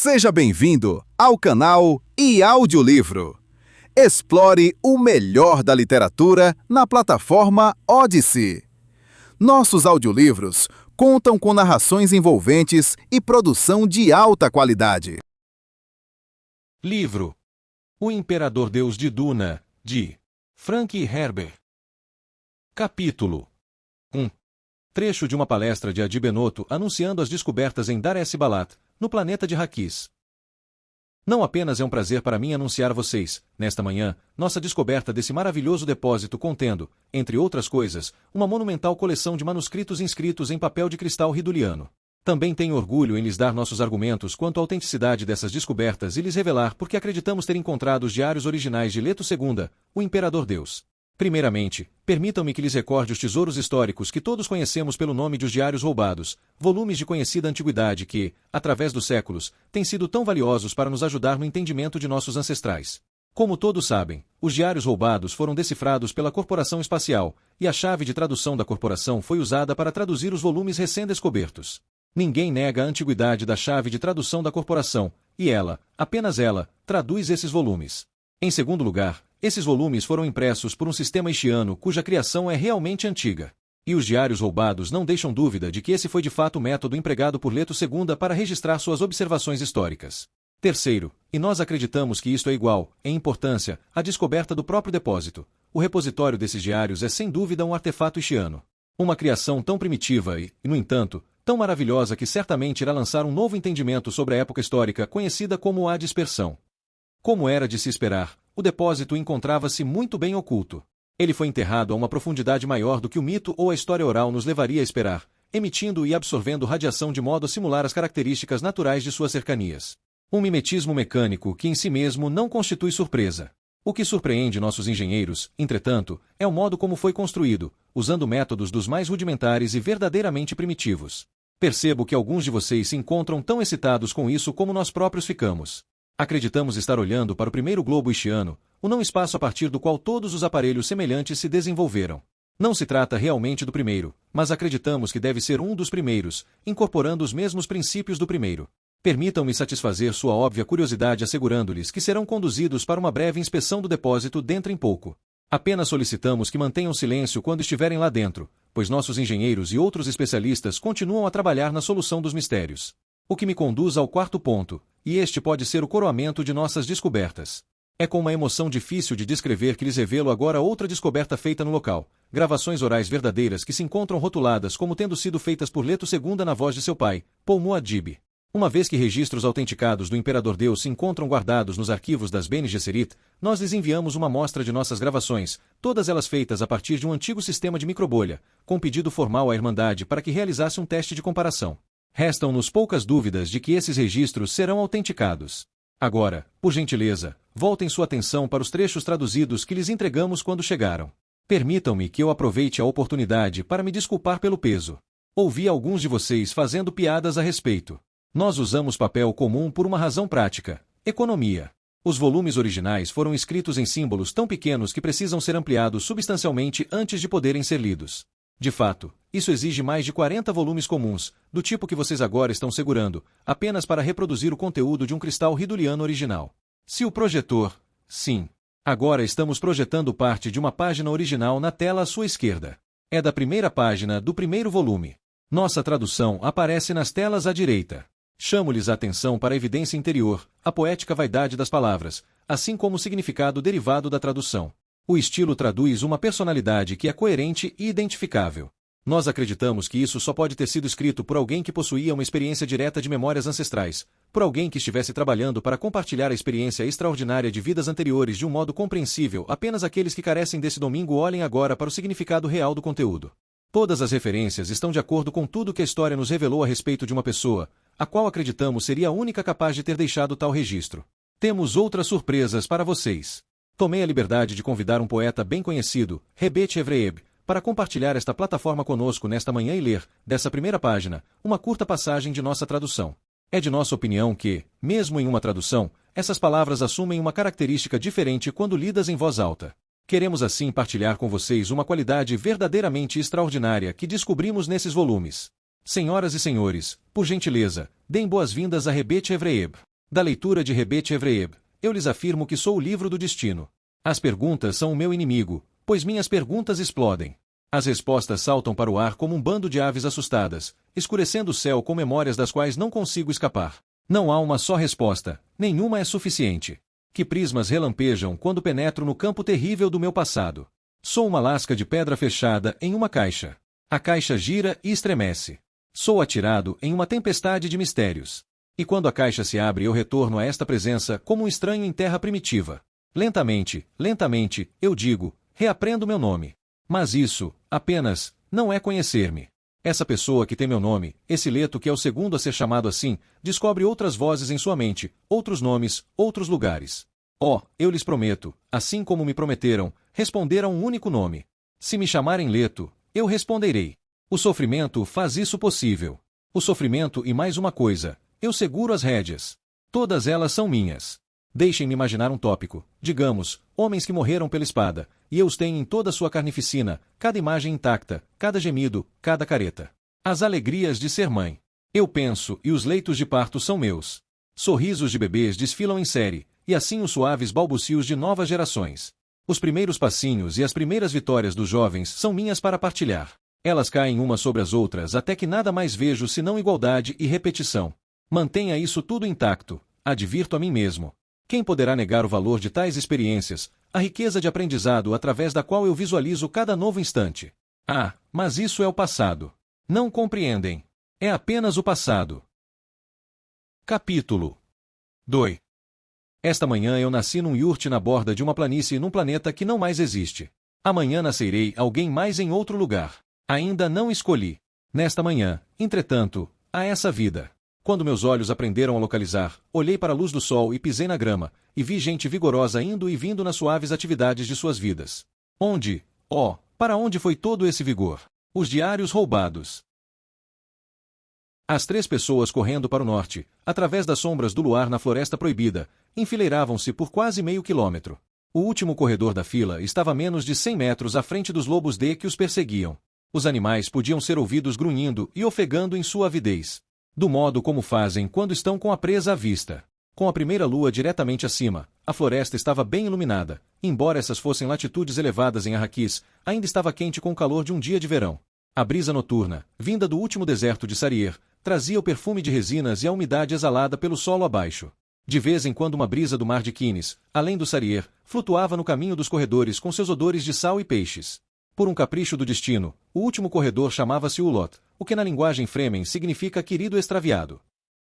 Seja bem-vindo ao canal e Audiolivro. Explore o melhor da literatura na plataforma Odyssey. Nossos audiolivros contam com narrações envolventes e produção de alta qualidade. Livro O Imperador Deus de Duna, de Frank Herbert. Capítulo 1. Trecho de uma palestra de Adi Benotto anunciando as descobertas em Dar es Balat, no planeta de Arrakis. Não apenas é um prazer para mim anunciar a vocês, nesta manhã, nossa descoberta desse maravilhoso depósito contendo, entre outras coisas, uma monumental coleção de manuscritos inscritos em papel de cristal riduliano. Também tenho orgulho em lhes dar nossos argumentos quanto à autenticidade dessas descobertas e lhes revelar porque acreditamos ter encontrado os diários originais de Leto II, o Imperador Deus. Primeiramente, permitam-me que lhes recorde os tesouros históricos que todos conhecemos pelo nome de os Diários Roubados, volumes de conhecida antiguidade que, através dos séculos, têm sido tão valiosos para nos ajudar no entendimento de nossos ancestrais. Como todos sabem, os Diários Roubados foram decifrados pela Corporação Espacial, e a chave de tradução da corporação foi usada para traduzir os volumes recém-descobertos. Ninguém nega a antiguidade da chave de tradução da corporação, e ela, apenas ela, traduz esses volumes. Em segundo lugar, esses volumes foram impressos por um sistema haitiano cuja criação é realmente antiga. E os diários roubados não deixam dúvida de que esse foi de fato o método empregado por Leto II para registrar suas observações históricas. Terceiro, e nós acreditamos que isto é igual, em importância, à descoberta do próprio depósito. O repositório desses diários é sem dúvida um artefato haitiano. Uma criação tão primitiva e, no entanto, tão maravilhosa que certamente irá lançar um novo entendimento sobre a época histórica conhecida como a dispersão. Como era de se esperar, o depósito encontrava-se muito bem oculto. Ele foi enterrado a uma profundidade maior do que o mito ou a história oral nos levaria a esperar, emitindo e absorvendo radiação de modo a simular as características naturais de suas cercanias. Um mimetismo mecânico que em si mesmo não constitui surpresa. O que surpreende nossos engenheiros, entretanto, é o modo como foi construído, usando métodos dos mais rudimentares e verdadeiramente primitivos. Percebo que alguns de vocês se encontram tão excitados com isso como nós próprios ficamos. Acreditamos estar olhando para o primeiro globo haitiano, o não-espaço a partir do qual todos os aparelhos semelhantes se desenvolveram. Não se trata realmente do primeiro, mas acreditamos que deve ser um dos primeiros, incorporando os mesmos princípios do primeiro. Permitam-me satisfazer sua óbvia curiosidade assegurando-lhes que serão conduzidos para uma breve inspeção do depósito dentro em pouco. Apenas solicitamos que mantenham silêncio quando estiverem lá dentro, pois nossos engenheiros e outros especialistas continuam a trabalhar na solução dos mistérios. O que me conduz ao quarto ponto, e este pode ser o coroamento de nossas descobertas. É com uma emoção difícil de descrever que lhes revelo agora outra descoberta feita no local, gravações orais verdadeiras que se encontram rotuladas como tendo sido feitas por Leto II na voz de seu pai, Paul Muad'Dib. Uma vez que registros autenticados do Imperador Deus se encontram guardados nos arquivos das Bene Gesserit, nós lhes enviamos uma amostra de nossas gravações, todas elas feitas a partir de um antigo sistema de microbolha, com pedido formal à Irmandade para que realizasse um teste de comparação. Restam-nos poucas dúvidas de que esses registros serão autenticados. Agora, por gentileza, voltem sua atenção para os trechos traduzidos que lhes entregamos quando chegaram. Permitam-me que eu aproveite a oportunidade para me desculpar pelo peso. Ouvi alguns de vocês fazendo piadas a respeito. Nós usamos papel comum por uma razão prática: economia. Os volumes originais foram escritos em símbolos tão pequenos que precisam ser ampliados substancialmente antes de poderem ser lidos. De fato, isso exige mais de 40 volumes comuns, do tipo que vocês agora estão segurando, apenas para reproduzir o conteúdo de um cristal riduliano original. Se o projetor... Sim. Agora estamos projetando parte de uma página original na tela à sua esquerda. É da primeira página do primeiro volume. Nossa tradução aparece nas telas à direita. Chamo-lhes a atenção para a evidência interior, a poética vaidade das palavras, assim como o significado derivado da tradução. O estilo traduz uma personalidade que é coerente e identificável. Nós acreditamos que isso só pode ter sido escrito por alguém que possuía uma experiência direta de memórias ancestrais, por alguém que estivesse trabalhando para compartilhar a experiência extraordinária de vidas anteriores de um modo compreensível. Apenas aqueles que carecem desse domingo olhem agora para o significado real do conteúdo. Todas as referências estão de acordo com tudo que a história nos revelou a respeito de uma pessoa, a qual acreditamos seria a única capaz de ter deixado tal registro. Temos outras surpresas para vocês. Tomei a liberdade de convidar um poeta bem conhecido, Rebet Evreeb, para compartilhar esta plataforma conosco nesta manhã e ler, dessa primeira página, uma curta passagem de nossa tradução. É de nossa opinião que, mesmo em uma tradução, essas palavras assumem uma característica diferente quando lidas em voz alta. Queremos assim partilhar com vocês uma qualidade verdadeiramente extraordinária que descobrimos nesses volumes. Senhoras e senhores, por gentileza, deem boas-vindas a Rebet Evreeb. Da leitura de Rebete Evreeb, eu lhes afirmo que sou o livro do destino. As perguntas são o meu inimigo, pois minhas perguntas explodem. As respostas saltam para o ar como um bando de aves assustadas, escurecendo o céu com memórias das quais não consigo escapar. Não há uma só resposta, nenhuma é suficiente. Que prismas relampejam quando penetro no campo terrível do meu passado. Sou uma lasca de pedra fechada em uma caixa. A caixa gira e estremece. Sou atirado em uma tempestade de mistérios. E quando a caixa se abre, eu retorno a esta presença como um estranho em terra primitiva. Lentamente, lentamente, eu digo, reaprendo meu nome. Mas isso, apenas, não é conhecer-me. Essa pessoa que tem meu nome, esse leto que é o segundo a ser chamado assim, descobre outras vozes em sua mente, outros nomes, outros lugares. Oh, eu lhes prometo, assim como me prometeram, responder a um único nome. Se me chamarem Leto, eu responderei. O sofrimento faz isso possível. O sofrimento e mais uma coisa, eu seguro as rédeas. Todas elas são minhas. Deixem-me imaginar um tópico, digamos, homens que morreram pela espada, e eu os tenho em toda a sua carnificina, cada imagem intacta, cada gemido, cada careta. As alegrias de ser mãe. Eu penso, e os leitos de parto são meus. Sorrisos de bebês desfilam em série, e assim os suaves balbucios de novas gerações. Os primeiros passinhos e as primeiras vitórias dos jovens são minhas para partilhar. Elas caem umas sobre as outras até que nada mais vejo senão igualdade e repetição. Mantenha isso tudo intacto, advirto a mim mesmo. Quem poderá negar o valor de tais experiências, a riqueza de aprendizado através da qual eu visualizo cada novo instante? Ah, mas isso é o passado. Não compreendem. É apenas o passado. Capítulo 2. Esta manhã eu nasci num iurte na borda de uma planície num planeta que não mais existe. Amanhã nascerei alguém mais em outro lugar. Ainda não escolhi. Nesta manhã, entretanto, há essa vida. Quando meus olhos aprenderam a localizar, olhei para a luz do sol e pisei na grama, e vi gente vigorosa indo e vindo nas suaves atividades de suas vidas. Onde, oh, para onde foi todo esse vigor? Os diários roubados. As 3 pessoas correndo para o norte, através das sombras do luar na floresta proibida, enfileiravam-se por quase meio quilômetro. O último corredor da fila estava a menos de 100 metros à frente dos lobos D que os perseguiam. Os animais podiam ser ouvidos grunhindo e ofegando em sua avidez. Do modo como fazem quando estão com a presa à vista. Com a primeira lua diretamente acima, a floresta estava bem iluminada. Embora essas fossem latitudes elevadas em Arrakis, ainda estava quente com o calor de um dia de verão. A brisa noturna, vinda do último deserto de Sarier, trazia o perfume de resinas e a umidade exalada pelo solo abaixo. De vez em quando uma brisa do mar de Quines, além do Sarier, flutuava no caminho dos corredores com seus odores de sal e peixes. Por um capricho do destino, o último corredor chamava-se Ulot, o que na linguagem Fremen significa querido extraviado.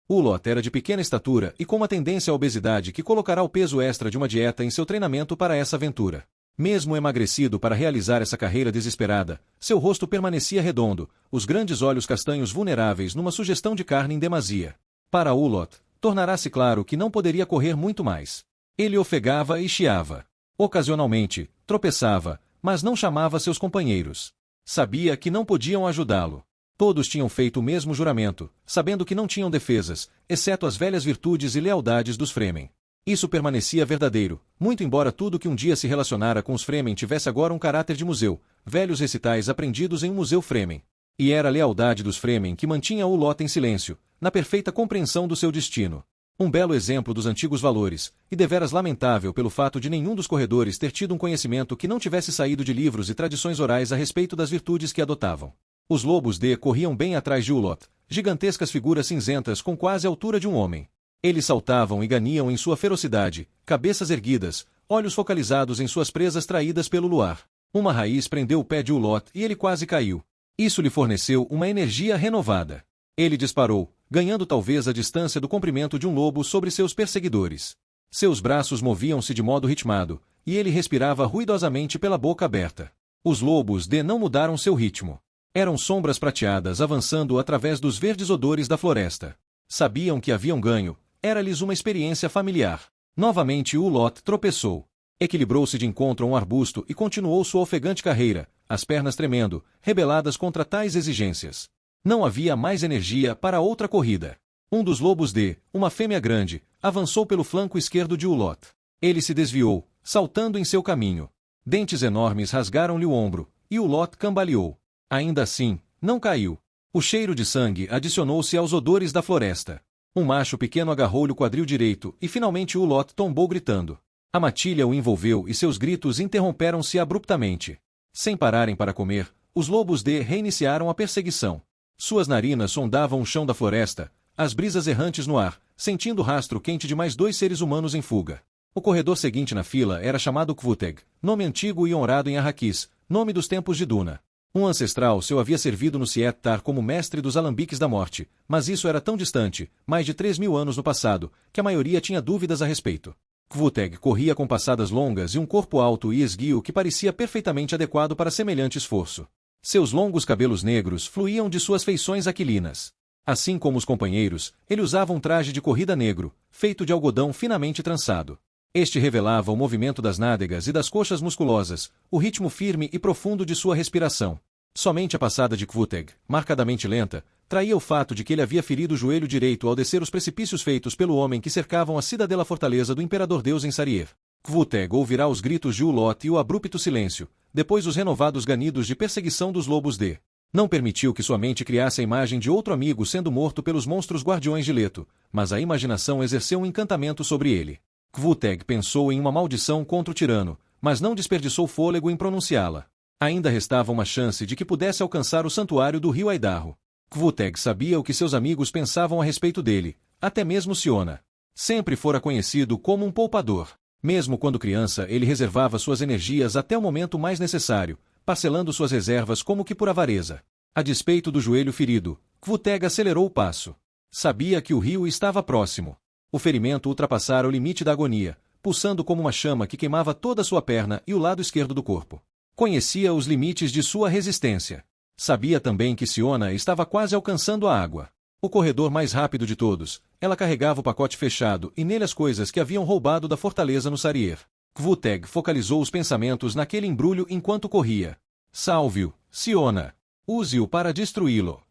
Ulot era de pequena estatura e com uma tendência à obesidade que colocará o peso extra de uma dieta em seu treinamento para essa aventura. Mesmo emagrecido para realizar essa carreira desesperada, seu rosto permanecia redondo, os grandes olhos castanhos vulneráveis numa sugestão de carne em demasia. Para Ulot, tornará-se claro que não poderia correr muito mais. Ele ofegava e chiava. Ocasionalmente, tropeçava, mas não chamava seus companheiros. Sabia que não podiam ajudá-lo. Todos tinham feito o mesmo juramento, sabendo que não tinham defesas, exceto as velhas virtudes e lealdades dos Fremen. Isso permanecia verdadeiro, muito embora tudo que um dia se relacionara com os Fremen tivesse agora um caráter de museu, velhos recitais aprendidos em um museu Fremen. E era a lealdade dos Fremen que mantinha Ulot em silêncio, na perfeita compreensão do seu destino. Um belo exemplo dos antigos valores, e deveras lamentável pelo fato de nenhum dos corredores ter tido um conhecimento que não tivesse saído de livros e tradições orais a respeito das virtudes que adotavam. Os lobos D corriam bem atrás de Ulot, gigantescas figuras cinzentas com quase a altura de um homem. Eles saltavam e ganiam em sua ferocidade, cabeças erguidas, olhos focalizados em suas presas traídas pelo luar. Uma raiz prendeu o pé de Ulot e ele quase caiu. Isso lhe forneceu uma energia renovada. Ele disparou, ganhando talvez a distância do comprimento de um lobo sobre seus perseguidores. Seus braços moviam-se de modo ritmado, e ele respirava ruidosamente pela boca aberta. Os lobos D não mudaram seu ritmo. Eram sombras prateadas avançando através dos verdes odores da floresta. Sabiam que haviam ganho, era-lhes uma experiência familiar. Novamente Ulot tropeçou. Equilibrou-se de encontro a um arbusto e continuou sua ofegante carreira, as pernas tremendo, rebeladas contra tais exigências. Não havia mais energia para outra corrida. Um dos lobos D, uma fêmea grande, avançou pelo flanco esquerdo de Ulot. Ele se desviou, saltando em seu caminho. Dentes enormes rasgaram-lhe o ombro, e Ulot cambaleou. Ainda assim, não caiu. O cheiro de sangue adicionou-se aos odores da floresta. Um macho pequeno agarrou-lhe o quadril direito, e finalmente Ulot tombou gritando. A matilha o envolveu e seus gritos interromperam-se abruptamente. Sem pararem para comer, os lobos D reiniciaram a perseguição. Suas narinas sondavam o chão da floresta, as brisas errantes no ar, sentindo o rastro quente de mais 2 seres humanos em fuga. O corredor seguinte na fila era chamado Kvuteg, nome antigo e honrado em Arrakis, nome dos tempos de Duna. Um ancestral seu havia servido no Siet-Tar como mestre dos alambiques da morte, mas isso era tão distante, mais de 3.000 anos no passado, que a maioria tinha dúvidas a respeito. Kvuteg corria com passadas longas e um corpo alto e esguio que parecia perfeitamente adequado para semelhante esforço. Seus longos cabelos negros fluíam de suas feições aquilinas. Assim como os companheiros, ele usava um traje de corrida negro, feito de algodão finamente trançado. Este revelava o movimento das nádegas e das coxas musculosas, o ritmo firme e profundo de sua respiração. Somente a passada de Kvuteg, marcadamente lenta, traía o fato de que ele havia ferido o joelho direito ao descer os precipícios feitos pelo homem que cercavam a cidadela-fortaleza do Imperador Deus em Sarier. Kvuteg ouvirá os gritos de Ulot e o abrupto silêncio, depois os renovados ganidos de perseguição dos lobos D. Não permitiu que sua mente criasse a imagem de outro amigo sendo morto pelos monstros guardiões de Leto, mas a imaginação exerceu um encantamento sobre ele. Kvuteg pensou em uma maldição contra o tirano, mas não desperdiçou fôlego em pronunciá-la. Ainda restava uma chance de que pudesse alcançar o santuário do rio Aidarro. Kvuteg sabia o que seus amigos pensavam a respeito dele, até mesmo Siona. Sempre fora conhecido como um poupador. Mesmo quando criança, ele reservava suas energias até o momento mais necessário, parcelando suas reservas como que por avareza. A despeito do joelho ferido, Kvuteg acelerou o passo. Sabia que o rio estava próximo. O ferimento ultrapassara o limite da agonia, pulsando como uma chama que queimava toda sua perna e o lado esquerdo do corpo. Conhecia os limites de sua resistência. Sabia também que Siona estava quase alcançando a água. O corredor mais rápido de todos, ela carregava o pacote fechado e nele as coisas que haviam roubado da fortaleza no Sarier. Kvuteg focalizou os pensamentos naquele embrulho enquanto corria. Salve-o, Siona. Use-o para destruí-lo.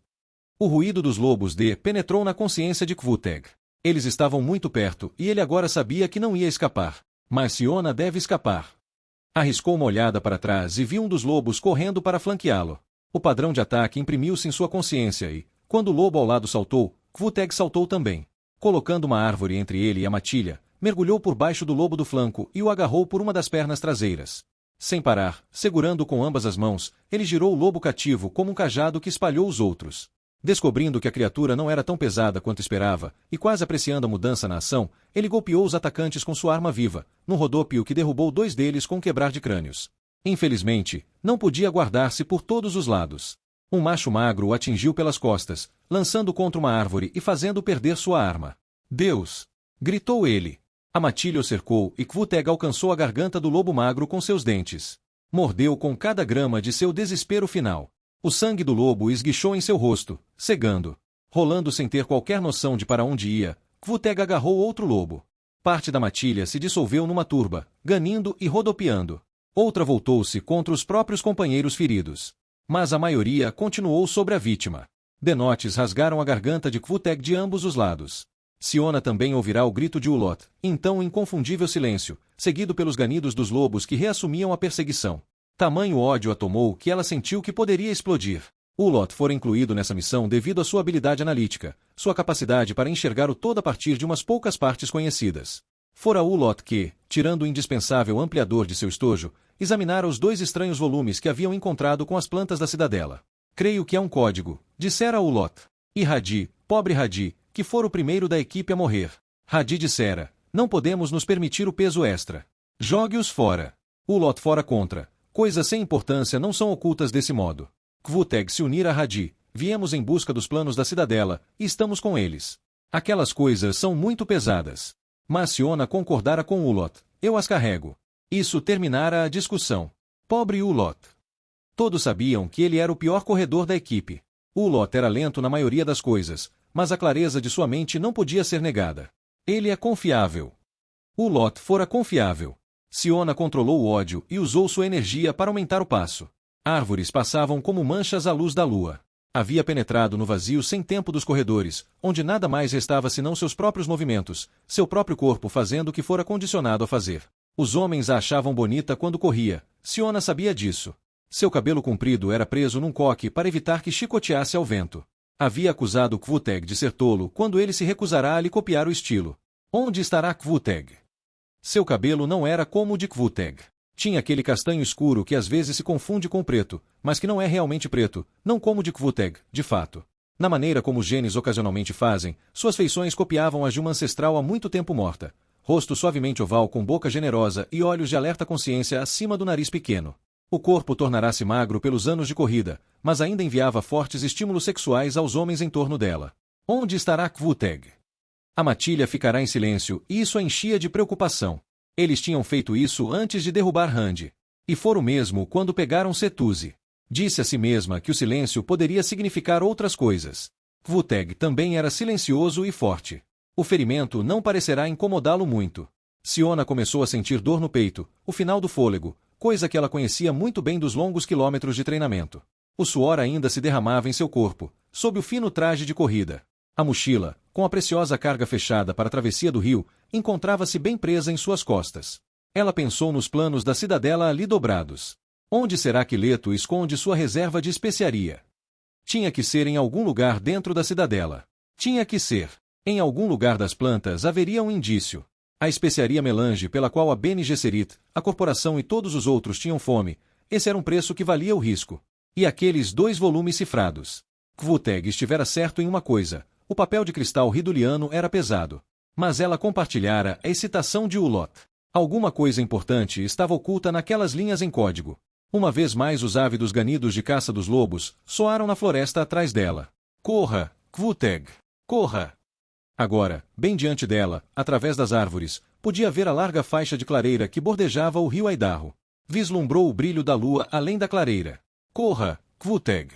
O ruído dos lobos D penetrou na consciência de Kvuteg. Eles estavam muito perto e ele agora sabia que não ia escapar. Mas Siona deve escapar. Arriscou uma olhada para trás e viu um dos lobos correndo para flanqueá-lo. O padrão de ataque imprimiu-se em sua consciência e, quando o lobo ao lado saltou, Kvuteg saltou também. Colocando uma árvore entre ele e a matilha, mergulhou por baixo do lobo do flanco e o agarrou por uma das pernas traseiras. Sem parar, segurando com ambas as mãos, ele girou o lobo cativo como um cajado que espalhou os outros. Descobrindo que a criatura não era tão pesada quanto esperava, e quase apreciando a mudança na ação, ele golpeou os atacantes com sua arma viva, num rodópio que derrubou 2 deles com um quebrar de crânios. Infelizmente, não podia guardar-se por todos os lados. Um macho magro o atingiu pelas costas, lançando contra uma árvore e fazendo perder sua arma. Deus! Gritou ele. A matilha o cercou e Kvuteg alcançou a garganta do lobo magro com seus dentes. Mordeu com cada grama de seu desespero final. O sangue do lobo esguichou em seu rosto, cegando. Rolando sem ter qualquer noção de para onde ia, Kvuteg agarrou outro lobo. Parte da matilha se dissolveu numa turba, ganindo e rodopiando. Outra voltou-se contra os próprios companheiros feridos. Mas a maioria continuou sobre a vítima. Denotes rasgaram a garganta de Kvuteg de ambos os lados. Siona também ouvirá o grito de Ulot, então um inconfundível silêncio, seguido pelos ganidos dos lobos que reassumiam a perseguição. Tamanho ódio a tomou que ela sentiu que poderia explodir. Ulot fora incluído nessa missão devido à sua habilidade analítica, sua capacidade para enxergar o todo a partir de umas poucas partes conhecidas. Fora Ulot que, tirando o indispensável ampliador de seu estojo, examinara os 2 estranhos volumes que haviam encontrado com as plantas da cidadela. Creio que é um código, dissera Ulot. E Hadi, pobre Hadi, que fora o primeiro da equipe a morrer. Hadi dissera, não podemos nos permitir o peso extra. Jogue-os fora. Ulot fora contra. Coisas sem importância não são ocultas desse modo. Kvuteg se unira a Hadi. Viemos em busca dos planos da cidadela, e estamos com eles. Aquelas coisas são muito pesadas. Mas Siona concordara com Ulot. Eu as carrego. Isso terminara a discussão. Pobre Ulot. Todos sabiam que ele era o pior corredor da equipe. Ulot era lento na maioria das coisas, mas a clareza de sua mente não podia ser negada. Ele é confiável. Ulot fora confiável. Siona controlou o ódio e usou sua energia para aumentar o passo. Árvores passavam como manchas à luz da lua. Havia penetrado no vazio sem tempo dos corredores, onde nada mais restava senão seus próprios movimentos, seu próprio corpo fazendo o que fora condicionado a fazer. Os homens a achavam bonita quando corria. Siona sabia disso. Seu cabelo comprido era preso num coque para evitar que chicoteasse ao vento. Havia acusado Kvoteg de ser tolo quando ele se recusará a lhe copiar o estilo. Onde estará Kvoteg? Seu cabelo não era como o de Kvoteg. Tinha aquele castanho escuro que às vezes se confunde com o preto, mas que não é realmente preto, não como o de Kvoteg, de fato. Na maneira como os genes ocasionalmente fazem, suas feições copiavam as de uma ancestral há muito tempo morta. Rosto suavemente oval com boca generosa e olhos de alerta consciência acima do nariz pequeno. O corpo tornara-se magro pelos anos de corrida, mas ainda enviava fortes estímulos sexuais aos homens em torno dela. Onde estará Kvoteg? A matilha ficará em silêncio, e isso a enchia de preocupação. Eles tinham feito isso antes de derrubar Rand. E foram mesmo quando pegaram Setúzi. Disse a si mesma que o silêncio poderia significar outras coisas. Kvoteg também era silencioso e forte. O ferimento não parecerá incomodá-lo muito. Siona começou a sentir dor no peito, o final do fôlego, coisa que ela conhecia muito bem dos longos quilômetros de treinamento. O suor ainda se derramava em seu corpo, sob o fino traje de corrida. A mochila, com a preciosa carga fechada para a travessia do rio, encontrava-se bem presa em suas costas. Ela pensou nos planos da cidadela ali dobrados. Onde será que Leto esconde sua reserva de especiaria? Tinha que ser em algum lugar dentro da cidadela. Tinha que ser. Em algum lugar das plantas haveria um indício. A especiaria melange pela qual a Bene Gesserit, a corporação e todos os outros tinham fome, esse era um preço que valia o risco. E aqueles 2 volumes cifrados. Kvoteg estivera certo em uma coisa: o papel de cristal riduliano era pesado. Mas ela compartilhara a excitação de Ulot. Alguma coisa importante estava oculta naquelas linhas em código. Uma vez mais os ávidos ganidos de caça dos lobos soaram na floresta atrás dela. Corra, Kvoteg! Corra! Agora, bem diante dela, através das árvores, podia ver a larga faixa de clareira que bordejava o rio Aidarro. Vislumbrou o brilho da lua além da clareira. Corra, Kvoteg!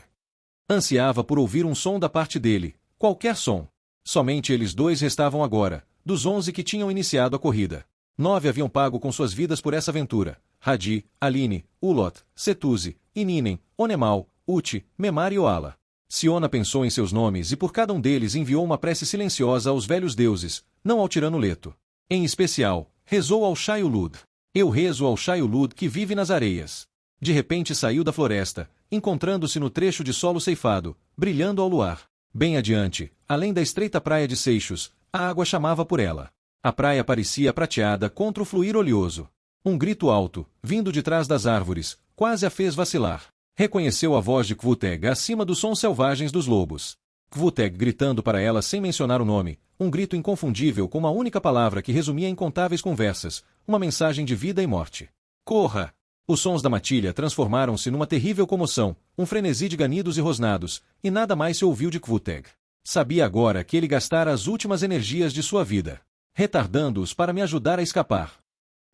Ansiava por ouvir um som da parte dele, qualquer som. Somente eles 2 restavam agora, dos 11 que tinham iniciado a corrida. 9 haviam pago com suas vidas por essa aventura: Hadi, Aline, Ulot, Setúzi, Ininen, Onemal, Uti, Memar e Oala. Siona pensou em seus nomes e por cada um deles enviou uma prece silenciosa aos velhos deuses, não ao tirano Leto. Em especial, rezou ao Shai-Ulud. Eu rezo ao Shai-Ulud que vive nas areias. De repente saiu da floresta, encontrando-se no trecho de solo ceifado, brilhando ao luar. Bem adiante, além da estreita praia de Seixos, a água chamava por ela. A praia parecia prateada contra o fluir oleoso. Um grito alto, vindo de trás das árvores, quase a fez vacilar. Reconheceu a voz de Kvoteg acima dos sons selvagens dos lobos. Kvoteg gritando para ela sem mencionar o nome, um grito inconfundível com uma única palavra que resumia incontáveis conversas, uma mensagem de vida e morte. Corra! Os sons da matilha transformaram-se numa terrível comoção, um frenesi de ganidos e rosnados, e nada mais se ouviu de Kvoteg. Sabia agora que ele gastara as últimas energias de sua vida, retardando-os para me ajudar a escapar.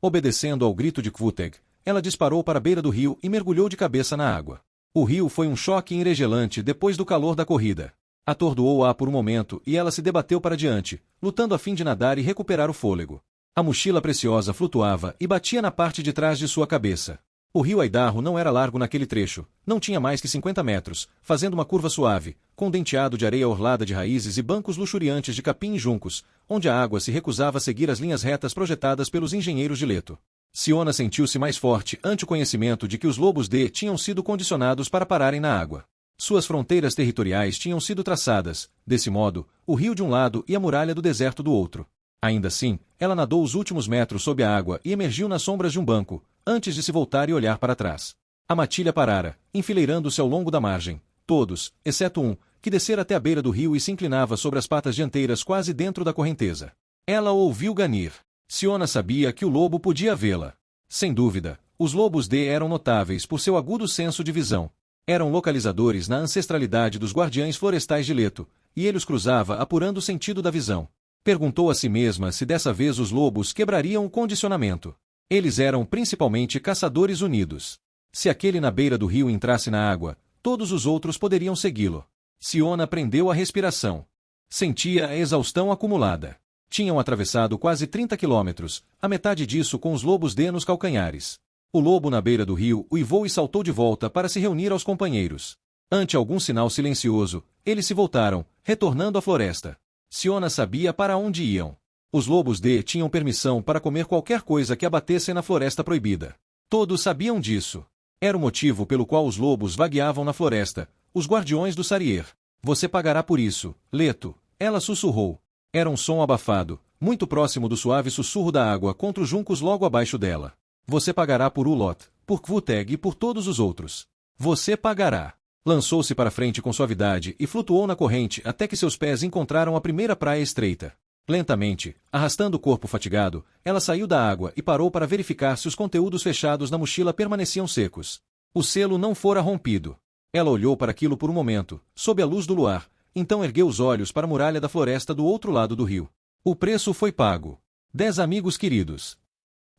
Obedecendo ao grito de Kvoteg, ela disparou para a beira do rio e mergulhou de cabeça na água. O rio foi um choque enregelante depois do calor da corrida. Atordoou-a por um momento e ela se debateu para diante, lutando a fim de nadar e recuperar o fôlego. A mochila preciosa flutuava e batia na parte de trás de sua cabeça. O rio Aidarro não era largo naquele trecho, não tinha mais que 50 metros, fazendo uma curva suave, com denteado de areia orlada de raízes e bancos luxuriantes de capim e juncos, onde a água se recusava a seguir as linhas retas projetadas pelos engenheiros de Leto. Siona sentiu-se mais forte ante o conhecimento de que os lobos D tinham sido condicionados para pararem na água. Suas fronteiras territoriais tinham sido traçadas, desse modo, o rio de um lado e a muralha do deserto do outro. Ainda assim, ela nadou os últimos metros sob a água e emergiu nas sombras de um banco, antes de se voltar e olhar para trás. A matilha parara, enfileirando-se ao longo da margem, todos, exceto um, que descera até a beira do rio e se inclinava sobre as patas dianteiras quase dentro da correnteza. Ela ouviu ganir. Siona sabia que o lobo podia vê-la. Sem dúvida, os lobos D eram notáveis por seu agudo senso de visão. Eram localizadores na ancestralidade dos guardiães florestais de Leto, e ele os cruzava apurando o sentido da visão. Perguntou a si mesma se dessa vez os lobos quebrariam o condicionamento. Eles eram principalmente caçadores unidos. Se aquele na beira do rio entrasse na água, todos os outros poderiam segui-lo. Siona prendeu a respiração. Sentia a exaustão acumulada. Tinham atravessado quase 30 quilômetros, a metade disso com os lobos D nos calcanhares. O lobo na beira do rio uivou e saltou de volta para se reunir aos companheiros. Ante algum sinal silencioso, eles se voltaram, retornando à floresta. Siona sabia para onde iam. Os lobos D tinham permissão para comer qualquer coisa que abatessem na floresta proibida. Todos sabiam disso. Era o motivo pelo qual os lobos vagueavam na floresta, os guardiões do Sarier. Você pagará por isso, Leto, ela sussurrou. Era um som abafado, muito próximo do suave sussurro da água contra os juncos logo abaixo dela. Você pagará por Ulot, por Kvuteg e por todos os outros. Você pagará. Lançou-se para frente com suavidade e flutuou na corrente até que seus pés encontraram a primeira praia estreita. Lentamente, arrastando o corpo fatigado, ela saiu da água e parou para verificar se os conteúdos fechados na mochila permaneciam secos. O selo não fora rompido. Ela olhou para aquilo por um momento, sob a luz do luar, então ergueu os olhos para a muralha da floresta do outro lado do rio. O preço foi pago. 10 amigos queridos.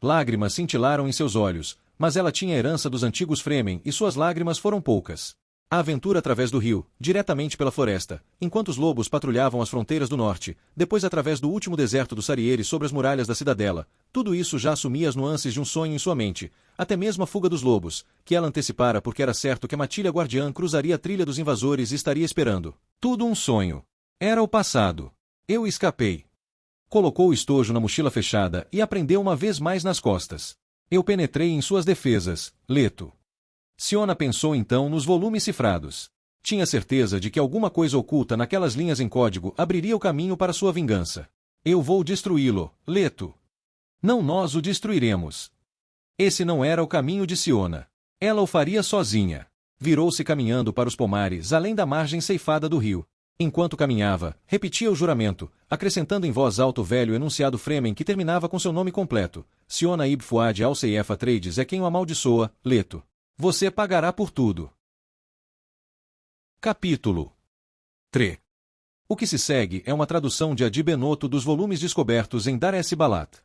Lágrimas cintilaram em seus olhos, mas ela tinha a herança dos antigos Fremen e suas lágrimas foram poucas. A aventura através do rio, diretamente pela floresta, enquanto os lobos patrulhavam as fronteiras do norte, depois através do último deserto do Sariere sobre as muralhas da cidadela, tudo isso já assumia as nuances de um sonho em sua mente, até mesmo a fuga dos lobos, que ela antecipara porque era certo que a matilha guardiã cruzaria a trilha dos invasores e estaria esperando. Tudo um sonho. Era o passado. Eu escapei. Colocou o estojo na mochila fechada e a prendeu uma vez mais nas costas. Eu penetrei em suas defesas, Leto. Siona pensou então nos volumes cifrados. Tinha certeza de que alguma coisa oculta naquelas linhas em código abriria o caminho para sua vingança. Eu vou destruí-lo, Leto. Não, nós o destruiremos. Esse não era o caminho de Siona. Ela o faria sozinha. Virou-se caminhando para os pomares além da margem ceifada do rio. Enquanto caminhava, repetia o juramento, acrescentando em voz alta o velho enunciado Fremen que terminava com seu nome completo. Siona Ibn Fuad Al-Seyef Atreides é quem o amaldiçoa, Leto. Você pagará por tudo. Capítulo 3. O que se segue é uma tradução de Adi Benoto dos volumes descobertos em Dar es Balat.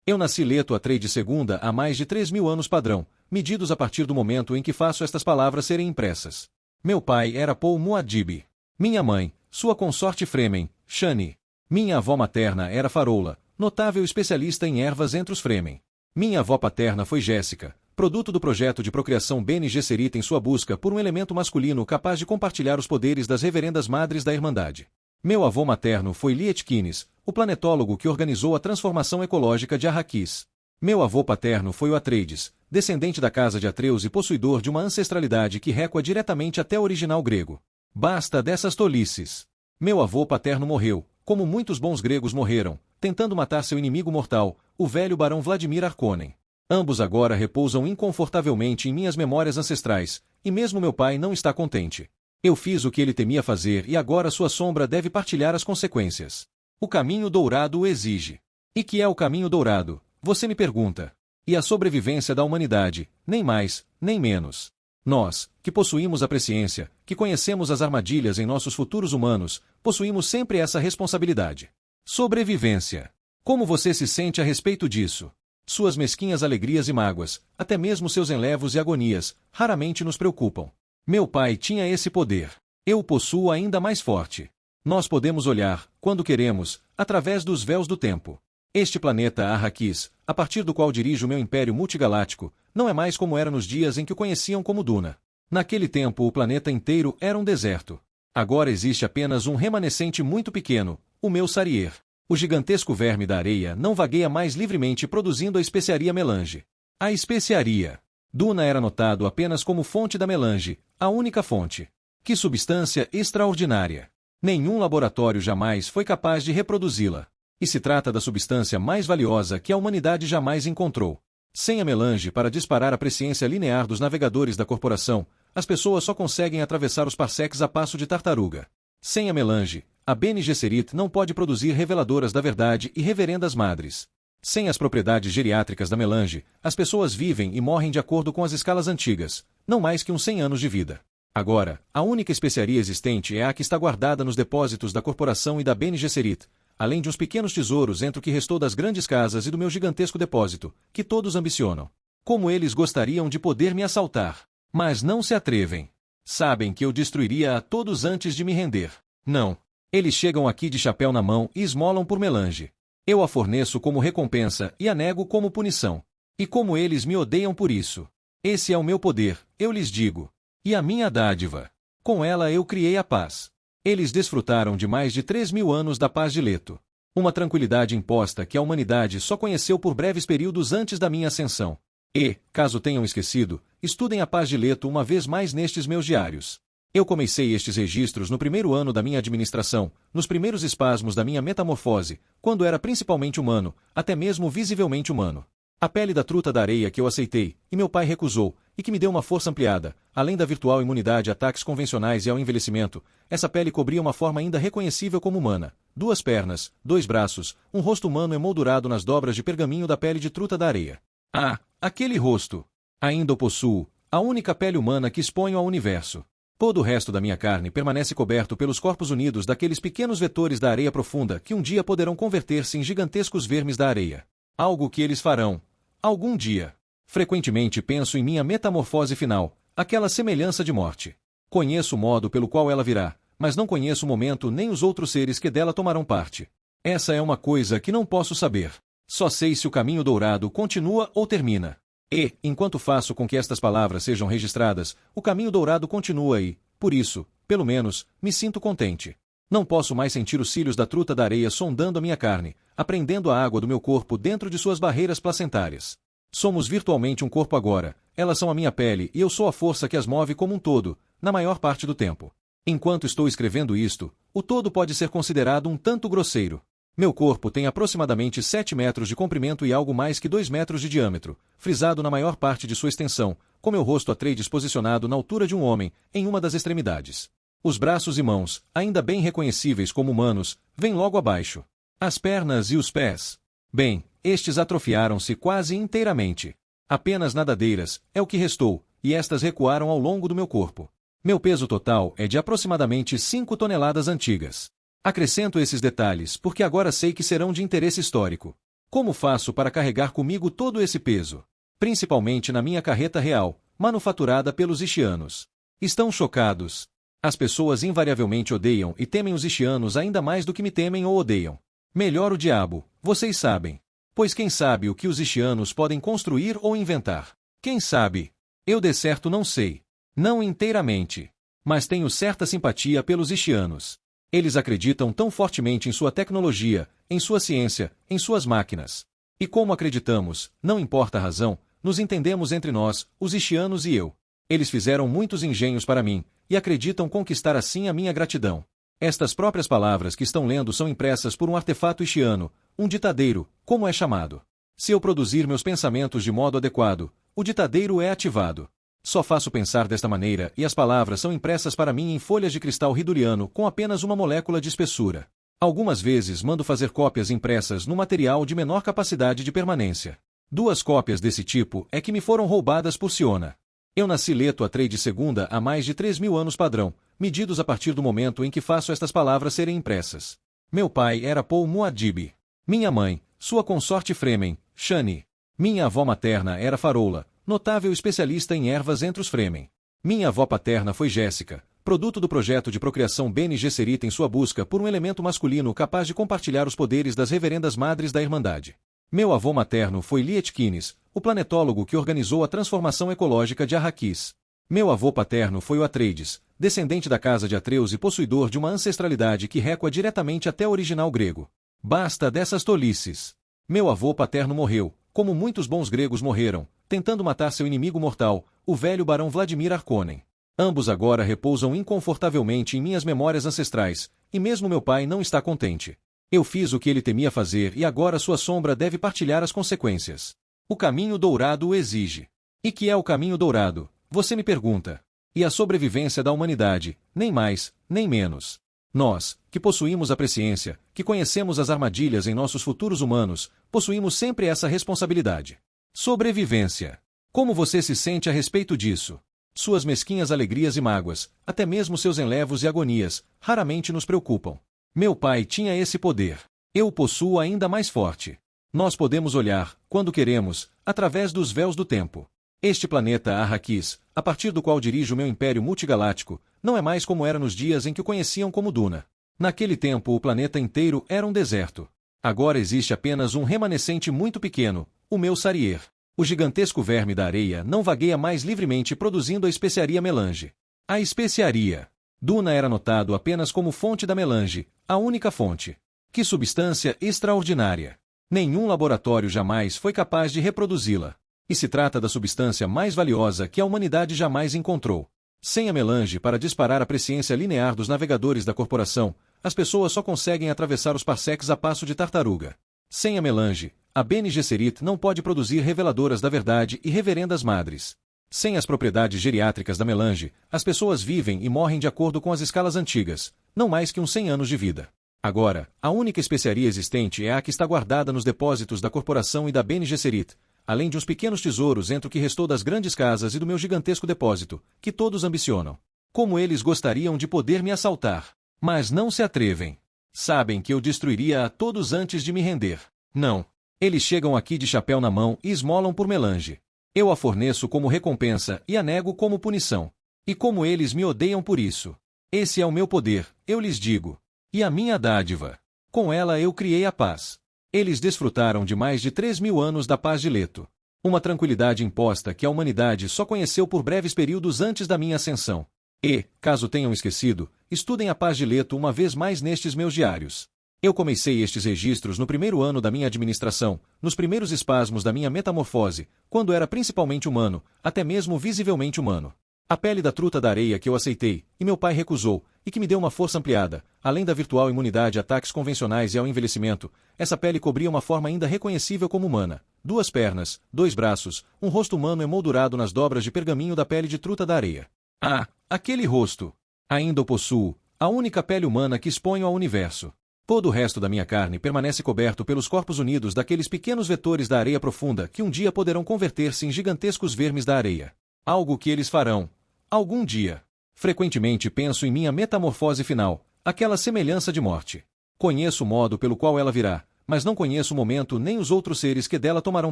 Eu nasci Leto Atreides II há mais de 3.000 anos padrão, medidos a partir do momento em que faço estas palavras serem impressas. Meu pai era Paul Muad'Dib. Minha mãe, sua consorte Fremen, Shani. Minha avó materna era Faroula, notável especialista em ervas entre os Fremen. Minha avó paterna foi Jéssica, produto do projeto de procriação Bene Gesserit em sua busca por um elemento masculino capaz de compartilhar os poderes das reverendas madres da Irmandade. Meu avô materno foi Liet Kynes, o planetólogo que organizou a transformação ecológica de Arrakis. Meu avô paterno foi o Atreides, descendente da casa de Atreus e possuidor de uma ancestralidade que recua diretamente até o original grego. Basta dessas tolices. Meu avô paterno morreu, como muitos bons gregos morreram, tentando matar seu inimigo mortal, o velho barão Vladimir Harkonnen. Ambos agora repousam inconfortavelmente em minhas memórias ancestrais, e mesmo meu pai não está contente. Eu fiz o que ele temia fazer e agora sua sombra deve partilhar as consequências. O caminho dourado o exige. E que é o caminho dourado? Você me pergunta. E a sobrevivência da humanidade, nem mais, nem menos. Nós, que possuímos a presciência, que conhecemos as armadilhas em nossos futuros humanos, possuímos sempre essa responsabilidade. Sobrevivência. Como você se sente a respeito disso? Suas mesquinhas alegrias e mágoas, até mesmo seus enlevos e agonias, raramente nos preocupam. Meu pai tinha esse poder. Eu o possuo ainda mais forte. Nós podemos olhar, quando queremos, através dos véus do tempo. Este planeta Arrakis, a partir do qual dirijo o meu império multigaláctico, não é mais como era nos dias em que o conheciam como Duna. Naquele tempo o planeta inteiro era um deserto. Agora existe apenas um remanescente muito pequeno, o meu Sarier. O gigantesco verme da areia não vagueia mais livremente produzindo a especiaria melange. A especiaria. Duna era notado apenas como fonte da melange, a única fonte. Que substância extraordinária! Nenhum laboratório jamais foi capaz de reproduzi-la. E se trata da substância mais valiosa que a humanidade jamais encontrou. Sem a melange para disparar a presciência linear dos navegadores da corporação, as pessoas só conseguem atravessar os parsecs a passo de tartaruga. Sem a melange, a Bene Gesserit não pode produzir reveladoras da verdade e reverendas madres. Sem as propriedades geriátricas da melange, as pessoas vivem e morrem de acordo com as escalas antigas, não mais que uns 100 anos de vida. Agora, a única especiaria existente é a que está guardada nos depósitos da corporação e da Bene Gesserit, além de uns pequenos tesouros entre o que restou das grandes casas e do meu gigantesco depósito, que todos ambicionam. Como eles gostariam de poder me assaltar. Mas não se atrevem. Sabem que eu destruiria a todos antes de me render. Não. Eles chegam aqui de chapéu na mão e esmolam por melange. Eu a forneço como recompensa e a nego como punição. E como eles me odeiam por isso. Esse é o meu poder, eu lhes digo. E a minha dádiva. Com ela eu criei a paz. Eles desfrutaram de mais de 3.000 anos da paz de Leto. Uma tranquilidade imposta que a humanidade só conheceu por breves períodos antes da minha ascensão. E, caso tenham esquecido, estudem a paz de Leto uma vez mais nestes meus diários. Eu comecei estes registros no primeiro ano da minha administração, nos primeiros espasmos da minha metamorfose, quando era principalmente humano, até mesmo visivelmente humano. A pele da truta da areia que eu aceitei, e meu pai recusou, e que me deu uma força ampliada, além da virtual imunidade a ataques convencionais e ao envelhecimento, essa pele cobria uma forma ainda reconhecível como humana. 2 pernas, 2 braços, um rosto humano emoldurado nas dobras de pergaminho da pele de truta da areia. Ah, aquele rosto! Ainda o possuo, a única pele humana que exponho ao universo. Todo o resto da minha carne permanece coberto pelos corpos unidos daqueles pequenos vetores da areia profunda que um dia poderão converter-se em gigantescos vermes da areia. Algo que eles farão. Algum dia. Frequentemente penso em minha metamorfose final, aquela semelhança de morte. Conheço o modo pelo qual ela virá, mas não conheço o momento nem os outros seres que dela tomarão parte. Essa é uma coisa que não posso saber. Só sei se o caminho dourado continua ou termina. E, enquanto faço com que estas palavras sejam registradas, o caminho dourado continua e, por isso, pelo menos, me sinto contente. Não posso mais sentir os cílios da truta da areia sondando a minha carne, apreendendo a água do meu corpo dentro de suas barreiras placentárias. Somos virtualmente um corpo agora, elas são a minha pele e eu sou a força que as move como um todo, na maior parte do tempo. Enquanto estou escrevendo isto, o todo pode ser considerado um tanto grosseiro. Meu corpo tem aproximadamente 7 metros de comprimento e algo mais que 2 metros de diâmetro, frisado na maior parte de sua extensão, com meu rosto Atreides posicionado na altura de um homem, em uma das extremidades. Os braços e mãos, ainda bem reconhecíveis como humanos, vêm logo abaixo. As pernas e os pés. Bem, estes atrofiaram-se quase inteiramente. Apenas nadadeiras, é o que restou, e estas recuaram ao longo do meu corpo. Meu peso total é de aproximadamente 5 toneladas antigas. Acrescento esses detalhes porque agora sei que serão de interesse histórico. Como faço para carregar comigo todo esse peso? Principalmente na minha carreta real, manufaturada pelos Ishianos. Estão chocados. As pessoas invariavelmente odeiam e temem os Ishianos ainda mais do que me temem ou odeiam. Melhor o diabo, vocês sabem. Pois quem sabe o que os Ishianos podem construir ou inventar? Quem sabe? Eu de certo não sei. Não inteiramente. Mas tenho certa simpatia pelos Ishianos. Eles acreditam tão fortemente em sua tecnologia, em sua ciência, em suas máquinas. E como acreditamos, não importa a razão, nos entendemos entre nós, os Ishianos e eu. Eles fizeram muitos engenhos para mim, e acreditam conquistar assim a minha gratidão. Estas próprias palavras que estão lendo são impressas por um artefato Ishiano, um ditadeiro, como é chamado. Se eu produzir meus pensamentos de modo adequado, o ditadeiro é ativado. Só faço pensar desta maneira e as palavras são impressas para mim em folhas de cristal riduriano com apenas uma molécula de espessura. Algumas vezes mando fazer cópias impressas no material de menor capacidade de permanência. 2 cópias desse tipo é que me foram roubadas por Siona. Eu nasci Leto Atreides II há mais de 3.000 anos padrão, medidos a partir do momento em que faço estas palavras serem impressas. Meu pai era Paul Muad'Dib. Minha mãe, sua consorte Fremen, Shani. Minha avó materna era Farola, notável especialista em ervas entre os Fremen. Minha avó paterna foi Jéssica, produto do projeto de procriação Bene Gesserit em sua busca por um elemento masculino capaz de compartilhar os poderes das reverendas madres da Irmandade. Meu avô materno foi Liet Kynes, o planetólogo que organizou a transformação ecológica de Arrakis. Meu avô paterno foi o Atreides, descendente da casa de Atreus e possuidor de uma ancestralidade que recua diretamente até o original grego. Basta dessas tolices. Meu avô paterno morreu, como muitos bons gregos morreram, tentando matar seu inimigo mortal, o velho barão Vladimir Harkonnen. Ambos agora repousam inconfortavelmente em minhas memórias ancestrais, e mesmo meu pai não está contente. Eu fiz o que ele temia fazer e agora sua sombra deve partilhar as consequências. O caminho dourado o exige. E que é o caminho dourado? Você me pergunta. E a sobrevivência da humanidade, nem mais, nem menos. Nós, que possuímos a presciência, que conhecemos as armadilhas em nossos futuros humanos, possuímos sempre essa responsabilidade. Sobrevivência. Como você se sente a respeito disso? Suas mesquinhas alegrias e mágoas, até mesmo seus enlevos e agonias, raramente nos preocupam. Meu pai tinha esse poder. Eu o possuo ainda mais forte. Nós podemos olhar, quando queremos, através dos véus do tempo. Este planeta Arrakis, a partir do qual dirijo meu império multigaláctico, não é mais como era nos dias em que o conheciam como Duna. Naquele tempo o planeta inteiro era um deserto. Agora existe apenas um remanescente muito pequeno, o meu Sarier. O gigantesco verme da areia não vagueia mais livremente produzindo a especiaria melange. A especiaria. Duna era notado apenas como fonte da melange, a única fonte. Que substância extraordinária! Nenhum laboratório jamais foi capaz de reproduzi-la. E se trata da substância mais valiosa que a humanidade jamais encontrou. Sem a melange para disparar a presciência linear dos navegadores da corporação, as pessoas só conseguem atravessar os parsecs a passo de tartaruga. Sem a melange, a Bene Gesserit não pode produzir reveladoras da verdade e reverendas madres. Sem as propriedades geriátricas da melange, as pessoas vivem e morrem de acordo com as escalas antigas, não mais que uns 100 anos de vida. Agora, a única especiaria existente é a que está guardada nos depósitos da corporação e da Bene Gesserit, além de uns pequenos tesouros entre o que restou das grandes casas e do meu gigantesco depósito, que todos ambicionam. Como eles gostariam de poder me assaltar, mas não se atrevem. Sabem que eu destruiria a todos antes de me render. Não. Eles chegam aqui de chapéu na mão e esmolam por melange. Eu a forneço como recompensa e a nego como punição. E como eles me odeiam por isso. Esse é o meu poder, eu lhes digo. E a minha dádiva. Com ela eu criei a paz. Eles desfrutaram de mais de 3.000 anos da paz de Leto. Uma tranquilidade imposta que a humanidade só conheceu por breves períodos antes da minha ascensão. E, caso tenham esquecido, estudem a paz de Leto uma vez mais nestes meus diários. Eu comecei estes registros no primeiro ano da minha administração, nos primeiros espasmos da minha metamorfose, quando era principalmente humano, até mesmo visivelmente humano. A pele da truta da areia que eu aceitei, e meu pai recusou, e que me deu uma força ampliada, além da virtual imunidade a ataques convencionais e ao envelhecimento, essa pele cobria uma forma ainda reconhecível como humana. 2 pernas, 2 braços, um rosto humano emoldurado nas dobras de pergaminho da pele de truta da areia. Ah, aquele rosto! Ainda o possuo, a única pele humana que exponho ao universo. Todo o resto da minha carne permanece coberto pelos corpos unidos daqueles pequenos vetores da areia profunda que um dia poderão converter-se em gigantescos vermes da areia. Algo que eles farão. Algum dia. Frequentemente penso em minha metamorfose final, aquela semelhança de morte. Conheço o modo pelo qual ela virá, mas não conheço o momento nem os outros seres que dela tomarão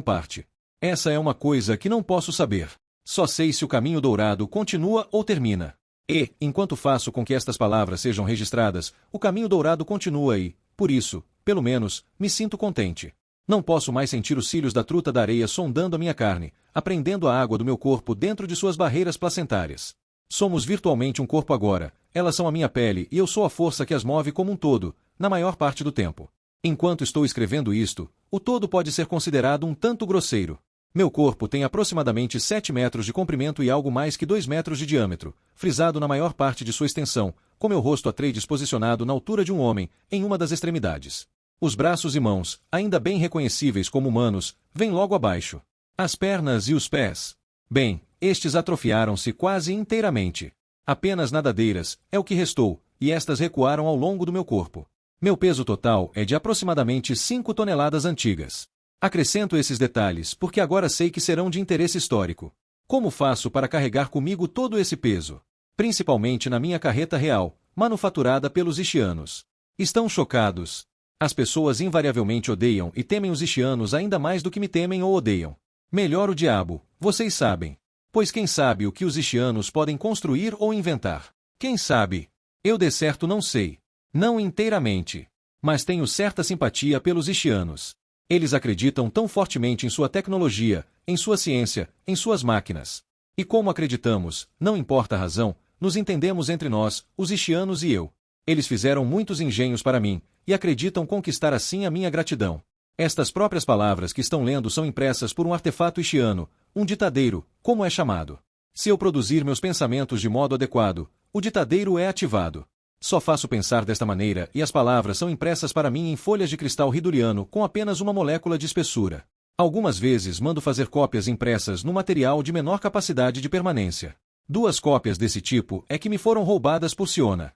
parte. Essa é uma coisa que não posso saber. Só sei se o caminho dourado continua ou termina. E, enquanto faço com que estas palavras sejam registradas, o caminho dourado continua e, por isso, pelo menos, me sinto contente. Não posso mais sentir os cílios da truta da areia sondando a minha carne, apreendendo a água do meu corpo dentro de suas barreiras placentárias. Somos virtualmente um corpo agora, elas são a minha pele e eu sou a força que as move como um todo, na maior parte do tempo. Enquanto estou escrevendo isto, o todo pode ser considerado um tanto grosseiro. Meu corpo tem aproximadamente 7 metros de comprimento e algo mais que 2 metros de diâmetro, frisado na maior parte de sua extensão, com meu rosto Atreides posicionado na altura de um homem, em uma das extremidades. Os braços e mãos, ainda bem reconhecíveis como humanos, vêm logo abaixo. As pernas e os pés. Bem, estes atrofiaram-se quase inteiramente. Apenas nadadeiras, é o que restou, e estas recuaram ao longo do meu corpo. Meu peso total é de aproximadamente 5 toneladas antigas. Acrescento esses detalhes porque agora sei que serão de interesse histórico. Como faço para carregar comigo todo esse peso? Principalmente na minha carreta real, manufaturada pelos Ishianos. Estão chocados. As pessoas invariavelmente odeiam e temem os Ishianos ainda mais do que me temem ou odeiam. Melhor o diabo, vocês sabem. Pois quem sabe o que os Ishianos podem construir ou inventar? Quem sabe? Eu de certo não sei. Não inteiramente. Mas tenho certa simpatia pelos Ishianos. Eles acreditam tão fortemente em sua tecnologia, em sua ciência, em suas máquinas. E como acreditamos, não importa a razão, nos entendemos entre nós, os Ishianos e eu. Eles fizeram muitos engenhos para mim, e acreditam conquistar assim a minha gratidão. Estas próprias palavras que estão lendo são impressas por um artefato Ishiano, um ditadeiro, como é chamado. Se eu produzir meus pensamentos de modo adequado, o ditadeiro é ativado. Só faço pensar desta maneira e as palavras são impressas para mim em folhas de cristal riduriano com apenas uma molécula de espessura. Algumas vezes mando fazer cópias impressas no material de menor capacidade de permanência. 2 cópias desse tipo é que me foram roubadas por Siona.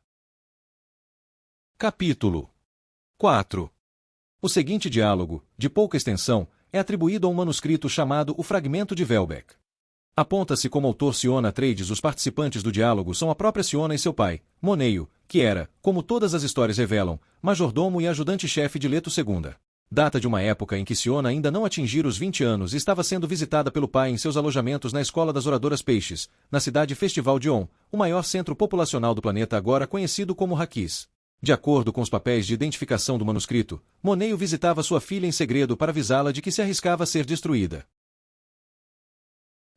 Capítulo 4. O seguinte diálogo, de pouca extensão, é atribuído a um manuscrito chamado O Fragmento de Velbeck. Aponta-se como autor Siona Atreides. Os participantes do diálogo são a própria Siona e seu pai, Moneio, que era, como todas as histórias revelam, majordomo e ajudante-chefe de Leto II. Data de uma época em que Siona ainda não atingira os 20 anos e estava sendo visitada pelo pai em seus alojamentos na Escola das Oradoras Peixes, na cidade Festival de On, o maior centro populacional do planeta agora conhecido como Arrakis. De acordo com os papéis de identificação do manuscrito, Moneio visitava sua filha em segredo para avisá-la de que se arriscava a ser destruída.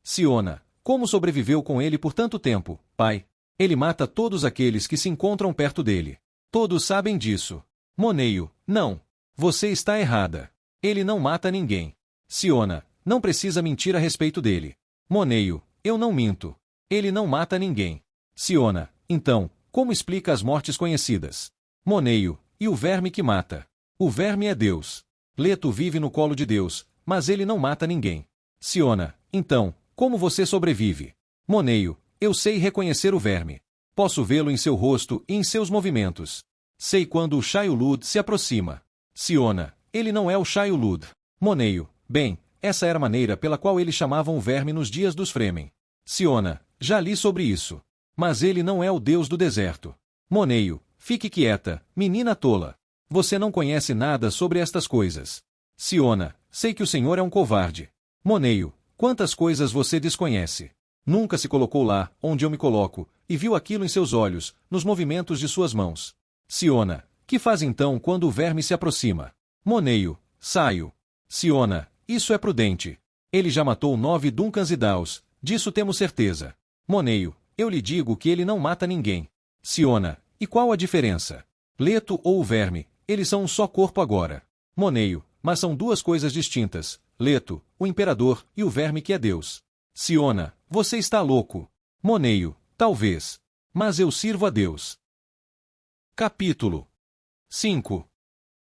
Siona, como sobreviveu com ele por tanto tempo, pai? Ele mata todos aqueles que se encontram perto dele. Todos sabem disso. Moneio, não. Você está errada. Ele não mata ninguém. Siona, não precisa mentir a respeito dele. Moneio, eu não minto. Ele não mata ninguém. Siona, então, como explica as mortes conhecidas? Moneio, e o verme que mata? O verme é Deus. Leto vive no colo de Deus, mas ele não mata ninguém. Siona, então, como você sobrevive? Moneio, eu sei reconhecer o verme. Posso vê-lo em seu rosto e em seus movimentos. Sei quando o Shai-Hulud se aproxima. Siona, ele não é o Shai-Hulud. Moneio, bem, essa era a maneira pela qual eles chamavam o verme nos dias dos Fremen. Siona, já li sobre isso. Mas ele não é o Deus do deserto. Moneio, fique quieta, menina tola. Você não conhece nada sobre estas coisas. Siona, sei que o Senhor é um covarde. Moneio, quantas coisas você desconhece? Nunca se colocou lá, onde eu me coloco, e viu aquilo em seus olhos, nos movimentos de suas mãos. Siona, que faz então quando o verme se aproxima? Moneio, saio. Siona, isso é prudente. Ele já matou 9 Duncans e Daus, disso temos certeza. Moneio, eu lhe digo que ele não mata ninguém. Siona, e qual a diferença? Leto ou o verme, eles são um só corpo agora. Moneio, mas são duas coisas distintas. Leto, o imperador, e o verme que é Deus. Siona, você está louco. Moneio, talvez. Mas eu sirvo a Deus. Capítulo 5.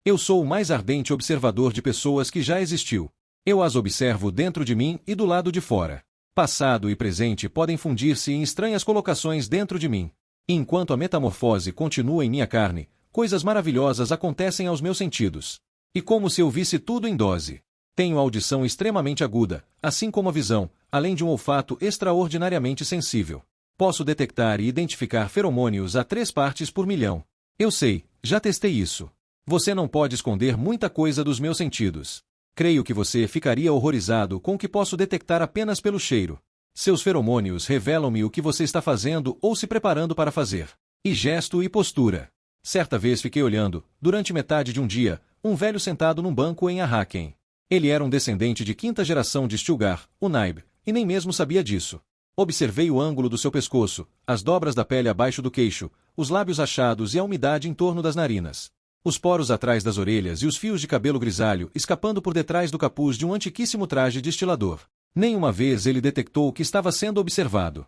Eu sou o mais ardente observador de pessoas que já existiu. Eu as observo dentro de mim e do lado de fora. Passado e presente podem fundir-se em estranhas colocações dentro de mim. E enquanto a metamorfose continua em minha carne, coisas maravilhosas acontecem aos meus sentidos. E como se eu visse tudo em dose. Tenho audição extremamente aguda, assim como a visão, além de um olfato extraordinariamente sensível. Posso detectar e identificar feromônios a 3 partes por milhão. Eu sei, já testei isso. Você não pode esconder muita coisa dos meus sentidos. Creio que você ficaria horrorizado com o que posso detectar apenas pelo cheiro. Seus feromônios revelam-me o que você está fazendo ou se preparando para fazer. E gesto e postura. Certa vez fiquei olhando, durante metade de um dia, um velho sentado num banco em Arraken. Ele era um descendente de 5ª geração de Stilgar, o Naib, e nem mesmo sabia disso. Observei o ângulo do seu pescoço, as dobras da pele abaixo do queixo, os lábios achados e a umidade em torno das narinas. Os poros atrás das orelhas e os fios de cabelo grisalho escapando por detrás do capuz de um antiquíssimo traje destilador. Nenhuma vez ele detectou que estava sendo observado.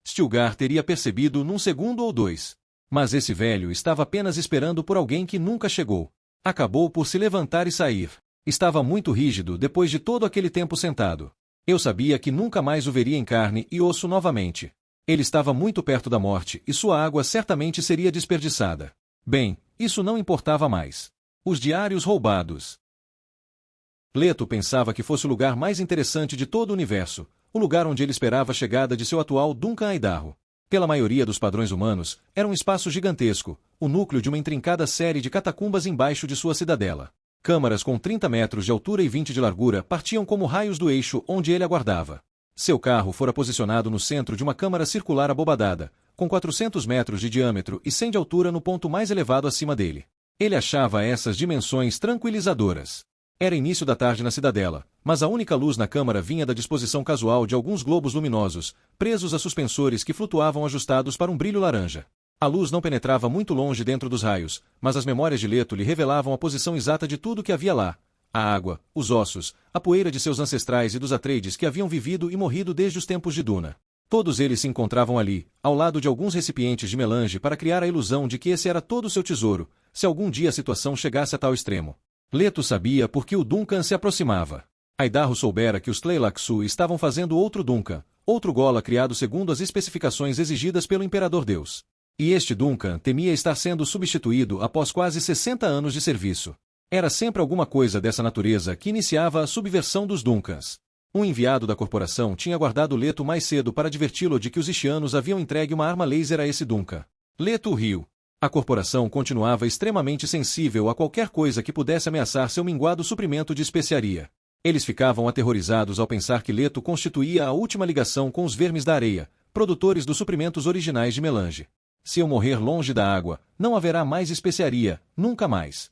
Stilgar teria percebido num segundo ou 2. Mas esse velho estava apenas esperando por alguém que nunca chegou. Acabou por se levantar e sair. Estava muito rígido depois de todo aquele tempo sentado. Eu sabia que nunca mais o veria em carne e osso novamente. Ele estava muito perto da morte e sua água certamente seria desperdiçada. Bem, isso não importava mais. Os diários roubados. Leto pensava que fosse o lugar mais interessante de todo o universo, o lugar onde ele esperava a chegada de seu atual Duncan Aidarro. Pela maioria dos padrões humanos, era um espaço gigantesco, o núcleo de uma intrincada série de catacumbas embaixo de sua cidadela. Câmaras com 30 metros de altura e 20 de largura partiam como raios do eixo onde ele aguardava. Seu carro fora posicionado no centro de uma câmara circular abobadada, com 400 metros de diâmetro e 100 de altura no ponto mais elevado acima dele. Ele achava essas dimensões tranquilizadoras. Era início da tarde na cidadela, mas a única luz na câmara vinha da disposição casual de alguns globos luminosos, presos a suspensores que flutuavam ajustados para um brilho laranja. A luz não penetrava muito longe dentro dos raios, mas as memórias de Leto lhe revelavam a posição exata de tudo que havia lá. A água, os ossos, a poeira de seus ancestrais e dos Atreides que haviam vivido e morrido desde os tempos de Duna. Todos eles se encontravam ali, ao lado de alguns recipientes de melange para criar a ilusão de que esse era todo o seu tesouro, se algum dia a situação chegasse a tal extremo. Leto sabia porque o Duncan se aproximava. Aidarro soubera que os Tleilaxu estavam fazendo outro Duncan, outro Gola criado segundo as especificações exigidas pelo Imperador Deus. E este Duncan temia estar sendo substituído após quase 60 anos de serviço. Era sempre alguma coisa dessa natureza que iniciava a subversão dos Duncans. Um enviado da corporação tinha guardado Leto mais cedo para adverti-lo de que os Ishianos haviam entregue uma arma laser a esse Duncan. Leto riu. A corporação continuava extremamente sensível a qualquer coisa que pudesse ameaçar seu minguado suprimento de especiaria. Eles ficavam aterrorizados ao pensar que Leto constituía a última ligação com os vermes da areia, produtores dos suprimentos originais de melange. Se eu morrer longe da água, não haverá mais especiaria, nunca mais.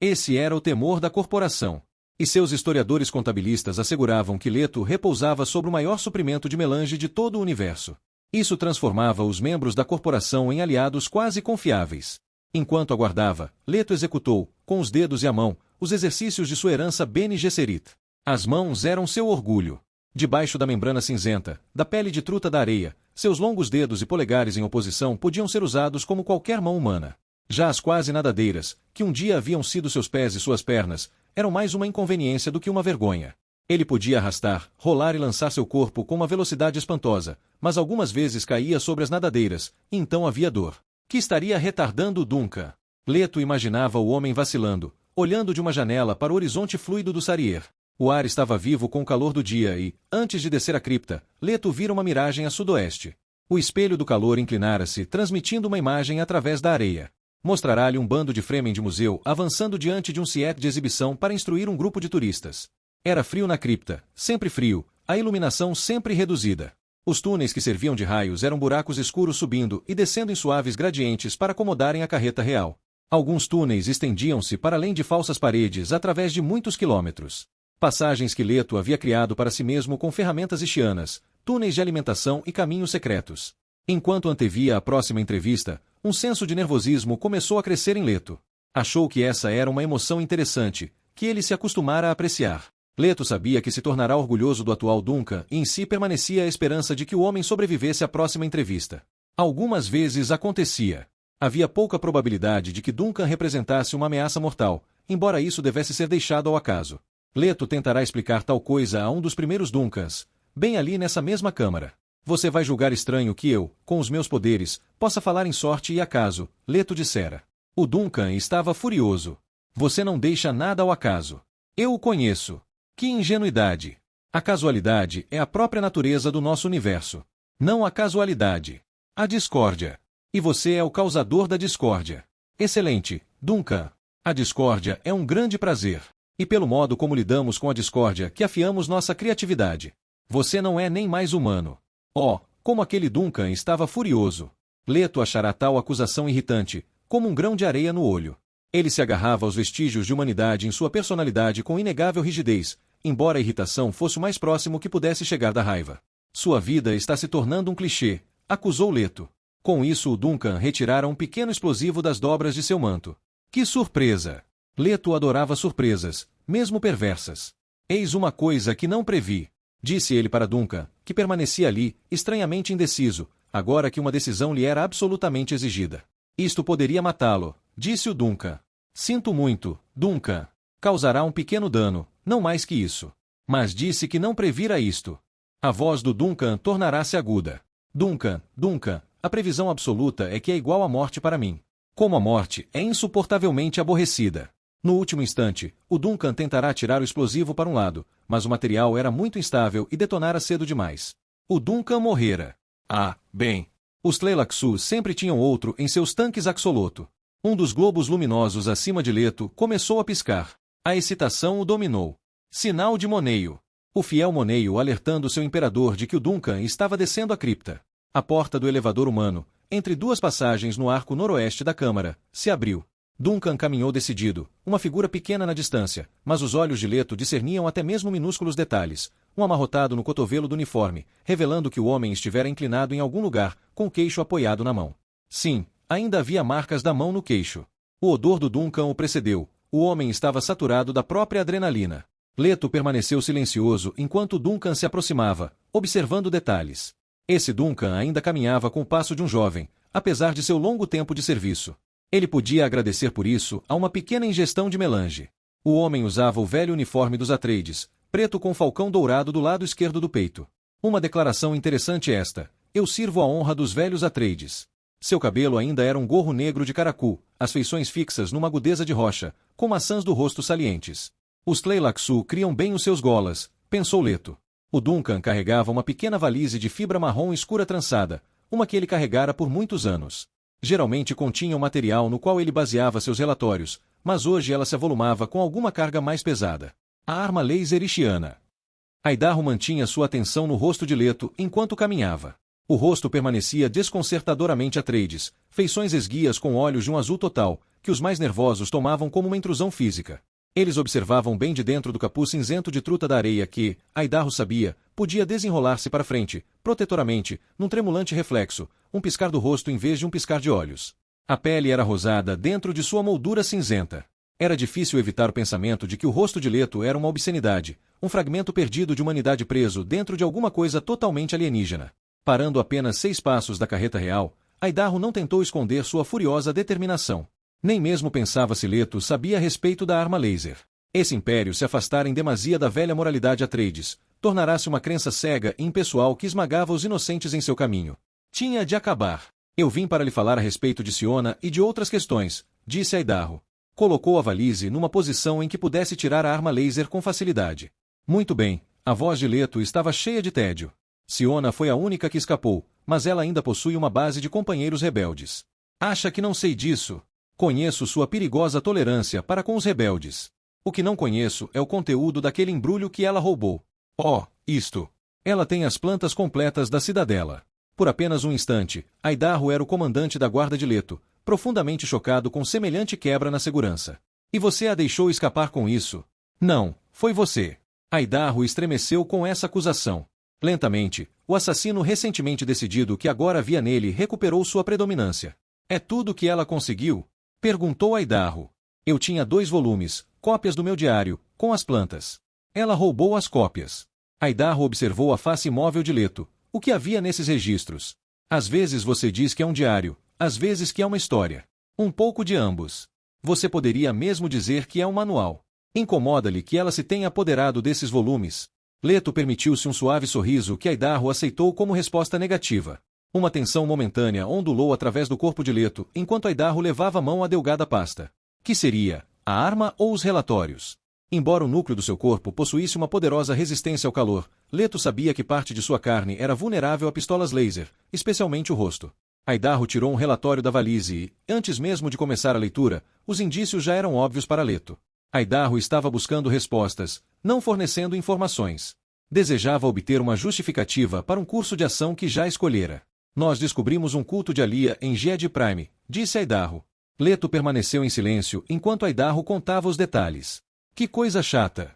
Esse era o temor da corporação. E seus historiadores contabilistas asseguravam que Leto repousava sobre o maior suprimento de melange de todo o universo. Isso transformava os membros da corporação em aliados quase confiáveis. Enquanto aguardava, Leto executou, com os dedos e a mão, os exercícios de sua herança Bene Gesserit. As mãos eram seu orgulho. Debaixo da membrana cinzenta, da pele de truta da areia, seus longos dedos e polegares em oposição podiam ser usados como qualquer mão humana. Já as quase nadadeiras, que um dia haviam sido seus pés e suas pernas, eram mais uma inconveniência do que uma vergonha. Ele podia arrastar, rolar e lançar seu corpo com uma velocidade espantosa, mas algumas vezes caía sobre as nadadeiras, e então havia dor. Que estaria retardando Duncan? Leto imaginava o homem vacilando, olhando de uma janela para o horizonte fluido do Sarier. O ar estava vivo com o calor do dia e, antes de descer a cripta, Leto vira uma miragem a sudoeste. O espelho do calor inclinara-se, transmitindo uma imagem através da areia. Mostrará-lhe um bando de Fremen de museu avançando diante de um siete de exibição para instruir um grupo de turistas. Era frio na cripta, sempre frio, a iluminação sempre reduzida. Os túneis que serviam de raios eram buracos escuros subindo e descendo em suaves gradientes para acomodarem a carreta real. Alguns túneis estendiam-se para além de falsas paredes através de muitos quilômetros. Passagens que Leto havia criado para si mesmo com ferramentas ichianas, túneis de alimentação e caminhos secretos. Enquanto antevia a próxima entrevista, um senso de nervosismo começou a crescer em Leto. Achou que essa era uma emoção interessante, que ele se acostumara a apreciar. Leto sabia que se tornará orgulhoso do atual Duncan e em si permanecia a esperança de que o homem sobrevivesse à próxima entrevista. Algumas vezes acontecia. Havia pouca probabilidade de que Duncan representasse uma ameaça mortal, embora isso devesse ser deixado ao acaso. Leto tentará explicar tal coisa a um dos primeiros Duncans, bem ali nessa mesma câmara. Você vai julgar estranho que eu, com os meus poderes, possa falar em sorte e acaso, Leto dissera. O Duncan estava furioso. Você não deixa nada ao acaso. Eu o conheço. Que ingenuidade! A casualidade é a própria natureza do nosso universo. Não a casualidade. A discórdia. E você é o causador da discórdia. Excelente, Duncan. A discórdia é um grande prazer. E pelo modo como lidamos com a discórdia que afiamos nossa criatividade. Você não é nem mais humano. Oh, como aquele Duncan estava furioso. Leto achará tal acusação irritante, como um grão de areia no olho. Ele se agarrava aos vestígios de humanidade em sua personalidade com inegável rigidez, embora a irritação fosse o mais próximo que pudesse chegar da raiva. Sua vida está se tornando um clichê, acusou Leto. Com isso o Duncan retirara um pequeno explosivo das dobras de seu manto. Que surpresa! Leto adorava surpresas, mesmo perversas. Eis uma coisa que não previ, disse ele para Duncan, que permanecia ali, estranhamente indeciso, agora que uma decisão lhe era absolutamente exigida. Isto poderia matá-lo, disse o Duncan. Sinto muito, Duncan. Causará um pequeno dano, não mais que isso. Mas disse que não previra isto. A voz do Duncan tornará-se aguda. Duncan, a previsão absoluta é que é igual à morte para mim. Como a morte é insuportavelmente aborrecida. No último instante, o Duncan tentará tirar o explosivo para um lado, mas o material era muito instável e detonara cedo demais. O Duncan morrera. Ah, bem. Os Tleilaxu sempre tinham outro em seus tanques axoloto. Um dos globos luminosos acima de Leto começou a piscar. A excitação o dominou. Sinal de Moneio. O fiel Moneio alertando seu imperador de que o Duncan estava descendo a cripta. A porta do elevador humano, entre duas passagens no arco noroeste da câmara, se abriu. Duncan caminhou decidido, uma figura pequena na distância, mas os olhos de Leto discerniam até mesmo minúsculos detalhes, um amarrotado no cotovelo do uniforme, revelando que o homem estivera inclinado em algum lugar, com o queixo apoiado na mão. Sim, ainda havia marcas da mão no queixo. O odor do Duncan o precedeu, o homem estava saturado da própria adrenalina. Leto permaneceu silencioso enquanto Duncan se aproximava, observando detalhes. Esse Duncan ainda caminhava com o passo de um jovem, apesar de seu longo tempo de serviço. Ele podia agradecer por isso a uma pequena ingestão de melange. O homem usava o velho uniforme dos Atreides, preto com falcão dourado do lado esquerdo do peito. Uma declaração interessante esta: eu sirvo a honra dos velhos Atreides. Seu cabelo ainda era um gorro negro de caracu, as feições fixas numa agudeza de rocha, com maçãs do rosto salientes. Os Tleilaxu criam bem os seus golas, pensou Leto. O Duncan carregava uma pequena valise de fibra marrom escura trançada, uma que ele carregara por muitos anos. Geralmente continha um material no qual ele baseava seus relatórios, mas hoje ela se avolumava com alguma carga mais pesada. A arma laser ichiana. Aidarro mantinha sua atenção no rosto de Leto enquanto caminhava. O rosto permanecia desconcertadoramente Atreides, feições esguias com olhos de um azul total, que os mais nervosos tomavam como uma intrusão física. Eles observavam bem de dentro do capuz cinzento de truta da areia que, Aidarro sabia, podia desenrolar-se para frente, protetoramente, num tremulante reflexo, um piscar do rosto em vez de um piscar de olhos. A pele era rosada dentro de sua moldura cinzenta. Era difícil evitar o pensamento de que o rosto de Leto era uma obscenidade, um fragmento perdido de humanidade preso dentro de alguma coisa totalmente alienígena. Parando apenas 6 passos da carreta real, Aidarro não tentou esconder sua furiosa determinação. Nem mesmo pensava se Leto sabia a respeito da arma laser. Esse império se afastara em demasia da velha moralidade Atreides, tornará-se uma crença cega e impessoal que esmagava os inocentes em seu caminho. Tinha de acabar. Eu vim para lhe falar a respeito de Siona e de outras questões, disse Aidarro. Colocou a valise numa posição em que pudesse tirar a arma laser com facilidade. Muito bem, a voz de Leto estava cheia de tédio. Siona foi a única que escapou, mas ela ainda possui uma base de companheiros rebeldes. Acha que não sei disso? Conheço sua perigosa tolerância para com os rebeldes. O que não conheço é o conteúdo daquele embrulho que ela roubou. Oh, isto! Ela tem as plantas completas da cidadela. Por apenas um instante, Aidarro era o comandante da guarda de Leto, profundamente chocado com semelhante quebra na segurança. E você a deixou escapar com isso? Não, foi você. Aidarro estremeceu com essa acusação. Lentamente, o assassino recentemente decidido que agora havia nele recuperou sua predominância. É tudo que ela conseguiu? Perguntou Aidarro. Eu tinha 2 volumes, cópias do meu diário, com as plantas. Ela roubou as cópias. Aidarro observou a face imóvel de Leto. O que havia nesses registros? Às vezes você diz que é um diário, às vezes que é uma história. Um pouco de ambos. Você poderia mesmo dizer que é um manual. Incomoda-lhe que ela se tenha apoderado desses volumes? Leto permitiu-se um suave sorriso que Aidarro aceitou como resposta negativa. Uma tensão momentânea ondulou através do corpo de Leto, enquanto Aidarro levava a mão à delgada pasta. Que seria? A arma ou os relatórios? Embora o núcleo do seu corpo possuísse uma poderosa resistência ao calor, Leto sabia que parte de sua carne era vulnerável a pistolas laser, especialmente o rosto. Aidarro tirou um relatório da valise e, antes mesmo de começar a leitura, os indícios já eram óbvios para Leto. Aidarro estava buscando respostas, não fornecendo informações. Desejava obter uma justificativa para um curso de ação que já escolhera. Nós descobrimos um culto de Alia em Jedi Prime, disse Aidarro. Leto permaneceu em silêncio enquanto Aidarro contava os detalhes. Que coisa chata!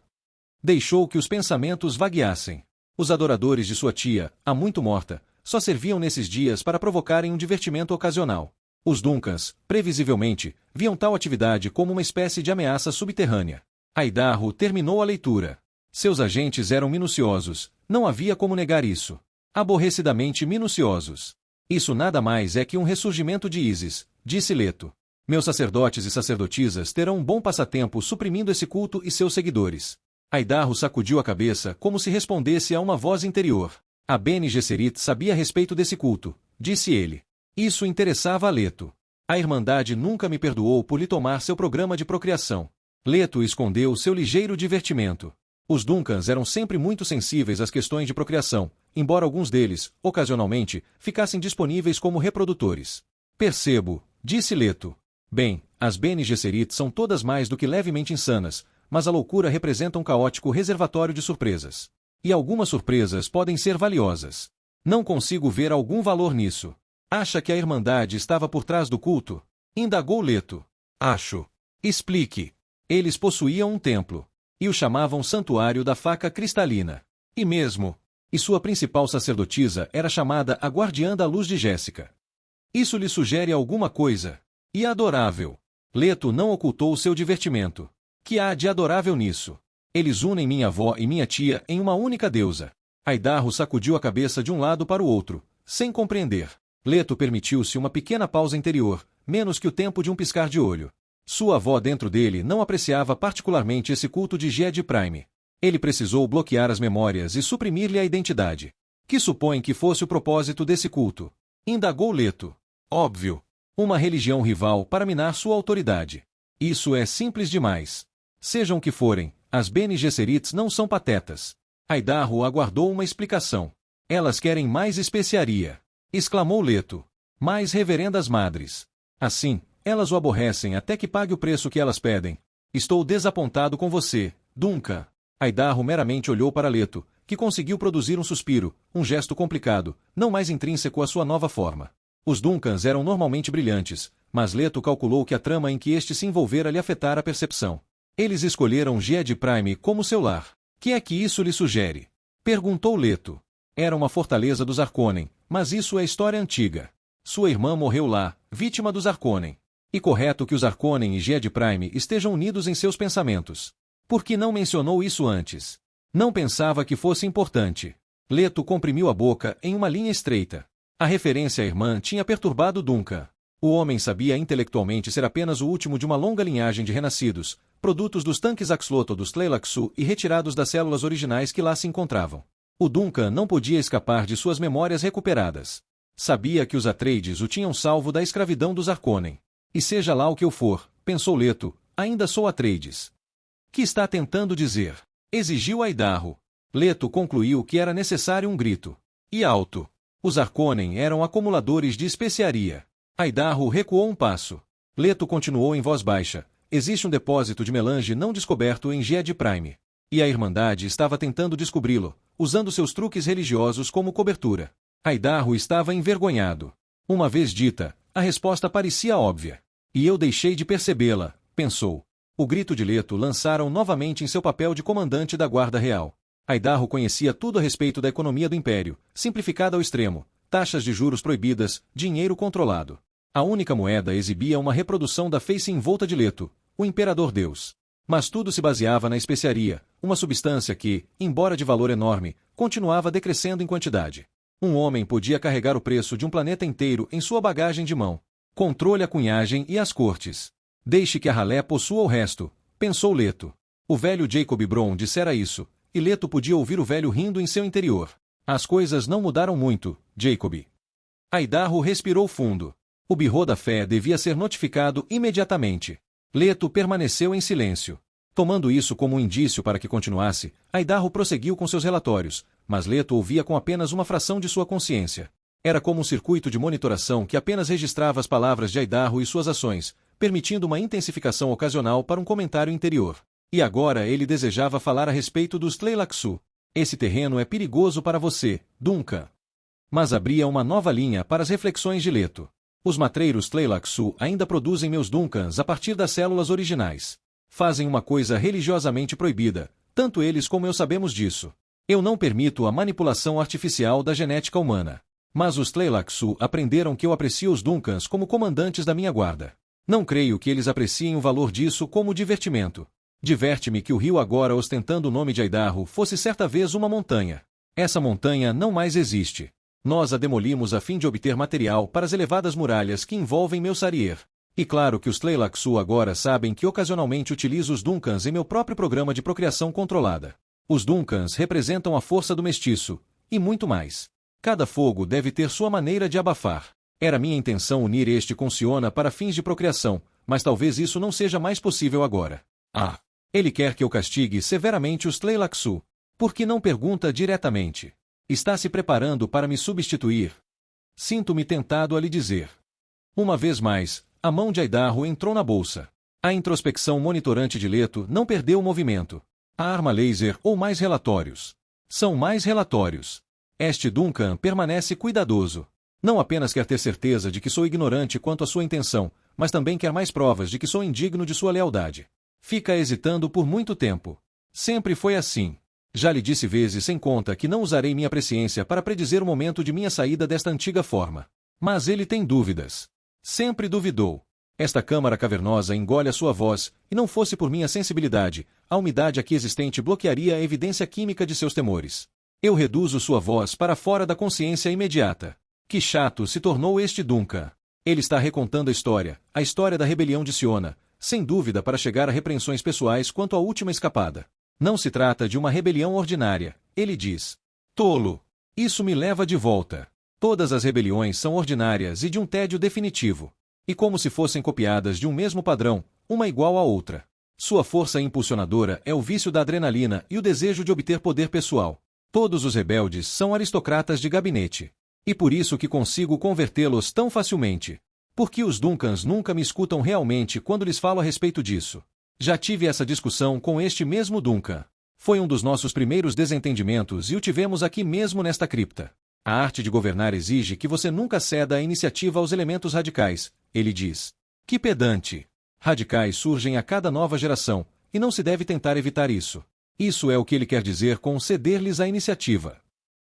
Deixou que os pensamentos vagueassem. Os adoradores de sua tia, há muito morta, só serviam nesses dias para provocarem um divertimento ocasional. Os Duncans, previsivelmente, viam tal atividade como uma espécie de ameaça subterrânea. Aidarro terminou a leitura. Seus agentes eram minuciosos, não havia como negar isso. Aborrecidamente minuciosos. Isso nada mais é que um ressurgimento de Isis, disse Leto. Meus sacerdotes e sacerdotisas terão um bom passatempo suprimindo esse culto e seus seguidores. Aidarro sacudiu a cabeça como se respondesse a uma voz interior. A Bene Gesserit sabia a respeito desse culto, disse ele. Isso interessava a Leto. A Irmandade nunca me perdoou por lhe tomar seu programa de procriação. Leto escondeu seu ligeiro divertimento. Os Duncans eram sempre muito sensíveis às questões de procriação, embora alguns deles, ocasionalmente, ficassem disponíveis como reprodutores. Percebo, disse Leto. Bem, as Bene Gesserit são todas mais do que levemente insanas, mas a loucura representa um caótico reservatório de surpresas. E algumas surpresas podem ser valiosas. Não consigo ver algum valor nisso. Acha que a Irmandade estava por trás do culto? Indagou Leto. Acho. Explique. Eles possuíam um templo. E o chamavam Santuário da Faca Cristalina. E sua principal sacerdotisa era chamada a Guardiã da Luz de Jéssica. Isso lhe sugere alguma coisa? E adorável. Leto não ocultou seu divertimento. Que há de adorável nisso? Eles unem minha avó e minha tia em uma única deusa. Aidarro sacudiu a cabeça de um lado para o outro, sem compreender. Leto permitiu-se uma pequena pausa interior, menos que o tempo de um piscar de olho. Sua avó dentro dele não apreciava particularmente esse culto de Jedi Prime. Ele precisou bloquear as memórias e suprimir-lhe a identidade. Que supõe que fosse o propósito desse culto? Indagou Leto. Óbvio. Uma religião rival para minar sua autoridade. Isso é simples demais. Sejam o que forem, as Bene Gesserits não são patetas. Aidarro aguardou uma explicação. Elas querem mais especiaria. Exclamou Leto. Mais reverendas madres. Assim, elas o aborrecem até que pague o preço que elas pedem. Estou desapontado com você, Duncan. Aidarro meramente olhou para Leto, que conseguiu produzir um suspiro, um gesto complicado, não mais intrínseco à sua nova forma. Os Duncans eram normalmente brilhantes, mas Leto calculou que a trama em que este se envolvera lhe afetara a percepção. Eles escolheram Jedi Prime como seu lar. Que é que isso lhe sugere? Perguntou Leto. Era uma fortaleza dos Harkonnen, mas isso é história antiga. Sua irmã morreu lá, vítima dos Harkonnen. E correto que os Harkonnen e Jedi Prime estejam unidos em seus pensamentos. Por que não mencionou isso antes? Não pensava que fosse importante. Leto comprimiu a boca em uma linha estreita. A referência à irmã tinha perturbado Duncan. O homem sabia intelectualmente ser apenas o último de uma longa linhagem de renascidos, produtos dos tanques Axolotl dos Tleilaxu e retirados das células originais que lá se encontravam. O Duncan não podia escapar de suas memórias recuperadas. Sabia que os Atreides o tinham salvo da escravidão dos Harkonnen. E seja lá o que eu for, pensou Leto, ainda sou Atreides. Que está tentando dizer? Exigiu Aidarro. Leto concluiu que era necessário um grito. E alto. Os Harkonnen eram acumuladores de especiaria. Aidarro recuou um passo. Leto continuou em voz baixa. Existe um depósito de melange não descoberto em Jedi Prime. E a Irmandade estava tentando descobri-lo, usando seus truques religiosos como cobertura. Aidarro estava envergonhado. Uma vez dita, a resposta parecia óbvia. E eu deixei de percebê-la, pensou. O grito de Leto lançaram novamente em seu papel de comandante da Guarda Real. Aidarro conhecia tudo a respeito da economia do Império, simplificada ao extremo, taxas de juros proibidas, dinheiro controlado. A única moeda exibia uma reprodução da face envolta de Leto, o Imperador Deus. Mas tudo se baseava na especiaria, uma substância que, embora de valor enorme, continuava decrescendo em quantidade. Um homem podia carregar o preço de um planeta inteiro em sua bagagem de mão. Controle a cunhagem e as cortes. Deixe que a ralé possua o resto, pensou Leto. O velho Jacob Bron dissera isso, e Leto podia ouvir o velho rindo em seu interior. As coisas não mudaram muito, Jacob. Aidarro respirou fundo. O birro da fé devia ser notificado imediatamente. Leto permaneceu em silêncio. Tomando isso como um indício para que continuasse, Aidarro prosseguiu com seus relatórios, mas Leto ouvia com apenas uma fração de sua consciência. Era como um circuito de monitoração que apenas registrava as palavras de Aidarro e suas ações, permitindo uma intensificação ocasional para um comentário interior. E agora ele desejava falar a respeito dos Tleilaxu. Esse terreno é perigoso para você, Duncan. Mas abria uma nova linha para as reflexões de Leto. Os matreiros Tleilaxu ainda produzem meus Duncans a partir das células originais. Fazem uma coisa religiosamente proibida, tanto eles como eu sabemos disso. Eu não permito a manipulação artificial da genética humana. Mas os Tleilaxu aprenderam que eu aprecio os Duncans como comandantes da minha guarda. Não creio que eles apreciem o valor disso como divertimento. Diverte-me que o rio agora ostentando o nome de Aidarro fosse certa vez uma montanha. Essa montanha não mais existe. Nós a demolimos a fim de obter material para as elevadas muralhas que envolvem meu Sarier. E claro que os Tleilaxu agora sabem que ocasionalmente utilizo os Duncans em meu próprio programa de procriação controlada. Os Duncans representam a força do mestiço, e muito mais. Cada fogo deve ter sua maneira de abafar. Era minha intenção unir este com Siona para fins de procriação, mas talvez isso não seja mais possível agora. Ah! Ele quer que eu castigue severamente os Tleilaxu. Por que não pergunta diretamente? Está se preparando para me substituir? Sinto-me tentado a lhe dizer. Uma vez mais, a mão de Aidarro entrou na bolsa. A introspecção monitorante de Leto não perdeu o movimento. A arma laser ou mais relatórios. São mais relatórios. Este Duncan permanece cuidadoso. Não apenas quer ter certeza de que sou ignorante quanto à sua intenção, mas também quer mais provas de que sou indigno de sua lealdade. Fica hesitando por muito tempo. Sempre foi assim. Já lhe disse vezes sem conta que não usarei minha presciência para predizer o momento de minha saída desta antiga forma. Mas ele tem dúvidas. Sempre duvidou. Esta câmara cavernosa engole a sua voz, e não fosse por minha sensibilidade, a umidade aqui existente bloquearia a evidência química de seus temores. Eu reduzo sua voz para fora da consciência imediata. Que chato se tornou este Duncan. Ele está recontando a história da rebelião de Siona, sem dúvida para chegar a repreensões pessoais quanto à última escapada. Não se trata de uma rebelião ordinária, ele diz. Tolo! Isso me leva de volta. Todas as rebeliões são ordinárias e de um tédio definitivo. E como se fossem copiadas de um mesmo padrão, uma igual à outra. Sua força impulsionadora é o vício da adrenalina e o desejo de obter poder pessoal. Todos os rebeldes são aristocratas de gabinete. E por isso que consigo convertê-los tão facilmente. Porque os Duncans nunca me escutam realmente quando lhes falo a respeito disso. Já tive essa discussão com este mesmo Duncan. Foi um dos nossos primeiros desentendimentos e o tivemos aqui mesmo nesta cripta. A arte de governar exige que você nunca ceda a iniciativa aos elementos radicais, ele diz. Que pedante! Radicais surgem a cada nova geração, e não se deve tentar evitar isso. Isso é o que ele quer dizer com ceder-lhes a iniciativa.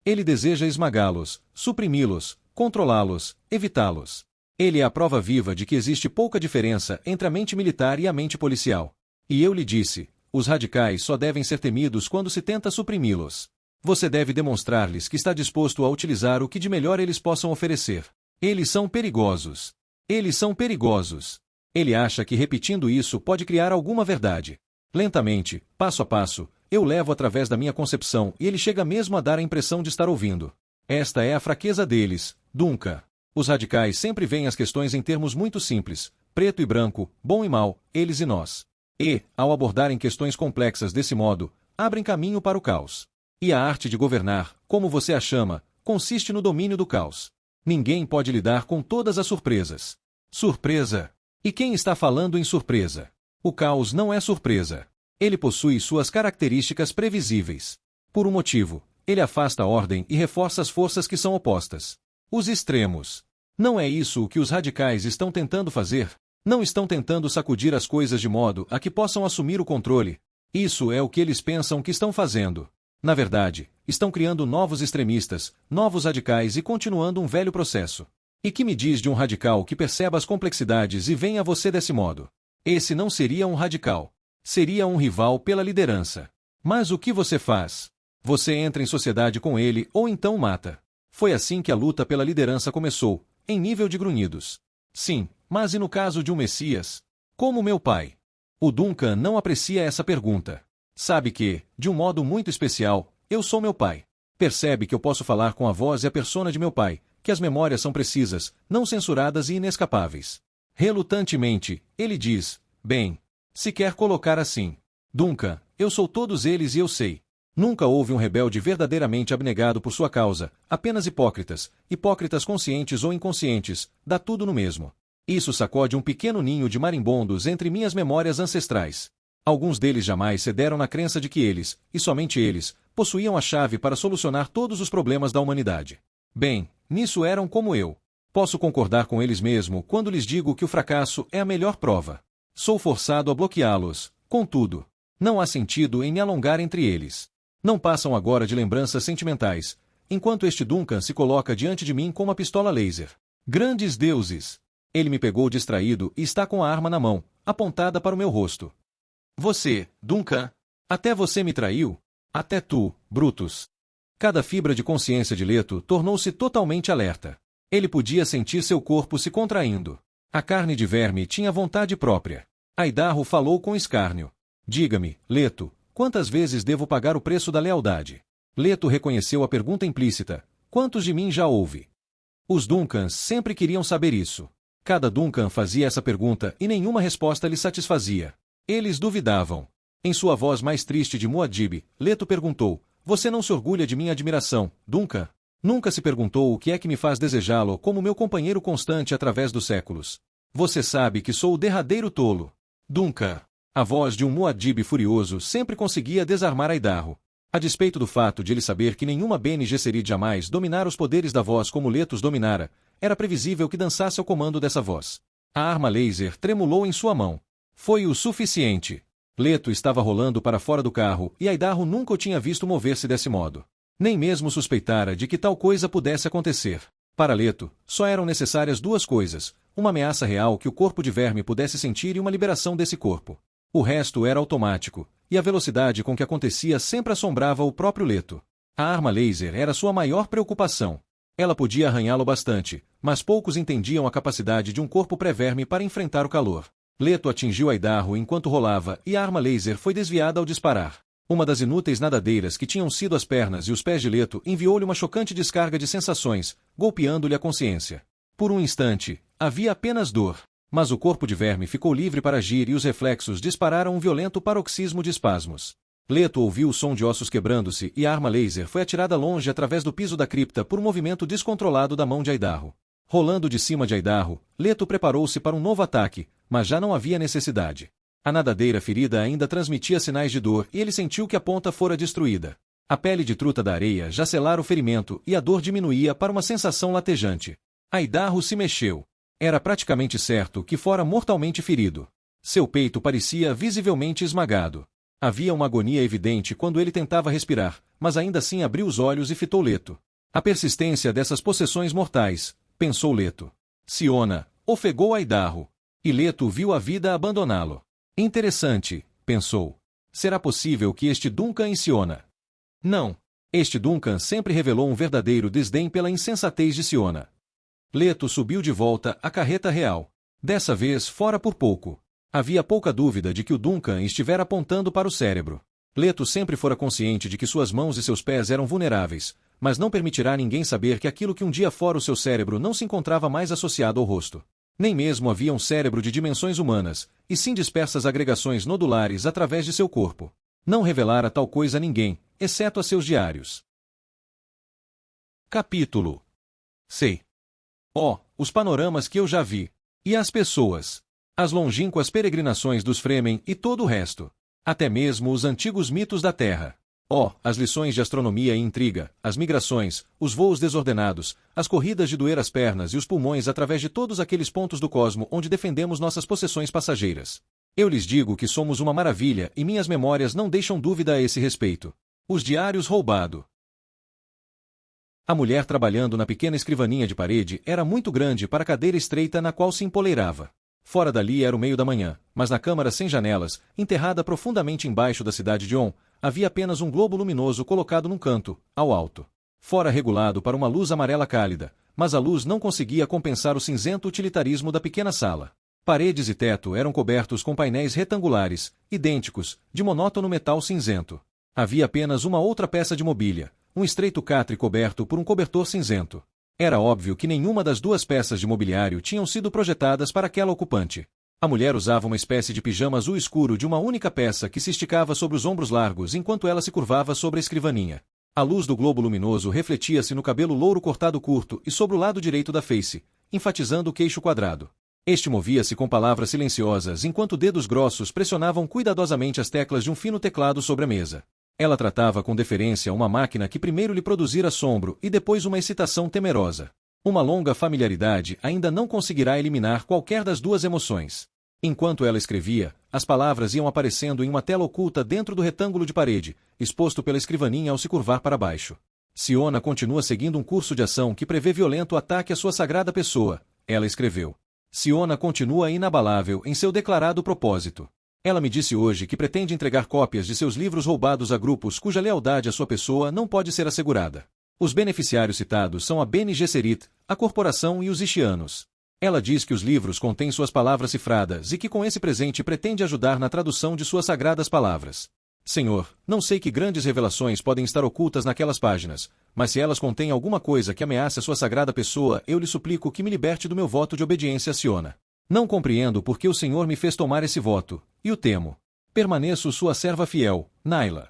Ele deseja esmagá-los, suprimi-los, controlá-los, evitá-los. Ele é a prova viva de que existe pouca diferença entre a mente militar e a mente policial. E eu lhe disse, Os radicais só devem ser temidos quando se tenta suprimi-los. Você deve demonstrar-lhes que está disposto a utilizar o que de melhor eles possam oferecer. Eles são perigosos. Eles são perigosos. Ele acha que repetindo isso pode criar alguma verdade. Lentamente, passo a passo, eu levo através da minha concepção e ele chega mesmo a dar a impressão de estar ouvindo. Esta é a fraqueza deles, Duncan. Os radicais sempre veem as questões em termos muito simples, preto e branco, bom e mal, eles e nós. E, ao abordarem questões complexas desse modo, abrem caminho para o caos. E a arte de governar, como você a chama, consiste no domínio do caos. Ninguém pode lidar com todas as surpresas. Surpresa? E quem está falando em surpresa? O caos não é surpresa. Ele possui suas características previsíveis. Por um motivo, ele afasta a ordem e reforça as forças que são opostas. Os extremos. Não é isso o que os radicais estão tentando fazer? Não estão tentando sacudir as coisas de modo a que possam assumir o controle. Isso é o que eles pensam que estão fazendo. Na verdade, estão criando novos extremistas, novos radicais e continuando um velho processo. E que me diz de um radical que perceba as complexidades e venha a você desse modo? Esse não seria um radical. Seria um rival pela liderança. Mas o que você faz? Você entra em sociedade com ele ou então mata. Foi assim que a luta pela liderança começou, em nível de grunhidos. Sim, mas e no caso de um Messias? Como meu pai? O Duncan não aprecia essa pergunta. Sabe que, de um modo muito especial, eu sou meu pai. Percebe que eu posso falar com a voz e a persona de meu pai, que as memórias são precisas, não censuradas e inescapáveis. Relutantemente, ele diz, bem, se quer colocar assim. Duncan, eu sou todos eles e eu sei. Nunca houve um rebelde verdadeiramente abnegado por sua causa, apenas hipócritas, hipócritas conscientes ou inconscientes, dá tudo no mesmo. Isso sacode um pequeno ninho de marimbondos entre minhas memórias ancestrais. Alguns deles jamais cederam na crença de que eles, e somente eles, possuíam a chave para solucionar todos os problemas da humanidade. Bem, nisso eram como eu. Posso concordar com eles mesmo quando lhes digo que o fracasso é a melhor prova. Sou forçado a bloqueá-los, contudo. Não há sentido em me alongar entre eles. Não passam agora de lembranças sentimentais, enquanto este Duncan se coloca diante de mim com uma pistola laser. Grandes deuses! Ele me pegou distraído e está com a arma na mão, apontada para o meu rosto. Você, Duncan? Até você me traiu? Até tu, Brutus. Cada fibra de consciência de Leto tornou-se totalmente alerta. Ele podia sentir seu corpo se contraindo. A carne de verme tinha vontade própria. Aidarro falou com escárnio. Diga-me, Leto, quantas vezes devo pagar o preço da lealdade? Leto reconheceu a pergunta implícita. Quantos de mim já houve? Os Duncans sempre queriam saber isso. Cada Duncan fazia essa pergunta e nenhuma resposta lhe satisfazia. Eles duvidavam. Em sua voz mais triste de Muad'Dib, Leto perguntou, você não se orgulha de minha admiração, Duncan? Nunca se perguntou o que é que me faz desejá-lo como meu companheiro constante através dos séculos. Você sabe que sou o derradeiro tolo. Duncan. A voz de um Muad'Dib furioso sempre conseguia desarmar Aidarro. A despeito do fato de ele saber que nenhuma Bene Gesserit jamais dominara os poderes da voz como Leto os dominara, era previsível que dançasse ao comando dessa voz. A arma laser tremulou em sua mão. Foi o suficiente. Leto estava rolando para fora do carro e Aidarro nunca o tinha visto mover-se desse modo. Nem mesmo suspeitara de que tal coisa pudesse acontecer. Para Leto, só eram necessárias duas coisas, uma ameaça real que o corpo de verme pudesse sentir e uma liberação desse corpo. O resto era automático, e a velocidade com que acontecia sempre assombrava o próprio Leto. A arma laser era sua maior preocupação. Ela podia arranhá-lo bastante, mas poucos entendiam a capacidade de um corpo pré-verme para enfrentar o calor. Leto atingiu Aidarro enquanto rolava e a arma laser foi desviada ao disparar. Uma das inúteis nadadeiras que tinham sido as pernas e os pés de Leto enviou-lhe uma chocante descarga de sensações, golpeando-lhe a consciência. Por um instante, havia apenas dor, mas o corpo de verme ficou livre para agir e os reflexos dispararam um violento paroxismo de espasmos. Leto ouviu o som de ossos quebrando-se e a arma laser foi atirada longe através do piso da cripta por um movimento descontrolado da mão de Aidarro. Rolando de cima de Aidarro, Leto preparou-se para um novo ataque, mas já não havia necessidade. A nadadeira ferida ainda transmitia sinais de dor e ele sentiu que a ponta fora destruída. A pele de truta da areia já selara o ferimento e a dor diminuía para uma sensação latejante. Aidarro se mexeu. Era praticamente certo que fora mortalmente ferido. Seu peito parecia visivelmente esmagado. Havia uma agonia evidente quando ele tentava respirar, mas ainda assim abriu os olhos e fitou Leto. A persistência dessas possessões mortais, pensou Leto. Siona, ofegou Aidarro. E Leto viu a vida abandoná-lo. Interessante, pensou. Será possível que este Duncan e Siona? Não. Este Duncan sempre revelou um verdadeiro desdém pela insensatez de Siona. Leto subiu de volta à carreta real. Dessa vez fora por pouco. Havia pouca dúvida de que o Duncan estivera apontando para o cérebro. Leto sempre fora consciente de que suas mãos e seus pés eram vulneráveis, mas não permitirá ninguém saber que aquilo que um dia fora o seu cérebro não se encontrava mais associado ao rosto. Nem mesmo havia um cérebro de dimensões humanas, e sim dispersas agregações nodulares através de seu corpo. Não revelara tal coisa a ninguém, exceto a seus diários. Capítulo 6. Oh, os panoramas que eu já vi! E as pessoas! As longínquas peregrinações dos Fremen e todo o resto! Até mesmo os antigos mitos da Terra! Oh, as lições de astronomia e intriga, as migrações, os voos desordenados, as corridas de doer as pernas e os pulmões através de todos aqueles pontos do cosmo onde defendemos nossas possessões passageiras. Eu lhes digo que somos uma maravilha e minhas memórias não deixam dúvida a esse respeito. Os diários roubado. A mulher trabalhando na pequena escrivaninha de parede era muito grande para a cadeira estreita na qual se empoleirava. Fora dali era o meio da manhã, mas na câmara sem janelas, enterrada profundamente embaixo da cidade de On, havia apenas um globo luminoso colocado num canto, ao alto. Fora regulado para uma luz amarela cálida, mas a luz não conseguia compensar o cinzento utilitarismo da pequena sala. Paredes e teto eram cobertos com painéis retangulares, idênticos, de monótono metal cinzento. Havia apenas uma outra peça de mobília, um estreito catre coberto por um cobertor cinzento. Era óbvio que nenhuma das duas peças de mobiliário tinham sido projetadas para aquela ocupante. A mulher usava uma espécie de pijama azul escuro de uma única peça que se esticava sobre os ombros largos enquanto ela se curvava sobre a escrivaninha. A luz do globo luminoso refletia-se no cabelo louro cortado curto e sobre o lado direito da face, enfatizando o queixo quadrado. Este movia-se com palavras silenciosas enquanto dedos grossos pressionavam cuidadosamente as teclas de um fino teclado sobre a mesa. Ela tratava com deferência uma máquina que primeiro lhe produzira assombro e depois uma excitação temerosa. Uma longa familiaridade ainda não conseguirá eliminar qualquer das duas emoções. Enquanto ela escrevia, as palavras iam aparecendo em uma tela oculta dentro do retângulo de parede, exposto pela escrivaninha ao se curvar para baixo. Siona continua seguindo um curso de ação que prevê violento ataque à sua sagrada pessoa, ela escreveu. Siona continua inabalável em seu declarado propósito. Ela me disse hoje que pretende entregar cópias de seus livros roubados a grupos cuja lealdade à sua pessoa não pode ser assegurada. Os beneficiários citados são a Bene Gesserit, a corporação e os Ishianos. Ela diz que os livros contêm suas palavras cifradas e que com esse presente pretende ajudar na tradução de suas sagradas palavras. Senhor, não sei que grandes revelações podem estar ocultas naquelas páginas, mas se elas contêm alguma coisa que ameace a sua sagrada pessoa, eu lhe suplico que me liberte do meu voto de obediência a Siona. Não compreendo por que o Senhor me fez tomar esse voto, e o temo. Permaneço sua serva fiel, Naila.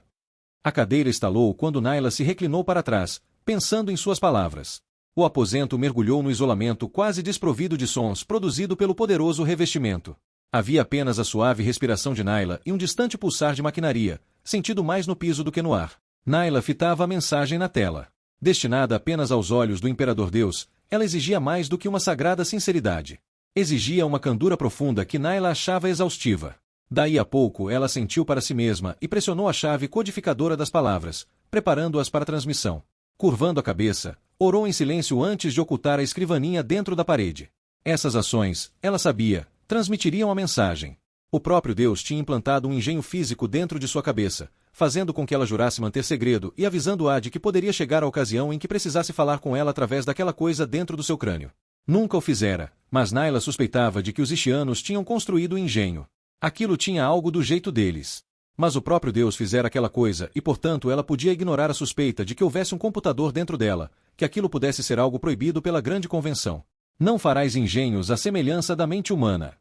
A cadeira estalou quando Naila se reclinou para trás, pensando em suas palavras. O aposento mergulhou no isolamento quase desprovido de sons produzido pelo poderoso revestimento. Havia apenas a suave respiração de Naila e um distante pulsar de maquinaria, sentido mais no piso do que no ar. Naila fitava a mensagem na tela. Destinada apenas aos olhos do Imperador Deus, ela exigia mais do que uma sagrada sinceridade. Exigia uma candura profunda que Naila achava exaustiva. Daí a pouco ela sentiu para si mesma e pressionou a chave codificadora das palavras, preparando-as para a transmissão. Curvando a cabeça, orou em silêncio antes de ocultar a escrivaninha dentro da parede. Essas ações, ela sabia, transmitiriam a mensagem. O próprio Deus tinha implantado um engenho físico dentro de sua cabeça, fazendo com que ela jurasse manter segredo e avisando-a de que poderia chegar a ocasião em que precisasse falar com ela através daquela coisa dentro do seu crânio. Nunca o fizera, mas Naila suspeitava de que os Ishianos tinham construído o engenho. Aquilo tinha algo do jeito deles. Mas o próprio Deus fizera aquela coisa e, portanto, ela podia ignorar a suspeita de que houvesse um computador dentro dela, que aquilo pudesse ser algo proibido pela grande convenção. Não farás engenhos à semelhança da mente humana.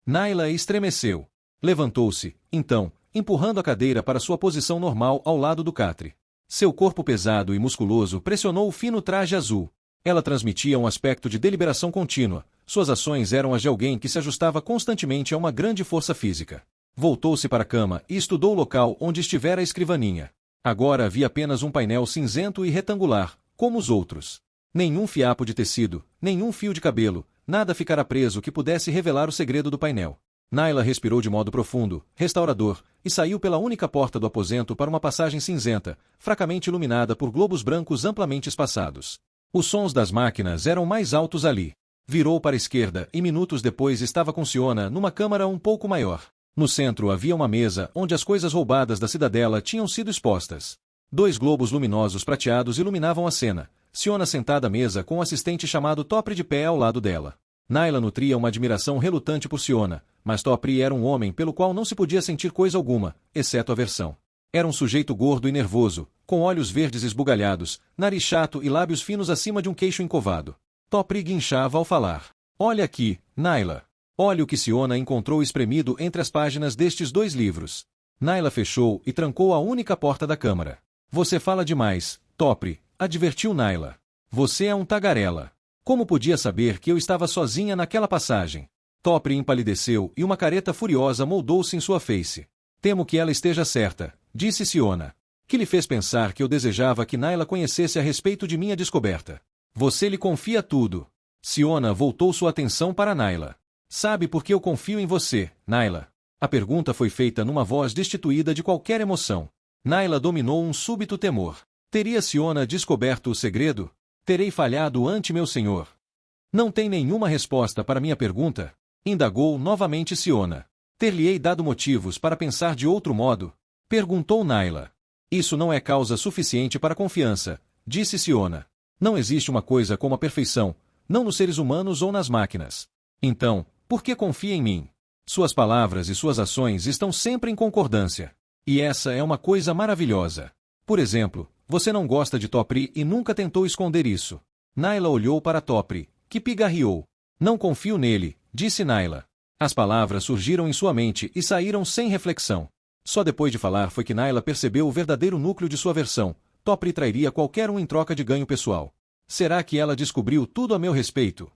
Naila estremeceu. Levantou-se, então, empurrando a cadeira para sua posição normal ao lado do catre. Seu corpo pesado e musculoso pressionou o fino traje azul. Ela transmitia um aspecto de deliberação contínua. Suas ações eram as de alguém que se ajustava constantemente a uma grande força física. Voltou-se para a cama e estudou o local onde estivera a escrivaninha. Agora havia apenas um painel cinzento e retangular, como os outros. Nenhum fiapo de tecido, nenhum fio de cabelo, nada ficara preso que pudesse revelar o segredo do painel. Naila respirou de modo profundo, restaurador, e saiu pela única porta do aposento para uma passagem cinzenta, fracamente iluminada por globos brancos amplamente espaçados. Os sons das máquinas eram mais altos ali. Virou para a esquerda e minutos depois estava com Siona numa câmara um pouco maior. No centro havia uma mesa onde as coisas roubadas da cidadela tinham sido expostas. 2 globos luminosos prateados iluminavam a cena. Siona sentada à mesa com um assistente chamado Topri de pé ao lado dela. Naila nutria uma admiração relutante por Siona, mas Topri era um homem pelo qual não se podia sentir coisa alguma, exceto aversão. Era um sujeito gordo e nervoso, com olhos verdes esbugalhados, nariz chato e lábios finos acima de um queixo encovado. Topri guinchava ao falar. Olha aqui, Naila. Olha o que Siona encontrou espremido entre as páginas destes 2 livros. Naila fechou e trancou a única porta da câmara. Você fala demais, Topri, advertiu Naila. Você é um tagarela. Como podia saber que eu estava sozinha naquela passagem? Topri empalideceu e uma careta furiosa moldou-se em sua face. Temo que ela esteja certa, disse Siona. Que lhe fez pensar que eu desejava que Naila conhecesse a respeito de minha descoberta. Você lhe confia tudo. Siona voltou sua atenção para Naila. Sabe por que eu confio em você, Naila? A pergunta foi feita numa voz destituída de qualquer emoção. Naila dominou um súbito temor. Teria Siona descoberto o segredo? Terei falhado ante meu senhor. Não tem nenhuma resposta para minha pergunta? Indagou novamente Siona. Ter-lhe-ei dado motivos para pensar de outro modo? Perguntou Naila. Isso não é causa suficiente para confiança, disse Siona. Não existe uma coisa como a perfeição, não nos seres humanos ou nas máquinas. Então, por que confia em mim? Suas palavras e suas ações estão sempre em concordância. E essa é uma coisa maravilhosa. Por exemplo, você não gosta de Topri e nunca tentou esconder isso. Naila olhou para Topri, que pigarreou. Não confio nele, disse Naila. As palavras surgiram em sua mente e saíram sem reflexão. Só depois de falar foi que Naila percebeu o verdadeiro núcleo de sua versão. Topri trairia qualquer um em troca de ganho pessoal. Será que ela descobriu tudo a meu respeito?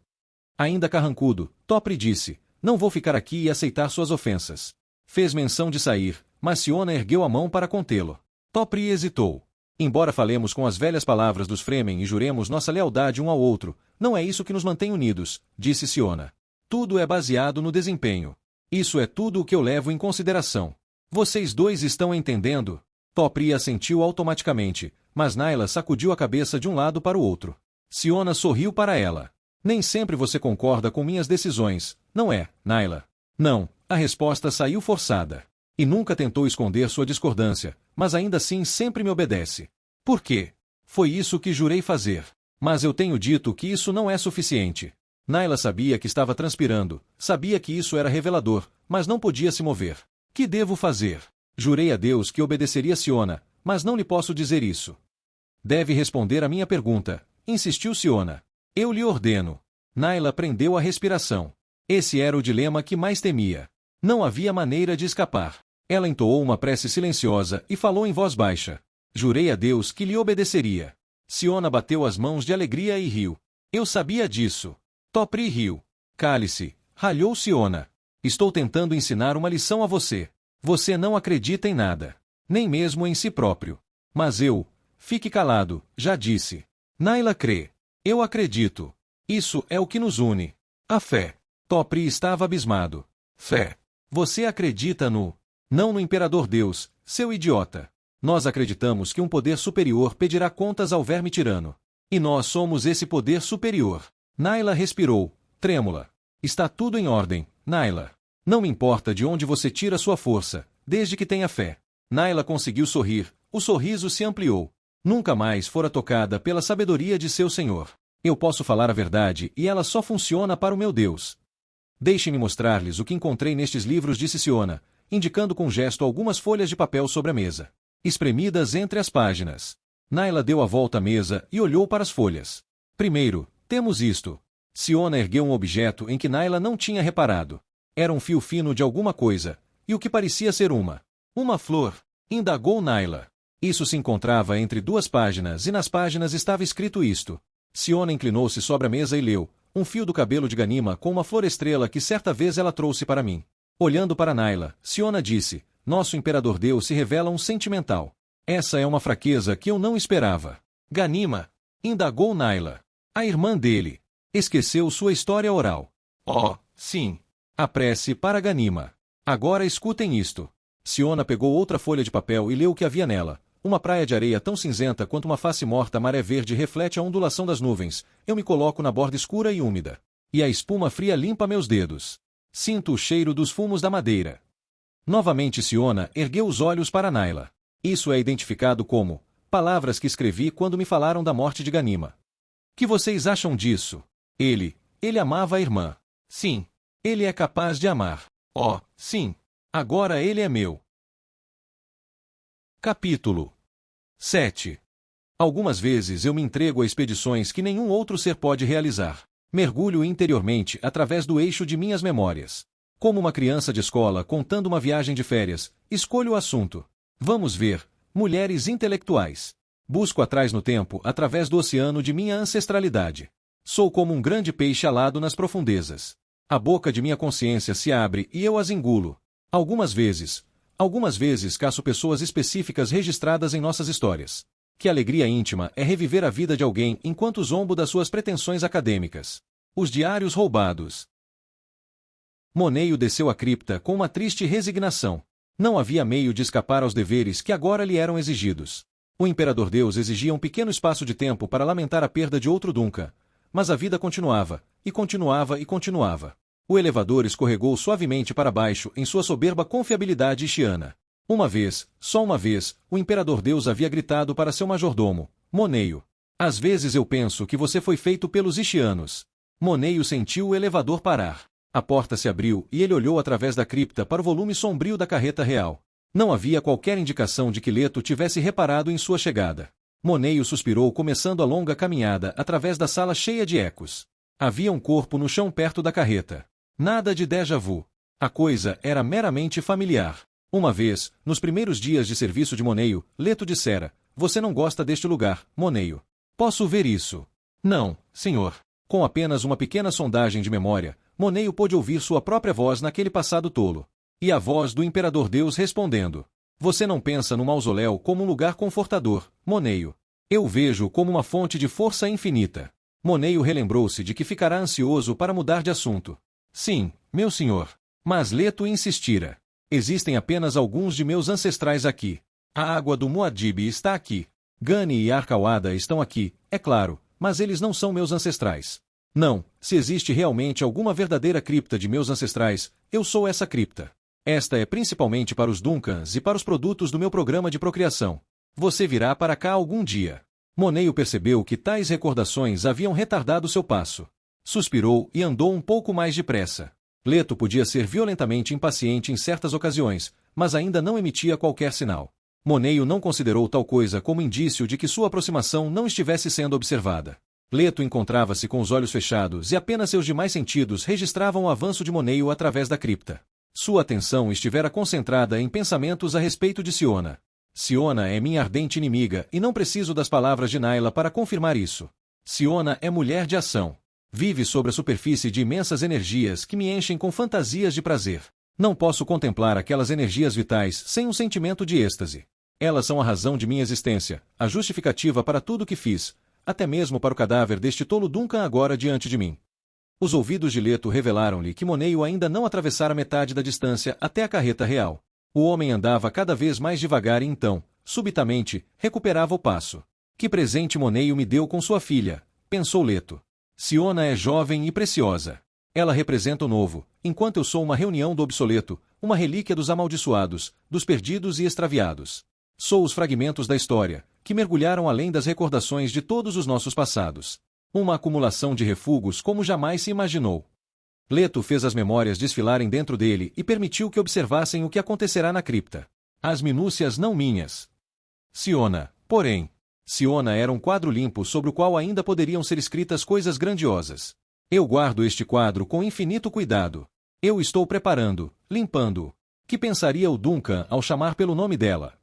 Ainda carrancudo, Topri disse, não vou ficar aqui e aceitar suas ofensas. Fez menção de sair, mas Siona ergueu a mão para contê-lo. Topri hesitou. Embora falemos com as velhas palavras dos Fremen e juremos nossa lealdade um ao outro, não é isso que nos mantém unidos, disse Siona. Tudo é baseado no desempenho. Isso é tudo o que eu levo em consideração. Vocês 2 estão entendendo? Topri assentiu automaticamente, mas Naila sacudiu a cabeça de um lado para o outro. Siona sorriu para ela. Nem sempre você concorda com minhas decisões, não é, Naila? Não, a resposta saiu forçada. E nunca tentou esconder sua discordância, mas ainda assim sempre me obedece. Por quê? Foi isso que jurei fazer. Mas eu tenho dito que isso não é suficiente. Naila sabia que estava transpirando, sabia que isso era revelador, mas não podia se mover. Que devo fazer? Jurei a Deus que obedeceria Siona, mas não lhe posso dizer isso. Deve responder a minha pergunta, insistiu Siona. Eu lhe ordeno. Naila prendeu a respiração. Esse era o dilema que mais temia. Não havia maneira de escapar. Ela entoou uma prece silenciosa e falou em voz baixa. Jurei a Deus que lhe obedeceria. Siona bateu as mãos de alegria e riu. Eu sabia disso. Topri riu. Cale-se, ralhou Siona. Estou tentando ensinar uma lição a você. Você não acredita em nada. Nem mesmo em si próprio. Mas eu... Fique calado, já disse. Naila crê. Eu acredito. Isso é o que nos une. A fé. Topri estava abismado. Fé. Você acredita no... Não no Imperador Deus, seu idiota. Nós acreditamos que um poder superior pedirá contas ao verme tirano. E nós somos esse poder superior. Naila respirou, trêmula. Está tudo em ordem, Naila. Não me importa de onde você tira sua força, desde que tenha fé. Naila conseguiu sorrir, o sorriso se ampliou. Nunca mais fora tocada pela sabedoria de seu senhor. Eu posso falar a verdade e ela só funciona para o meu Deus. Deixem-me mostrar-lhes o que encontrei nestes livros, disse Siona, indicando com gesto algumas folhas de papel sobre a mesa, espremidas entre as páginas. Naila deu a volta à mesa e olhou para as folhas. Primeiro, temos isto. Siona ergueu um objeto em que Naila não tinha reparado. Era um fio fino de alguma coisa, e o que parecia ser uma flor, indagou Naila. Isso se encontrava entre 2 páginas e nas páginas estava escrito isto. Siona inclinou-se sobre a mesa e leu, um fio do cabelo de Ganima com uma flor-estrela que certa vez ela trouxe para mim. Olhando para Naila, Siona disse, nosso Imperador Deus se revela um sentimental. Essa é uma fraqueza que eu não esperava. Ganima, indagou Naila. A irmã dele. Esqueceu sua história oral. Oh, sim. A prece para Ganima. Agora escutem isto. Siona pegou outra folha de papel e leu o que havia nela. Uma praia de areia tão cinzenta quanto uma face morta, a maré verde reflete a ondulação das nuvens. Eu me coloco na borda escura e úmida. E a espuma fria limpa meus dedos. Sinto o cheiro dos fumos da madeira. Novamente Siona ergueu os olhos para Naila. Isso é identificado como palavras que escrevi quando me falaram da morte de Ganima. Que vocês acham disso? Ele amava a irmã. Sim. Ele é capaz de amar. Oh, sim. Agora ele é meu. Capítulo 7. Algumas vezes eu me entrego a expedições que nenhum outro ser pode realizar. Mergulho interiormente através do eixo de minhas memórias. Como uma criança de escola contando uma viagem de férias, escolho o assunto. Vamos ver, mulheres intelectuais. Busco atrás no tempo através do oceano de minha ancestralidade. Sou como um grande peixe alado nas profundezas. A boca de minha consciência se abre e eu as engulo. Algumas vezes caço pessoas específicas registradas em nossas histórias. Que alegria íntima é reviver a vida de alguém enquanto zombo das suas pretensões acadêmicas. Os diários roubados. Moneio desceu a cripta com uma triste resignação. Não havia meio de escapar aos deveres que agora lhe eram exigidos. O Imperador Deus exigia um pequeno espaço de tempo para lamentar a perda de outro Duncan. Mas a vida continuava, e continuava e continuava. O elevador escorregou suavemente para baixo em sua soberba confiabilidade ishiana. Uma vez, só uma vez, o Imperador Deus havia gritado para seu majordomo, Moneio. Às vezes eu penso que você foi feito pelos ishianos. Moneio sentiu o elevador parar. A porta se abriu e ele olhou através da cripta para o volume sombrio da carreta real. Não havia qualquer indicação de que Leto tivesse reparado em sua chegada. Moneio suspirou começando a longa caminhada através da sala cheia de ecos. Havia um corpo no chão perto da carreta. Nada de déjà vu. A coisa era meramente familiar. Uma vez, nos primeiros dias de serviço de Moneio, Leto dissera, você não gosta deste lugar, Moneio. Posso ver isso? Não, senhor. Com apenas uma pequena sondagem de memória, Moneio pôde ouvir sua própria voz naquele passado tolo. E a voz do Imperador Deus respondendo. Você não pensa no mausoléu como um lugar confortador, Moneio. Eu vejo como uma fonte de força infinita. Moneio relembrou-se de que ficará ansioso para mudar de assunto. Sim, meu senhor. Mas Leto insistira. Existem apenas alguns de meus ancestrais aqui. A água do Muad'Dib está aqui. Gani e Arkawada estão aqui, é claro, mas eles não são meus ancestrais. Não, se existe realmente alguma verdadeira cripta de meus ancestrais, eu sou essa cripta. Esta é principalmente para os Duncans e para os produtos do meu programa de procriação. Você virá para cá algum dia. Moneio percebeu que tais recordações haviam retardado seu passo. Suspirou e andou um pouco mais depressa. Leto podia ser violentamente impaciente em certas ocasiões, mas ainda não emitia qualquer sinal. Moneio não considerou tal coisa como indício de que sua aproximação não estivesse sendo observada. Leto encontrava-se com os olhos fechados e apenas seus demais sentidos registravam o avanço de Moneio através da cripta. Sua atenção estivera concentrada em pensamentos a respeito de Siona. Siona é minha ardente inimiga e não preciso das palavras de Naila para confirmar isso. Siona é mulher de ação. Vive sobre a superfície de imensas energias que me enchem com fantasias de prazer. Não posso contemplar aquelas energias vitais sem um sentimento de êxtase. Elas são a razão de minha existência, a justificativa para tudo o que fiz, até mesmo para o cadáver deste tolo Duncan agora diante de mim. Os ouvidos de Leto revelaram-lhe que Moneio ainda não atravessara metade da distância até a carreta real. O homem andava cada vez mais devagar e então, subitamente, recuperava o passo. Que presente Moneio me deu com sua filha, pensou Leto. Siona é jovem e preciosa. Ela representa o novo, enquanto eu sou uma reunião do obsoleto, uma relíquia dos amaldiçoados, dos perdidos e extraviados. Sou os fragmentos da história, que mergulharam além das recordações de todos os nossos passados. Uma acumulação de refugos como jamais se imaginou. Leto fez as memórias desfilarem dentro dele e permitiu que observassem o que acontecerá na cripta. As minúcias não minhas. Siona, porém. Siona era um quadro limpo sobre o qual ainda poderiam ser escritas coisas grandiosas. Eu guardo este quadro com infinito cuidado. Eu estou preparando, limpando-o. Que pensaria o Duncan ao chamar pelo nome dela?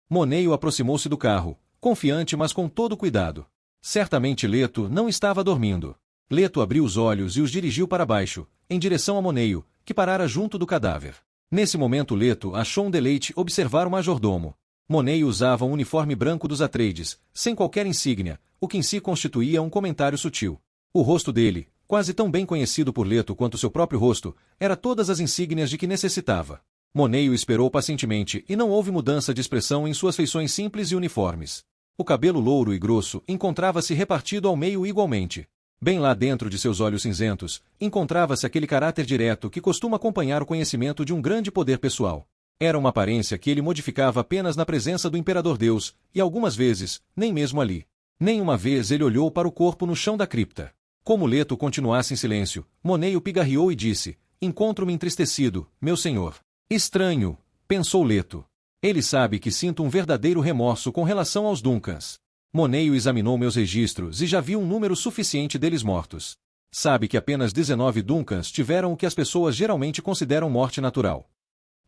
Moneio aproximou-se do carro, confiante mas com todo cuidado. Certamente Leto não estava dormindo. Leto abriu os olhos e os dirigiu para baixo, em direção a Moneio, que parara junto do cadáver. Nesse momento Leto achou um deleite observar o majordomo. Moneio usava um uniforme branco dos Atreides, sem qualquer insígnia, o que em si constituía um comentário sutil. O rosto dele, quase tão bem conhecido por Leto quanto seu próprio rosto, era todas as insígnias de que necessitava. Moneio esperou pacientemente e não houve mudança de expressão em suas feições simples e uniformes. O cabelo louro e grosso encontrava-se repartido ao meio igualmente. Bem lá dentro de seus olhos cinzentos, encontrava-se aquele caráter direto que costuma acompanhar o conhecimento de um grande poder pessoal. Era uma aparência que ele modificava apenas na presença do Imperador Deus, e algumas vezes, nem mesmo ali. Nenhuma vez ele olhou para o corpo no chão da cripta. Como Leto continuasse em silêncio, Monei o pigarreou e disse: Encontro-me entristecido, meu senhor. Estranho, pensou Leto. Ele sabe que sinto um verdadeiro remorso com relação aos Duncans. Moneio examinou meus registros e já viu um número suficiente deles mortos. Sabe que apenas 19 Duncans tiveram o que as pessoas geralmente consideram morte natural.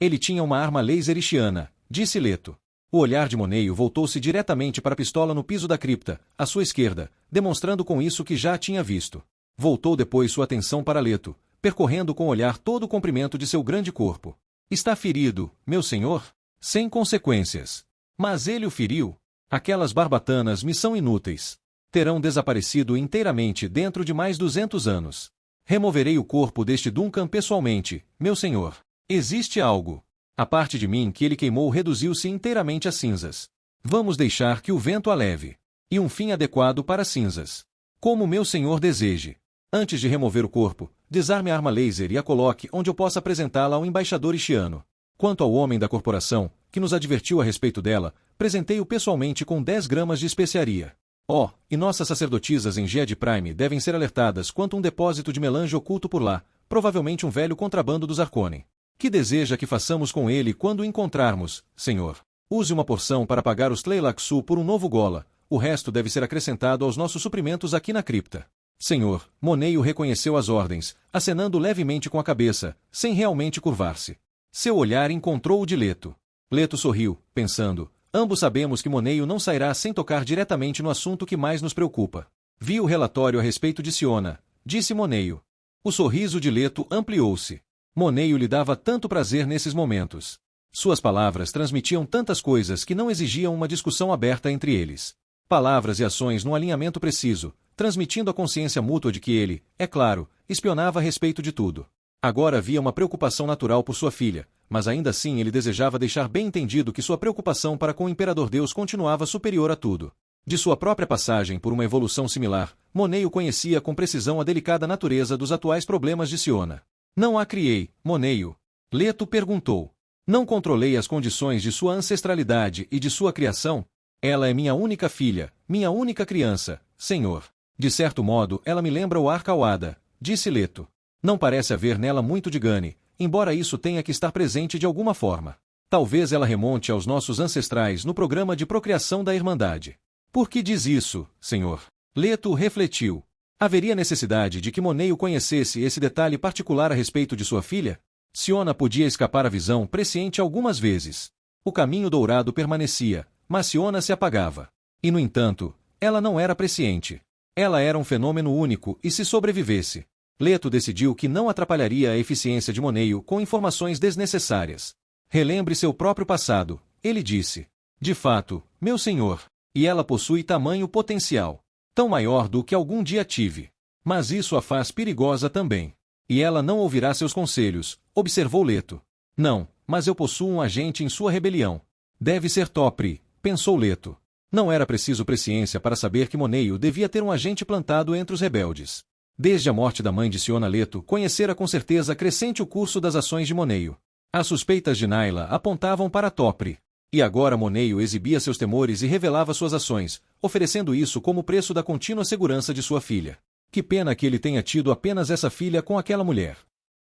Ele tinha uma arma laser ishiana, disse Leto. O olhar de Moneio voltou-se diretamente para a pistola no piso da cripta, à sua esquerda, demonstrando com isso que já a tinha visto. Voltou depois sua atenção para Leto, percorrendo com o olhar todo o comprimento de seu grande corpo. Está ferido, meu senhor? Sem consequências. Mas ele o feriu. Aquelas barbatanas me são inúteis. Terão desaparecido inteiramente dentro de mais 200 anos. Removerei o corpo deste Duncan pessoalmente, meu senhor. Existe algo. A parte de mim que ele queimou reduziu-se inteiramente a cinzas. Vamos deixar que o vento a leve. E um fim adequado para cinzas. Como meu senhor deseje. Antes de remover o corpo, desarme a arma laser e a coloque onde eu possa apresentá-la ao embaixador ishiano. Quanto ao homem da corporação, que nos advertiu a respeito dela, presentei-o pessoalmente com 10 gramas de especiaria. Oh, e nossas sacerdotisas em Jedi Prime devem ser alertadas quanto a um depósito de melange oculto por lá, provavelmente um velho contrabando dos Harkonnen. Que deseja que façamos com ele quando o encontrarmos, senhor? Use uma porção para pagar os Tleilaxu por um novo gola, o resto deve ser acrescentado aos nossos suprimentos aqui na cripta. Senhor, Moneio reconheceu as ordens, acenando levemente com a cabeça, sem realmente curvar-se. Seu olhar encontrou o de Leto. Leto sorriu, pensando, ambos sabemos que Moneio não sairá sem tocar diretamente no assunto que mais nos preocupa. Vi o relatório a respeito de Siona, disse Moneio. O sorriso de Leto ampliou-se. Moneio lhe dava tanto prazer nesses momentos. Suas palavras transmitiam tantas coisas que não exigiam uma discussão aberta entre eles. Palavras e ações num alinhamento preciso, transmitindo a consciência mútua de que ele, é claro, espionava a respeito de tudo. Agora havia uma preocupação natural por sua filha, mas ainda assim ele desejava deixar bem entendido que sua preocupação para com o Imperador Deus continuava superior a tudo. De sua própria passagem por uma evolução similar, Moneio conhecia com precisão a delicada natureza dos atuais problemas de Siona. Não a criei, Moneio. Leto perguntou. Não controlei as condições de sua ancestralidade e de sua criação? Ela é minha única filha, minha única criança, senhor. De certo modo, ela me lembra o Arcauada, disse Leto. Não parece haver nela muito de Gane, embora isso tenha que estar presente de alguma forma. Talvez ela remonte aos nossos ancestrais no programa de procriação da Irmandade. Por que diz isso, senhor? Leto refletiu. Haveria necessidade de que Moneio conhecesse esse detalhe particular a respeito de sua filha? Siona podia escapar à visão presciente algumas vezes. O caminho dourado permanecia, mas Siona se apagava. E, no entanto, ela não era presciente. Ela era um fenômeno único e se sobrevivesse. Leto decidiu que não atrapalharia a eficiência de Moneio com informações desnecessárias. Relembre seu próprio passado, ele disse. De fato, meu senhor, e ela possui tamanho potencial. Tão maior do que algum dia tive. Mas isso a faz perigosa também. E ela não ouvirá seus conselhos, observou Leto. Não, mas eu possuo um agente em sua rebelião. Deve ser Topri, pensou Leto. Não era preciso presciência para saber que Moneio devia ter um agente plantado entre os rebeldes. Desde a morte da mãe de Siona, Leto conhecera com certeza crescente o curso das ações de Moneio. As suspeitas de Naila apontavam para Topri. E agora Moneio exibia seus temores e revelava suas ações, oferecendo isso como preço da contínua segurança de sua filha. Que pena que ele tenha tido apenas essa filha com aquela mulher.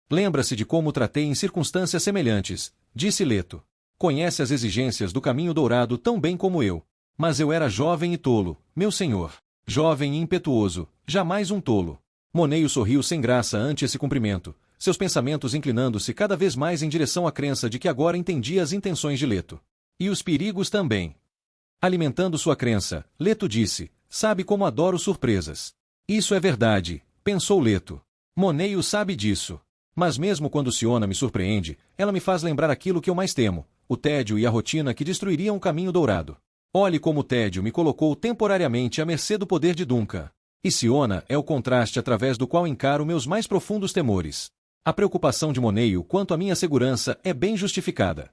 Lembra-se de como o tratei em circunstâncias semelhantes, disse Leto. Conhece as exigências do caminho dourado tão bem como eu. Mas eu era jovem e tolo, meu senhor. Jovem e impetuoso, jamais um tolo. Moneio sorriu sem graça ante esse cumprimento, seus pensamentos inclinando-se cada vez mais em direção à crença de que agora entendia as intenções de Leto. E os perigos também. Alimentando sua crença, Leto disse, sabe como adoro surpresas. Isso é verdade, pensou Leto. Moneio sabe disso. Mas mesmo quando Siona me surpreende, ela me faz lembrar aquilo que eu mais temo, o tédio e a rotina que destruiriam o caminho dourado. Olhe como o tédio me colocou temporariamente à mercê do poder de Duncan. E Siona é o contraste através do qual encaro meus mais profundos temores. A preocupação de Moneio quanto à minha segurança é bem justificada.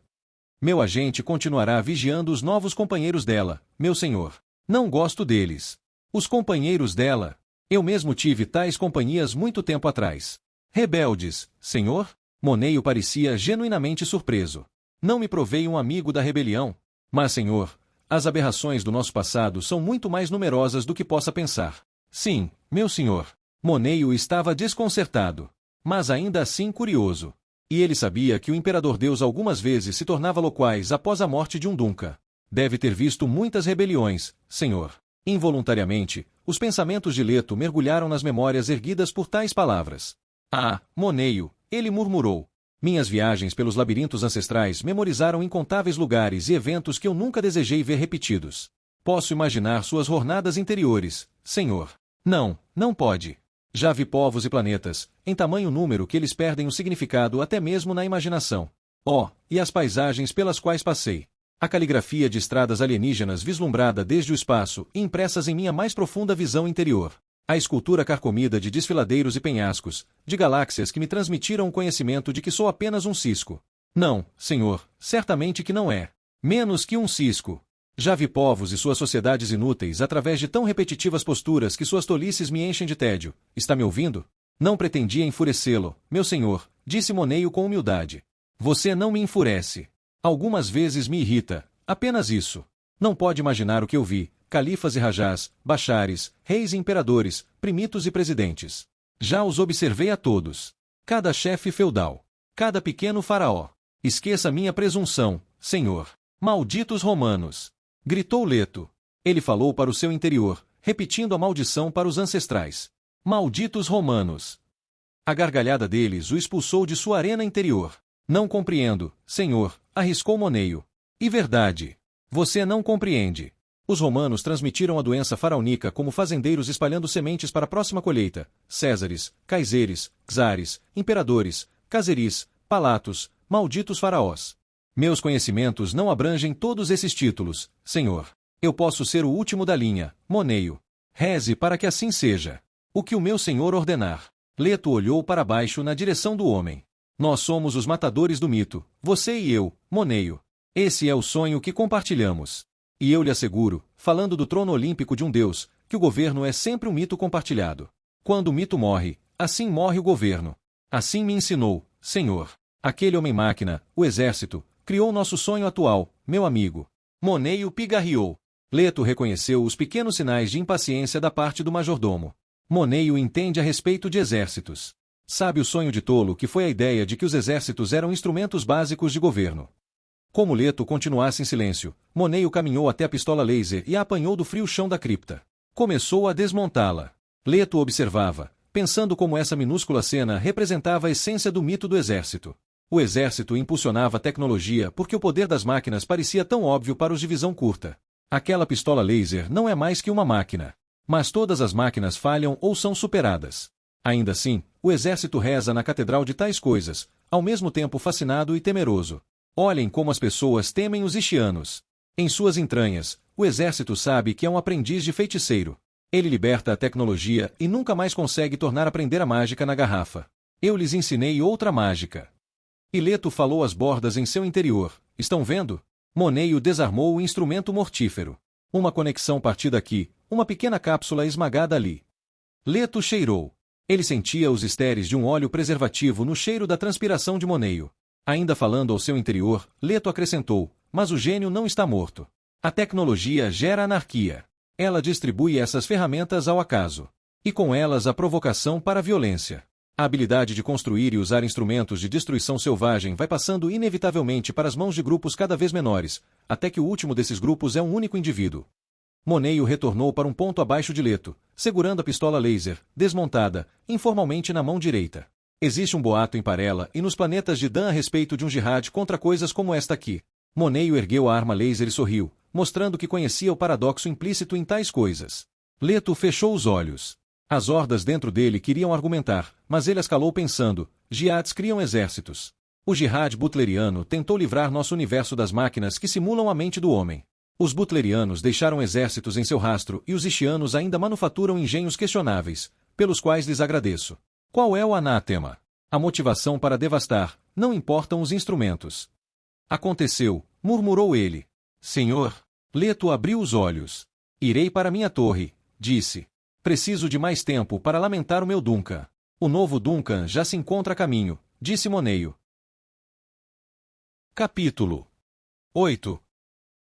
Meu agente continuará vigiando os novos companheiros dela, meu senhor. Não gosto deles. Os companheiros dela. Eu mesmo tive tais companhias muito tempo atrás. Rebeldes, senhor? Moneio parecia genuinamente surpreso. Não me provei um amigo da rebelião? Mas, senhor, as aberrações do nosso passado são muito mais numerosas do que possa pensar. Sim, meu senhor. Moneio estava desconcertado, mas ainda assim curioso. E ele sabia que o Imperador Deus algumas vezes se tornava loquaz após a morte de um Dunca. Deve ter visto muitas rebeliões, senhor. Involuntariamente, os pensamentos de Leto mergulharam nas memórias erguidas por tais palavras. Ah, Moneio, ele murmurou. Minhas viagens pelos labirintos ancestrais memorizaram incontáveis lugares e eventos que eu nunca desejei ver repetidos. Posso imaginar suas jornadas interiores, senhor. Não, não pode. Já vi povos e planetas, em tamanho número que eles perdem o significado até mesmo na imaginação. Oh, e as paisagens pelas quais passei. A caligrafia de estradas alienígenas vislumbrada desde o espaço e impressas em minha mais profunda visão interior. A escultura carcomida de desfiladeiros e penhascos, de galáxias que me transmitiram o conhecimento de que sou apenas um cisco. Não, senhor, certamente que não é. Menos que um cisco. Já vi povos e suas sociedades inúteis através de tão repetitivas posturas que suas tolices me enchem de tédio. Está me ouvindo? Não pretendia enfurecê-lo, meu senhor, disse Moneio com humildade. Você não me enfurece. Algumas vezes me irrita, apenas isso. Não pode imaginar o que eu vi, califas e rajás, bachares, reis e imperadores, primitos e presidentes. Já os observei a todos. Cada chefe feudal. Cada pequeno faraó. Esqueça minha presunção, senhor. Malditos romanos! Gritou Leto. Ele falou para o seu interior, repetindo a maldição para os ancestrais. Malditos romanos! A gargalhada deles o expulsou de sua arena interior. Não compreendo, senhor, arriscou Moneio. E verdade. Você não compreende. Os romanos transmitiram a doença faraônica como fazendeiros espalhando sementes para a próxima colheita. Césares, Caiseres, Czares, imperadores, caseris, palatos, malditos faraós. Meus conhecimentos não abrangem todos esses títulos, senhor. Eu posso ser o último da linha, Moneio. Reze para que assim seja. O que o meu senhor ordenar. Leto olhou para baixo na direção do homem. Nós somos os matadores do mito, você e eu, Moneio. Esse é o sonho que compartilhamos. E eu lhe asseguro, falando do trono olímpico de um deus, que o governo é sempre um mito compartilhado. Quando o mito morre, assim morre o governo. Assim me ensinou, senhor. Aquele homem-máquina, o exército, criou nosso sonho atual, meu amigo. Moneio pigarreou. Leto reconheceu os pequenos sinais de impaciência da parte do majordomo. Moneio entende a respeito de exércitos. Sabe o sonho de tolo que foi a ideia de que os exércitos eram instrumentos básicos de governo. Como Leto continuasse em silêncio, Moneio caminhou até a pistola laser e a apanhou do frio chão da cripta. Começou a desmontá-la. Leto observava, pensando como essa minúscula cena representava a essência do mito do exército. O exército impulsionava a tecnologia porque o poder das máquinas parecia tão óbvio para os de visão curta. Aquela pistola laser não é mais que uma máquina. Mas todas as máquinas falham ou são superadas. Ainda assim, o exército reza na catedral de tais coisas, ao mesmo tempo fascinado e temeroso. Olhem como as pessoas temem os ischianos. Em suas entranhas, o exército sabe que é um aprendiz de feiticeiro. Ele liberta a tecnologia e nunca mais consegue tornar a prender a mágica na garrafa. Eu lhes ensinei outra mágica. E Leto falou às bordas em seu interior. Estão vendo? Moneio desarmou o instrumento mortífero. Uma conexão partida aqui, uma pequena cápsula esmagada ali. Leto cheirou. Ele sentia os estéreis de um óleo preservativo no cheiro da transpiração de Moneio. Ainda falando ao seu interior, Leto acrescentou, mas o gênio não está morto. A tecnologia gera anarquia. Ela distribui essas ferramentas ao acaso. E com elas a provocação para a violência. A habilidade de construir e usar instrumentos de destruição selvagem vai passando inevitavelmente para as mãos de grupos cada vez menores, até que o último desses grupos é um único indivíduo. Moneio retornou para um ponto abaixo de Leto, segurando a pistola laser, desmontada, informalmente na mão direita. Existe um boato em Parela e nos planetas de Dan a respeito de um jihad contra coisas como esta aqui. Moneio ergueu a arma laser e sorriu, mostrando que conhecia o paradoxo implícito em tais coisas. Leto fechou os olhos. As hordas dentro dele queriam argumentar, mas ele as calou pensando, jihads criam exércitos. O jihad butleriano tentou livrar nosso universo das máquinas que simulam a mente do homem. Os butlerianos deixaram exércitos em seu rastro e os ischianos ainda manufaturam engenhos questionáveis, pelos quais lhes agradeço. Qual é o anátema? A motivação para devastar, não importam os instrumentos. Aconteceu, murmurou ele. Senhor. Leto abriu os olhos. Irei para minha torre, disse. Preciso de mais tempo para lamentar o meu Duncan. O novo Duncan já se encontra a caminho, disse Moneio. Capítulo 8.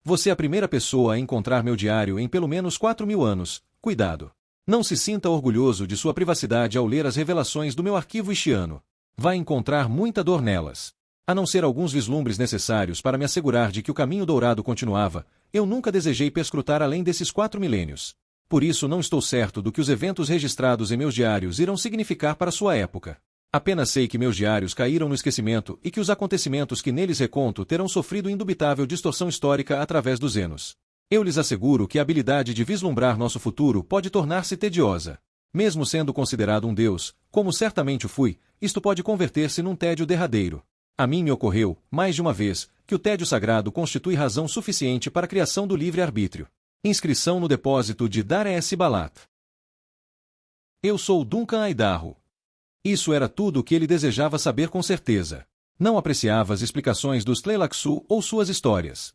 Você é a primeira pessoa a encontrar meu diário em pelo menos 4.000 anos. Cuidado. Não se sinta orgulhoso de sua privacidade ao ler as revelações do meu arquivo istiano. Vai encontrar muita dor nelas. A não ser alguns vislumbres necessários para me assegurar de que o caminho dourado continuava, eu nunca desejei perscrutar além desses 4 milênios. Por isso não estou certo do que os eventos registrados em meus diários irão significar para sua época. Apenas sei que meus diários caíram no esquecimento e que os acontecimentos que neles reconto terão sofrido indubitável distorção histórica através dos anos. Eu lhes asseguro que a habilidade de vislumbrar nosso futuro pode tornar-se tediosa. Mesmo sendo considerado um deus, como certamente o fui, isto pode converter-se num tédio derradeiro. A mim me ocorreu, mais de uma vez, que o tédio sagrado constitui razão suficiente para a criação do livre-arbítrio. Inscrição no depósito de Dar es Balat. Eu sou Duncan Aidarro. Isso era tudo o que ele desejava saber com certeza. Não apreciava as explicações dos Tleilaxu ou suas histórias.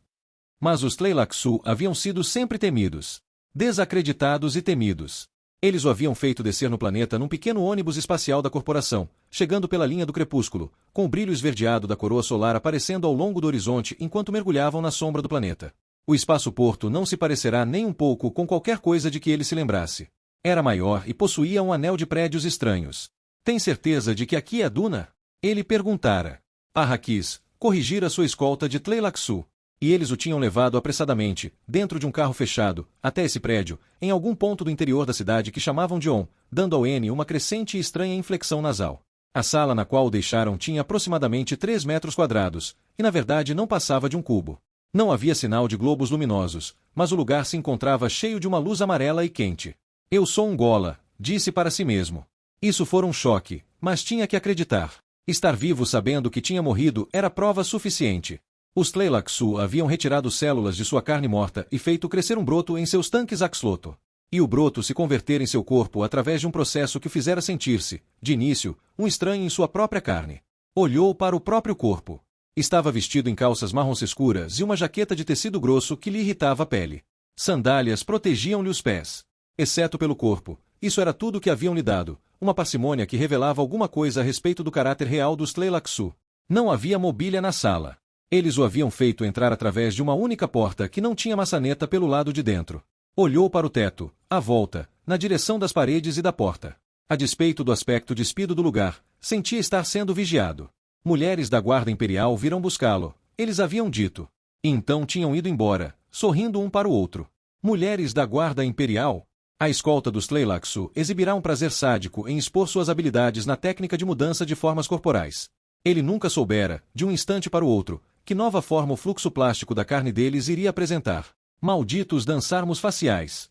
Mas os Tleilaxu haviam sido sempre temidos, desacreditados e temidos. Eles o haviam feito descer no planeta num pequeno ônibus espacial da corporação, chegando pela linha do crepúsculo, com o brilho esverdeado da coroa solar aparecendo ao longo do horizonte enquanto mergulhavam na sombra do planeta. O espaço-porto não se parecerá nem um pouco com qualquer coisa de que ele se lembrasse. Era maior e possuía um anel de prédios estranhos. Tem certeza de que aqui é Duna? Ele perguntara. Arrakis corrigira sua escolta de Tleilaxu. E eles o tinham levado apressadamente, dentro de um carro fechado, até esse prédio, em algum ponto do interior da cidade que chamavam de On, dando ao N uma crescente e estranha inflexão nasal. A sala na qual o deixaram tinha aproximadamente 3 metros quadrados, e na verdade não passava de um cubo. Não havia sinal de globos luminosos, mas o lugar se encontrava cheio de uma luz amarela e quente. Eu sou um Gola, disse para si mesmo. Isso fora um choque, mas tinha que acreditar. Estar vivo sabendo que tinha morrido era prova suficiente. Os Tleilaxu haviam retirado células de sua carne morta e feito crescer um broto em seus tanques Axloto. E o broto se converter em seu corpo através de um processo que o fizera sentir-se, de início, um estranho em sua própria carne. Olhou para o próprio corpo. Estava vestido em calças marrons escuras e uma jaqueta de tecido grosso que lhe irritava a pele. Sandálias protegiam-lhe os pés. Exceto pelo corpo, isso era tudo o que haviam lhe dado, uma parcimônia que revelava alguma coisa a respeito do caráter real dos Tleilaxu. Não havia mobília na sala. Eles o haviam feito entrar através de uma única porta que não tinha maçaneta pelo lado de dentro. Olhou para o teto, à volta, na direção das paredes e da porta. A despeito do aspecto despido do lugar, sentia estar sendo vigiado. Mulheres da guarda imperial viram buscá-lo, eles haviam dito. E então tinham ido embora, sorrindo um para o outro. Mulheres da guarda imperial? A escolta dos Tleilaxu exibirá um prazer sádico em expor suas habilidades na técnica de mudança de formas corporais. Ele nunca soubera, de um instante para o outro, que nova forma o fluxo plástico da carne deles iria apresentar. Malditos dançarmos faciais!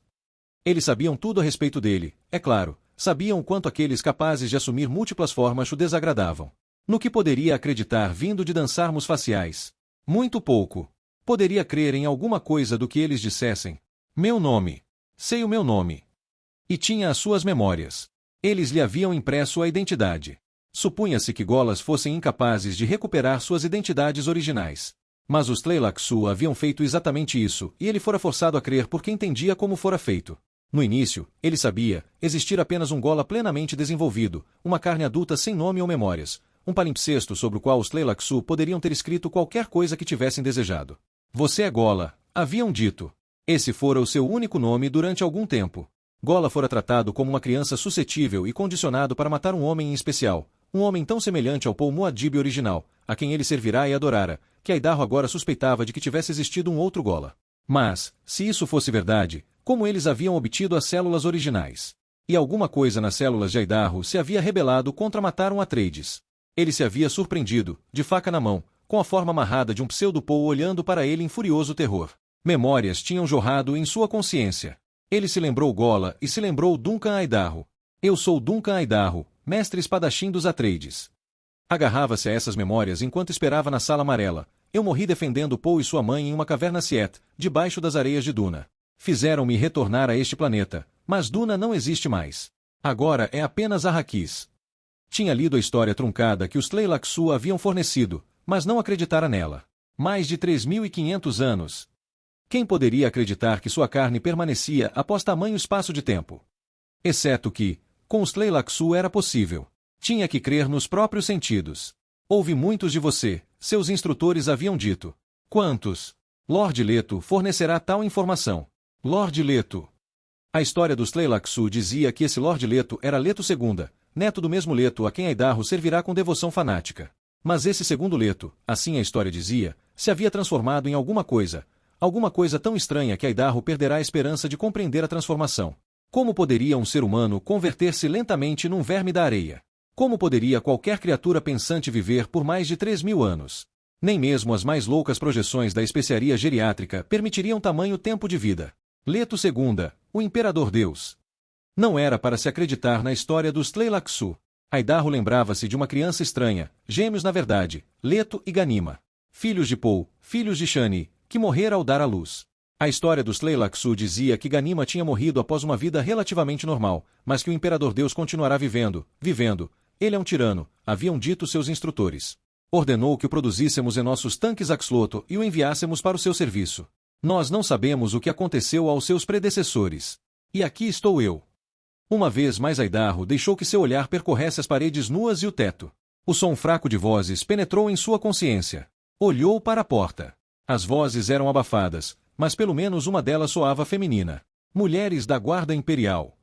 Eles sabiam tudo a respeito dele, é claro, sabiam o quanto aqueles capazes de assumir múltiplas formas o desagradavam. No que poderia acreditar vindo de dançarmos faciais? Muito pouco. Poderia crer em alguma coisa do que eles dissessem. Meu nome. Sei o meu nome. E tinha as suas memórias. Eles lhe haviam impresso a identidade. Supunha-se que Golas fossem incapazes de recuperar suas identidades originais. Mas os Tleilaxu haviam feito exatamente isso, e ele fora forçado a crer porque entendia como fora feito. No início, ele sabia, existir apenas um Gola plenamente desenvolvido, uma carne adulta sem nome ou memórias, um palimpsesto sobre o qual os Tleilaxu poderiam ter escrito qualquer coisa que tivessem desejado. Você é Gola, haviam dito. Esse fora o seu único nome durante algum tempo. Gola fora tratado como uma criança suscetível e condicionado para matar um homem em especial, um homem tão semelhante ao Paul Muad'Dib original, a quem ele servirá e adorara, que Aidarro agora suspeitava de que tivesse existido um outro Gola. Mas, se isso fosse verdade, como eles haviam obtido as células originais? E alguma coisa nas células de Aidarro se havia rebelado contra matar um Atreides. Ele se havia surpreendido, de faca na mão, com a forma amarrada de um pseudo-Paul olhando para ele em furioso terror. Memórias tinham jorrado em sua consciência. Ele se lembrou Gola e se lembrou Duncan Aidarro. Eu sou Duncan Aidarro, mestre espadachim dos Atreides. Agarrava-se a essas memórias enquanto esperava na sala amarela. Eu morri defendendo Paul e sua mãe em uma caverna Siet, debaixo das areias de Duna. Fizeram-me retornar a este planeta, mas Duna não existe mais. Agora é apenas Arrakis. Tinha lido a história truncada que os Tleilaxu haviam fornecido, mas não acreditara nela. Mais de 3.500 anos. Quem poderia acreditar que sua carne permanecia após tamanho espaço de tempo? Exceto que, com os Tleilaxu era possível. Tinha que crer nos próprios sentidos. Ouvi muitos de você, seus instrutores haviam dito. Quantos? Lord Leto fornecerá tal informação. Lord Leto. A história dos Tleilaxu dizia que esse Lord Leto era Leto II, neto do mesmo Leto a quem Aidarro servirá com devoção fanática. Mas esse segundo Leto, assim a história dizia, se havia transformado em alguma coisa tão estranha que Aidarro perderá a esperança de compreender a transformação. Como poderia um ser humano converter-se lentamente num verme da areia? Como poderia qualquer criatura pensante viver por mais de 3.000 anos? Nem mesmo as mais loucas projeções da especiaria geriátrica permitiriam tamanho tempo de vida. Leto II, o Imperador Deus. Não era para se acreditar na história dos Tleilaxu. Aidarro lembrava-se de uma criança estranha, gêmeos na verdade, Leto e Ganima. Filhos de Pou, filhos de Shani, que morrera ao dar à luz. A história dos Tleilaxu dizia que Ganima tinha morrido após uma vida relativamente normal, mas que o Imperador Deus continuará vivendo. Ele é um tirano, haviam dito seus instrutores. Ordenou que o produzíssemos em nossos tanques Axloto e o enviássemos para o seu serviço. Nós não sabemos o que aconteceu aos seus predecessores. E aqui estou eu. Uma vez mais Aidarro deixou que seu olhar percorresse as paredes nuas e o teto. O som fraco de vozes penetrou em sua consciência. Olhou para a porta. As vozes eram abafadas, mas pelo menos uma delas soava feminina. Mulheres da Guarda Imperial.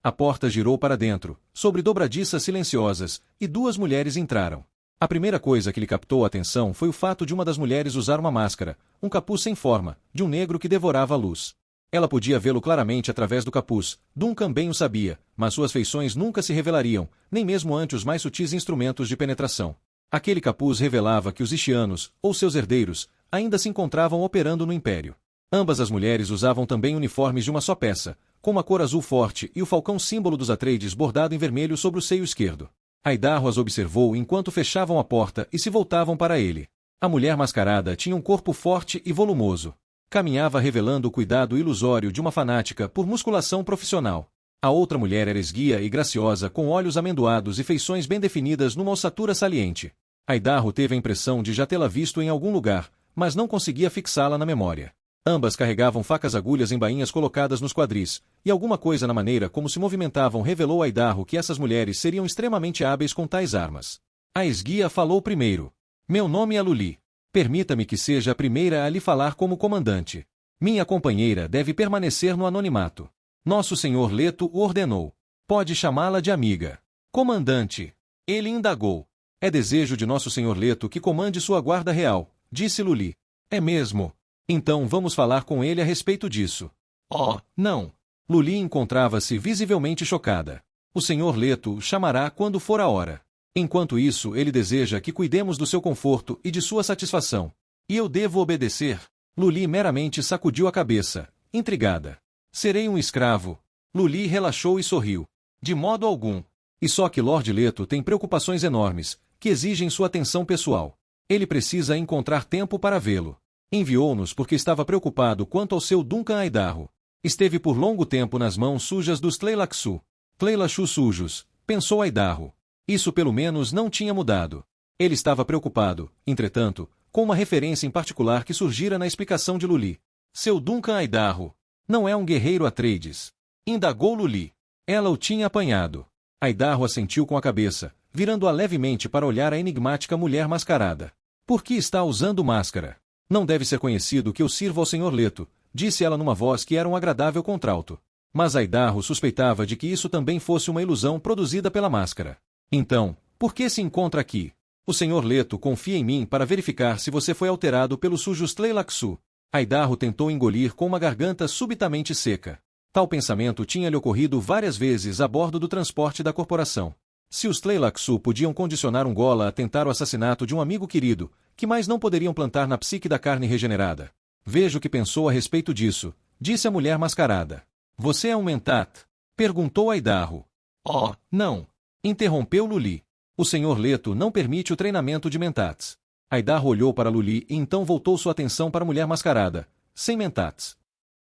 A porta girou para dentro, sobre dobradiças silenciosas, e duas mulheres entraram. A primeira coisa que lhe captou a atenção foi o fato de uma das mulheres usar uma máscara, um capuz sem forma, de um negro que devorava a luz. Ela podia vê-lo claramente através do capuz, Duncan bem o sabia, mas suas feições nunca se revelariam, nem mesmo ante os mais sutis instrumentos de penetração. Aquele capuz revelava que os Ishianos, ou seus herdeiros, ainda se encontravam operando no Império. Ambas as mulheres usavam também uniformes de uma só peça, com uma cor azul forte e o falcão símbolo dos Atreides bordado em vermelho sobre o seio esquerdo. Aidarro as observou enquanto fechavam a porta e se voltavam para ele. A mulher mascarada tinha um corpo forte e volumoso. Caminhava revelando o cuidado ilusório de uma fanática por musculação profissional. A outra mulher era esguia e graciosa, com olhos amendoados e feições bem definidas numa ossatura saliente. Aidarro teve a impressão de já tê-la visto em algum lugar, mas não conseguia fixá-la na memória. Ambas carregavam facas-agulhas em bainhas colocadas nos quadris, e alguma coisa na maneira como se movimentavam revelou a Aidarro que essas mulheres seriam extremamente hábeis com tais armas. A esguia falou primeiro. Meu nome é Luli. Permita-me que seja a primeira a lhe falar como comandante. Minha companheira deve permanecer no anonimato. Nosso senhor Leto o ordenou. Pode chamá-la de amiga. Comandante. Ele indagou. É desejo de nosso senhor Leto que comande sua guarda real, disse Luli. É mesmo. Então vamos falar com ele a respeito disso. Oh, não. Luli encontrava-se visivelmente chocada. O senhor Leto o chamará quando for a hora. Enquanto isso, ele deseja que cuidemos do seu conforto e de sua satisfação. E eu devo obedecer? Luli meramente sacudiu a cabeça, intrigada. Serei um escravo. Luli relaxou e sorriu. De modo algum. E só que Lord Leto tem preocupações enormes, que exigem sua atenção pessoal. Ele precisa encontrar tempo para vê-lo. Enviou-nos porque estava preocupado quanto ao seu Duncan Aidarro. Esteve por longo tempo nas mãos sujas dos Tleilaxu. Tleilaxu sujos, pensou Aidarro. Isso pelo menos não tinha mudado. Ele estava preocupado, entretanto, com uma referência em particular que surgira na explicação de Luli. Seu Duncan Aidarro não é um guerreiro Atreides. Indagou Luli. Ela o tinha apanhado. Aidarro assentiu com a cabeça, virando-a levemente para olhar a enigmática mulher mascarada. Por que está usando máscara? Não deve ser conhecido que eu sirvo ao senhor Leto, disse ela numa voz que era um agradável contralto. Mas Aidarro suspeitava de que isso também fosse uma ilusão produzida pela máscara. Então, por que se encontra aqui? O senhor Leto confia em mim para verificar se você foi alterado pelos sujos Tleilaxu. Aidarro tentou engolir com uma garganta subitamente seca. Tal pensamento tinha-lhe ocorrido várias vezes a bordo do transporte da corporação. Se os Tleilaxu podiam condicionar um Gola a tentar o assassinato de um amigo querido, que mais não poderiam plantar na psique da carne regenerada? Vejo que pensou a respeito disso, disse a mulher mascarada. Você é um Mentat? Perguntou Aidarro. Oh, não. Interrompeu Luli. O senhor Leto não permite o treinamento de Mentats. Aidarro olhou para Luli e então voltou sua atenção para a mulher mascarada. Sem Mentats.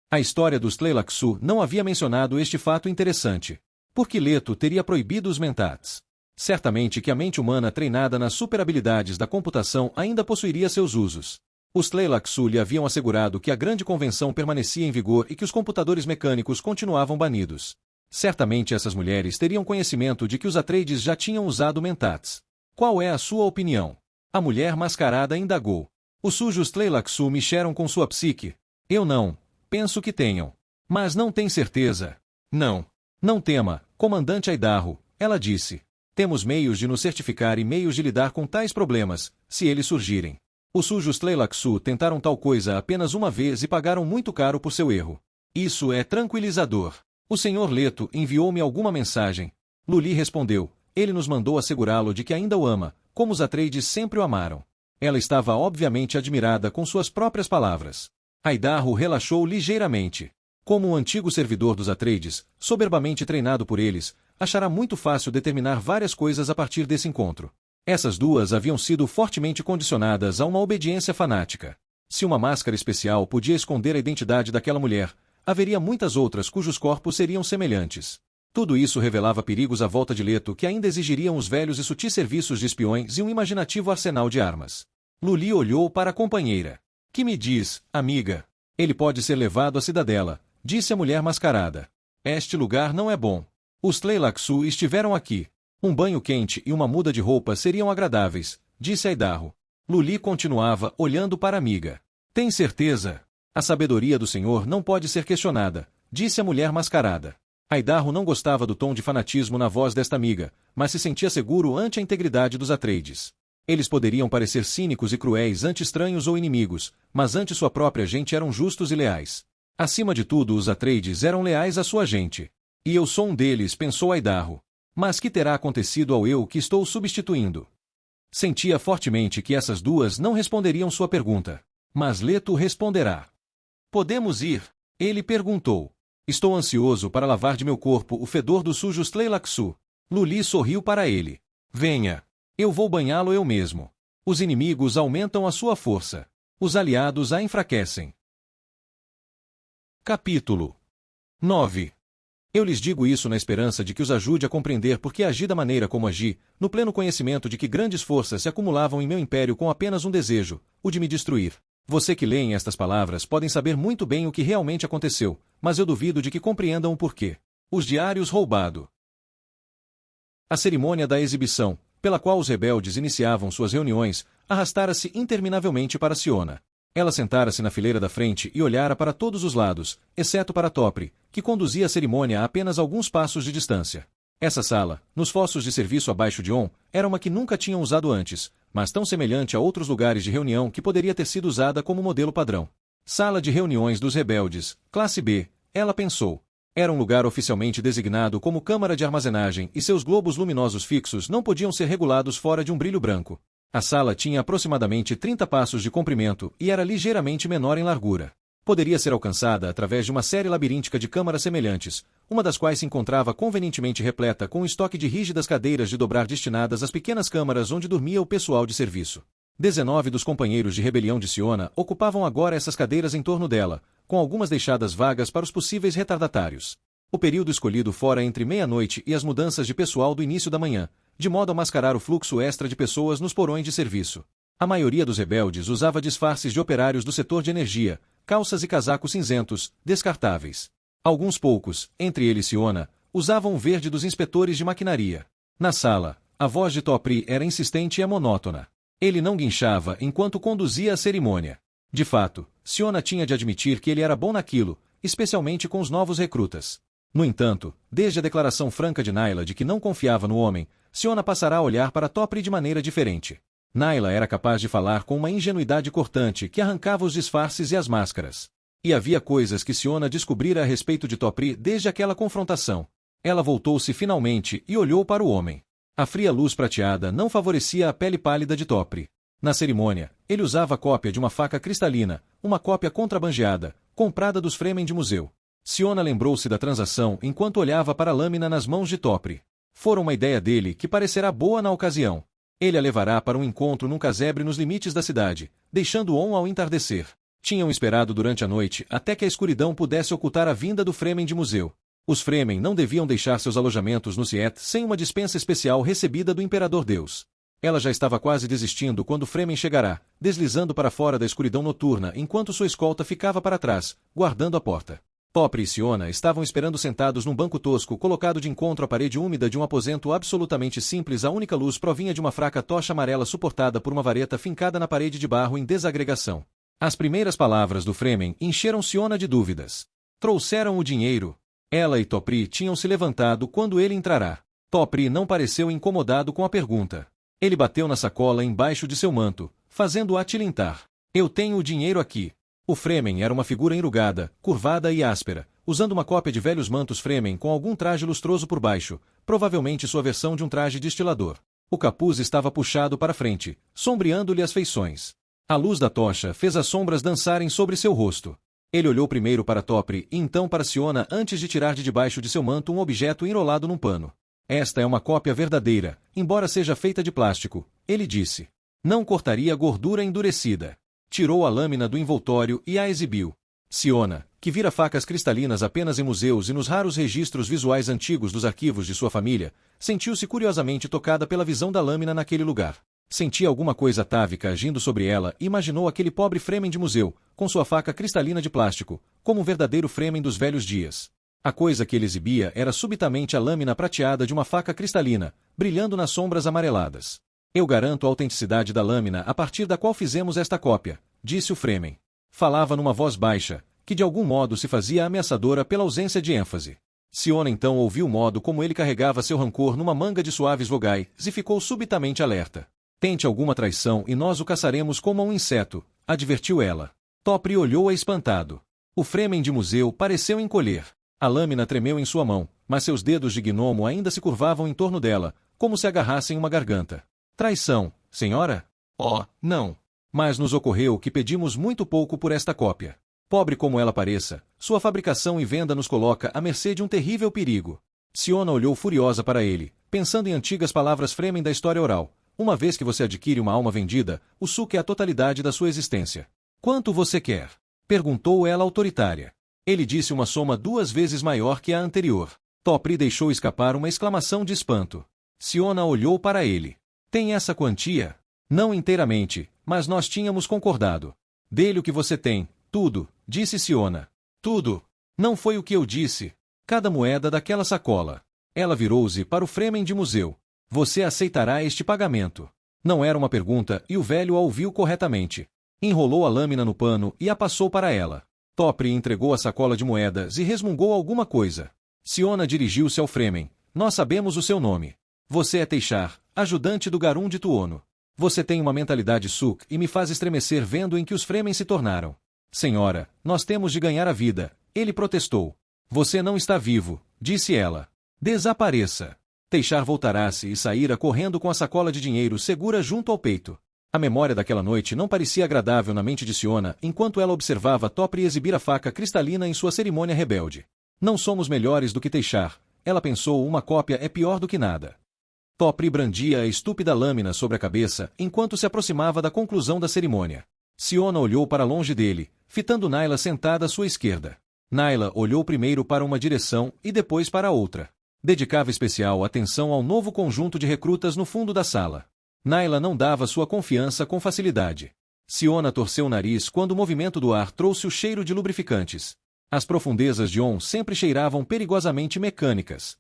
A história dos Tleilaxu não havia mencionado este fato interessante. Por que Leto teria proibido os Mentats? Certamente que a mente humana treinada nas superhabilidades da computação ainda possuiria seus usos. Os Tleilaxu lhe haviam assegurado que a grande convenção permanecia em vigor e que os computadores mecânicos continuavam banidos. Certamente essas mulheres teriam conhecimento de que os Atreides já tinham usado Mentats. Qual é a sua opinião? A mulher mascarada indagou. Os sujos Tleilaxu mexeram com sua psique. Eu não. Penso que tenham. Mas não tem certeza. Não. Não tema, comandante Aidarro, ela disse. Temos meios de nos certificar e meios de lidar com tais problemas, se eles surgirem. Os sujos Tleilaxu tentaram tal coisa apenas uma vez e pagaram muito caro por seu erro. Isso é tranquilizador. O Sr. Leto enviou-me alguma mensagem. Luli respondeu. Ele nos mandou assegurá-lo de que ainda o ama, como os Atreides sempre o amaram. Ela estava obviamente admirada com suas próprias palavras. Aidarro relaxou ligeiramente. Como um antigo servidor dos Atreides, soberbamente treinado por eles, achará muito fácil determinar várias coisas a partir desse encontro. Essas duas haviam sido fortemente condicionadas a uma obediência fanática. Se uma máscara especial podia esconder a identidade daquela mulher, haveria muitas outras cujos corpos seriam semelhantes. Tudo isso revelava perigos à volta de Leto que ainda exigiriam os velhos e sutis serviços de espiões e um imaginativo arsenal de armas. Luli olhou para a companheira. Que me diz, amiga? Ele pode ser levado à cidadela, disse a mulher mascarada. Este lugar não é bom. Os Tleilaxu estiveram aqui. Um banho quente e uma muda de roupa seriam agradáveis, disse Aidarro. Luli continuava olhando para a amiga. Tem certeza? A sabedoria do senhor não pode ser questionada, disse a mulher mascarada. Aidarro não gostava do tom de fanatismo na voz desta amiga, mas se sentia seguro ante a integridade dos Atreides. Eles poderiam parecer cínicos e cruéis ante estranhos ou inimigos, mas ante sua própria gente eram justos e leais. Acima de tudo, os Atreides eram leais à sua gente. E eu sou um deles, pensou Aidarro. Mas que terá acontecido ao eu que estou substituindo? Sentia fortemente que essas duas não responderiam sua pergunta. Mas Leto responderá. Podemos ir? Ele perguntou. Estou ansioso para lavar de meu corpo o fedor dos sujos Tleilaxu. Luli sorriu para ele. Venha. Eu vou banhá-lo eu mesmo. Os inimigos aumentam a sua força. Os aliados a enfraquecem. Capítulo 9. Eu lhes digo isso na esperança de que os ajude a compreender por que agi da maneira como agi, no pleno conhecimento de que grandes forças se acumulavam em meu império com apenas um desejo, o de me destruir. Você que leem estas palavras podem saber muito bem o que realmente aconteceu, mas eu duvido de que compreendam o porquê. Os diários roubado. A cerimônia da exibição, pela qual os rebeldes iniciavam suas reuniões, arrastara-se interminavelmente para Siona. Ela sentara-se na fileira da frente e olhara para todos os lados, exceto para Topre, que conduzia a cerimônia a apenas alguns passos de distância. Essa sala, nos fossos de serviço abaixo de On, era uma que nunca tinham usado antes, mas tão semelhante a outros lugares de reunião que poderia ter sido usada como modelo padrão. Sala de reuniões dos rebeldes, classe B, ela pensou. Era um lugar oficialmente designado como câmara de armazenagem e seus globos luminosos fixos não podiam ser regulados fora de um brilho branco. A sala tinha aproximadamente 30 passos de comprimento e era ligeiramente menor em largura. Poderia ser alcançada através de uma série labiríntica de câmaras semelhantes, uma das quais se encontrava convenientemente repleta com um estoque de rígidas cadeiras de dobrar destinadas às pequenas câmaras onde dormia o pessoal de serviço. 19 dos companheiros de rebelião de Siona ocupavam agora essas cadeiras em torno dela, com algumas deixadas vagas para os possíveis retardatários. O período escolhido fora entre meia-noite e as mudanças de pessoal do início da manhã, de modo a mascarar o fluxo extra de pessoas nos porões de serviço. A maioria dos rebeldes usava disfarces de operários do setor de energia, calças e casacos cinzentos, descartáveis. Alguns poucos, entre eles Siona, usavam o verde dos inspetores de maquinaria. Na sala, a voz de Topri era insistente e monótona. Ele não guinchava enquanto conduzia a cerimônia. De fato, Siona tinha de admitir que ele era bom naquilo, especialmente com os novos recrutas. No entanto, desde a declaração franca de Naila de que não confiava no homem, Siona passará a olhar para Topri de maneira diferente. Naila era capaz de falar com uma ingenuidade cortante que arrancava os disfarces e as máscaras. E havia coisas que Siona descobrira a respeito de Topri desde aquela confrontação. Ela voltou-se finalmente e olhou para o homem. A fria luz prateada não favorecia a pele pálida de Topri. Na cerimônia, ele usava cópia de uma faca cristalina, uma cópia contrabandeada, comprada dos Fremen de museu. Siona lembrou-se da transação enquanto olhava para a lâmina nas mãos de Topri. Fora uma ideia dele que parecerá boa na ocasião. Ele a levará para um encontro num casebre nos limites da cidade, deixando On ao entardecer. Tinham esperado durante a noite até que a escuridão pudesse ocultar a vinda do Fremen de museu. Os Fremen não deviam deixar seus alojamentos no Siet sem uma dispensa especial recebida do Imperador Deus. Ela já estava quase desistindo quando Fremen chegará, deslizando para fora da escuridão noturna enquanto sua escolta ficava para trás, guardando a porta. Topri e Siona estavam esperando sentados num banco tosco colocado de encontro à parede úmida de um aposento absolutamente simples. A única luz provinha de uma fraca tocha amarela suportada por uma vareta fincada na parede de barro em desagregação. As primeiras palavras do Fremen encheram Siona de dúvidas. Trouxeram o dinheiro. Ela e Topri tinham se levantado quando ele entrará. Topri não pareceu incomodado com a pergunta. Ele bateu na sacola embaixo de seu manto, fazendo-a tilintar. Eu tenho o dinheiro aqui. O Fremen era uma figura enrugada, curvada e áspera, usando uma cópia de velhos mantos Fremen com algum traje lustroso por baixo, provavelmente sua versão de um traje destilador. O capuz estava puxado para frente, sombreando-lhe as feições. A luz da tocha fez as sombras dançarem sobre seu rosto. Ele olhou primeiro para Topri e então para Siona antes de tirar de debaixo de seu manto um objeto enrolado num pano. Esta é uma cópia verdadeira, embora seja feita de plástico, ele disse. Não cortaria gordura endurecida. Tirou a lâmina do envoltório e a exibiu. Siona, que vira facas cristalinas apenas em museus e nos raros registros visuais antigos dos arquivos de sua família, sentiu-se curiosamente tocada pela visão da lâmina naquele lugar. Sentia alguma coisa atávica agindo sobre ela e imaginou aquele pobre Fremen de museu, com sua faca cristalina de plástico, como um verdadeiro Fremen dos velhos dias. A coisa que ele exibia era subitamente a lâmina prateada de uma faca cristalina, brilhando nas sombras amareladas. Eu garanto a autenticidade da lâmina a partir da qual fizemos esta cópia, disse o Fremen. Falava numa voz baixa, que de algum modo se fazia ameaçadora pela ausência de ênfase. Siona então ouviu o modo como ele carregava seu rancor numa manga de suaves vogais e ficou subitamente alerta. Tente alguma traição e nós o caçaremos como a um inseto, advertiu ela. Topri olhou-a espantado. O Fremen de museu pareceu encolher. A lâmina tremeu em sua mão, mas seus dedos de gnomo ainda se curvavam em torno dela, como se agarrassem uma garganta. Traição, senhora? Oh, não. Mas nos ocorreu que pedimos muito pouco por esta cópia. Pobre como ela pareça, sua fabricação e venda nos coloca à mercê de um terrível perigo. Siona olhou furiosa para ele, pensando em antigas palavras Fremen da história oral. Uma vez que você adquire uma alma vendida, o suco é a totalidade da sua existência. Quanto você quer? Perguntou ela autoritária. Ele disse uma soma 2 vezes maior que a anterior. Topri deixou escapar uma exclamação de espanto. Siona olhou para ele. Tem essa quantia? Não inteiramente, mas nós tínhamos concordado. Dê-lhe o que você tem, tudo, disse Siona. Tudo. Não foi o que eu disse. Cada moeda daquela sacola. Ela virou-se para o Fremen de museu. Você aceitará este pagamento? Não era uma pergunta e o velho a ouviu corretamente. Enrolou a lâmina no pano e a passou para ela. Topri entregou a sacola de moedas e resmungou alguma coisa. Siona dirigiu-se ao Fremen. Nós sabemos o seu nome. Você é Teixar, ajudante do Garum de Tuono. Você tem uma mentalidade Suk e me faz estremecer vendo em que os Fremen se tornaram. Senhora, nós temos de ganhar a vida, ele protestou. Você não está vivo, disse ela. Desapareça. Teixar voltará-se e saíra correndo com a sacola de dinheiro segura junto ao peito. A memória daquela noite não parecia agradável na mente de Siona enquanto ela observava Topri exibir a faca cristalina em sua cerimônia rebelde. Não somos melhores do que Teixar, ela pensou, uma cópia é pior do que nada. Topri brandia a estúpida lâmina sobre a cabeça enquanto se aproximava da conclusão da cerimônia. Siona olhou para longe dele, fitando Naila sentada à sua esquerda. Naila olhou primeiro para uma direção e depois para outra. Dedicava especial atenção ao novo conjunto de recrutas no fundo da sala. Naila não dava sua confiança com facilidade. Siona torceu o nariz quando o movimento do ar trouxe o cheiro de lubrificantes. As profundezas de On sempre cheiravam perigosamente mecânicas.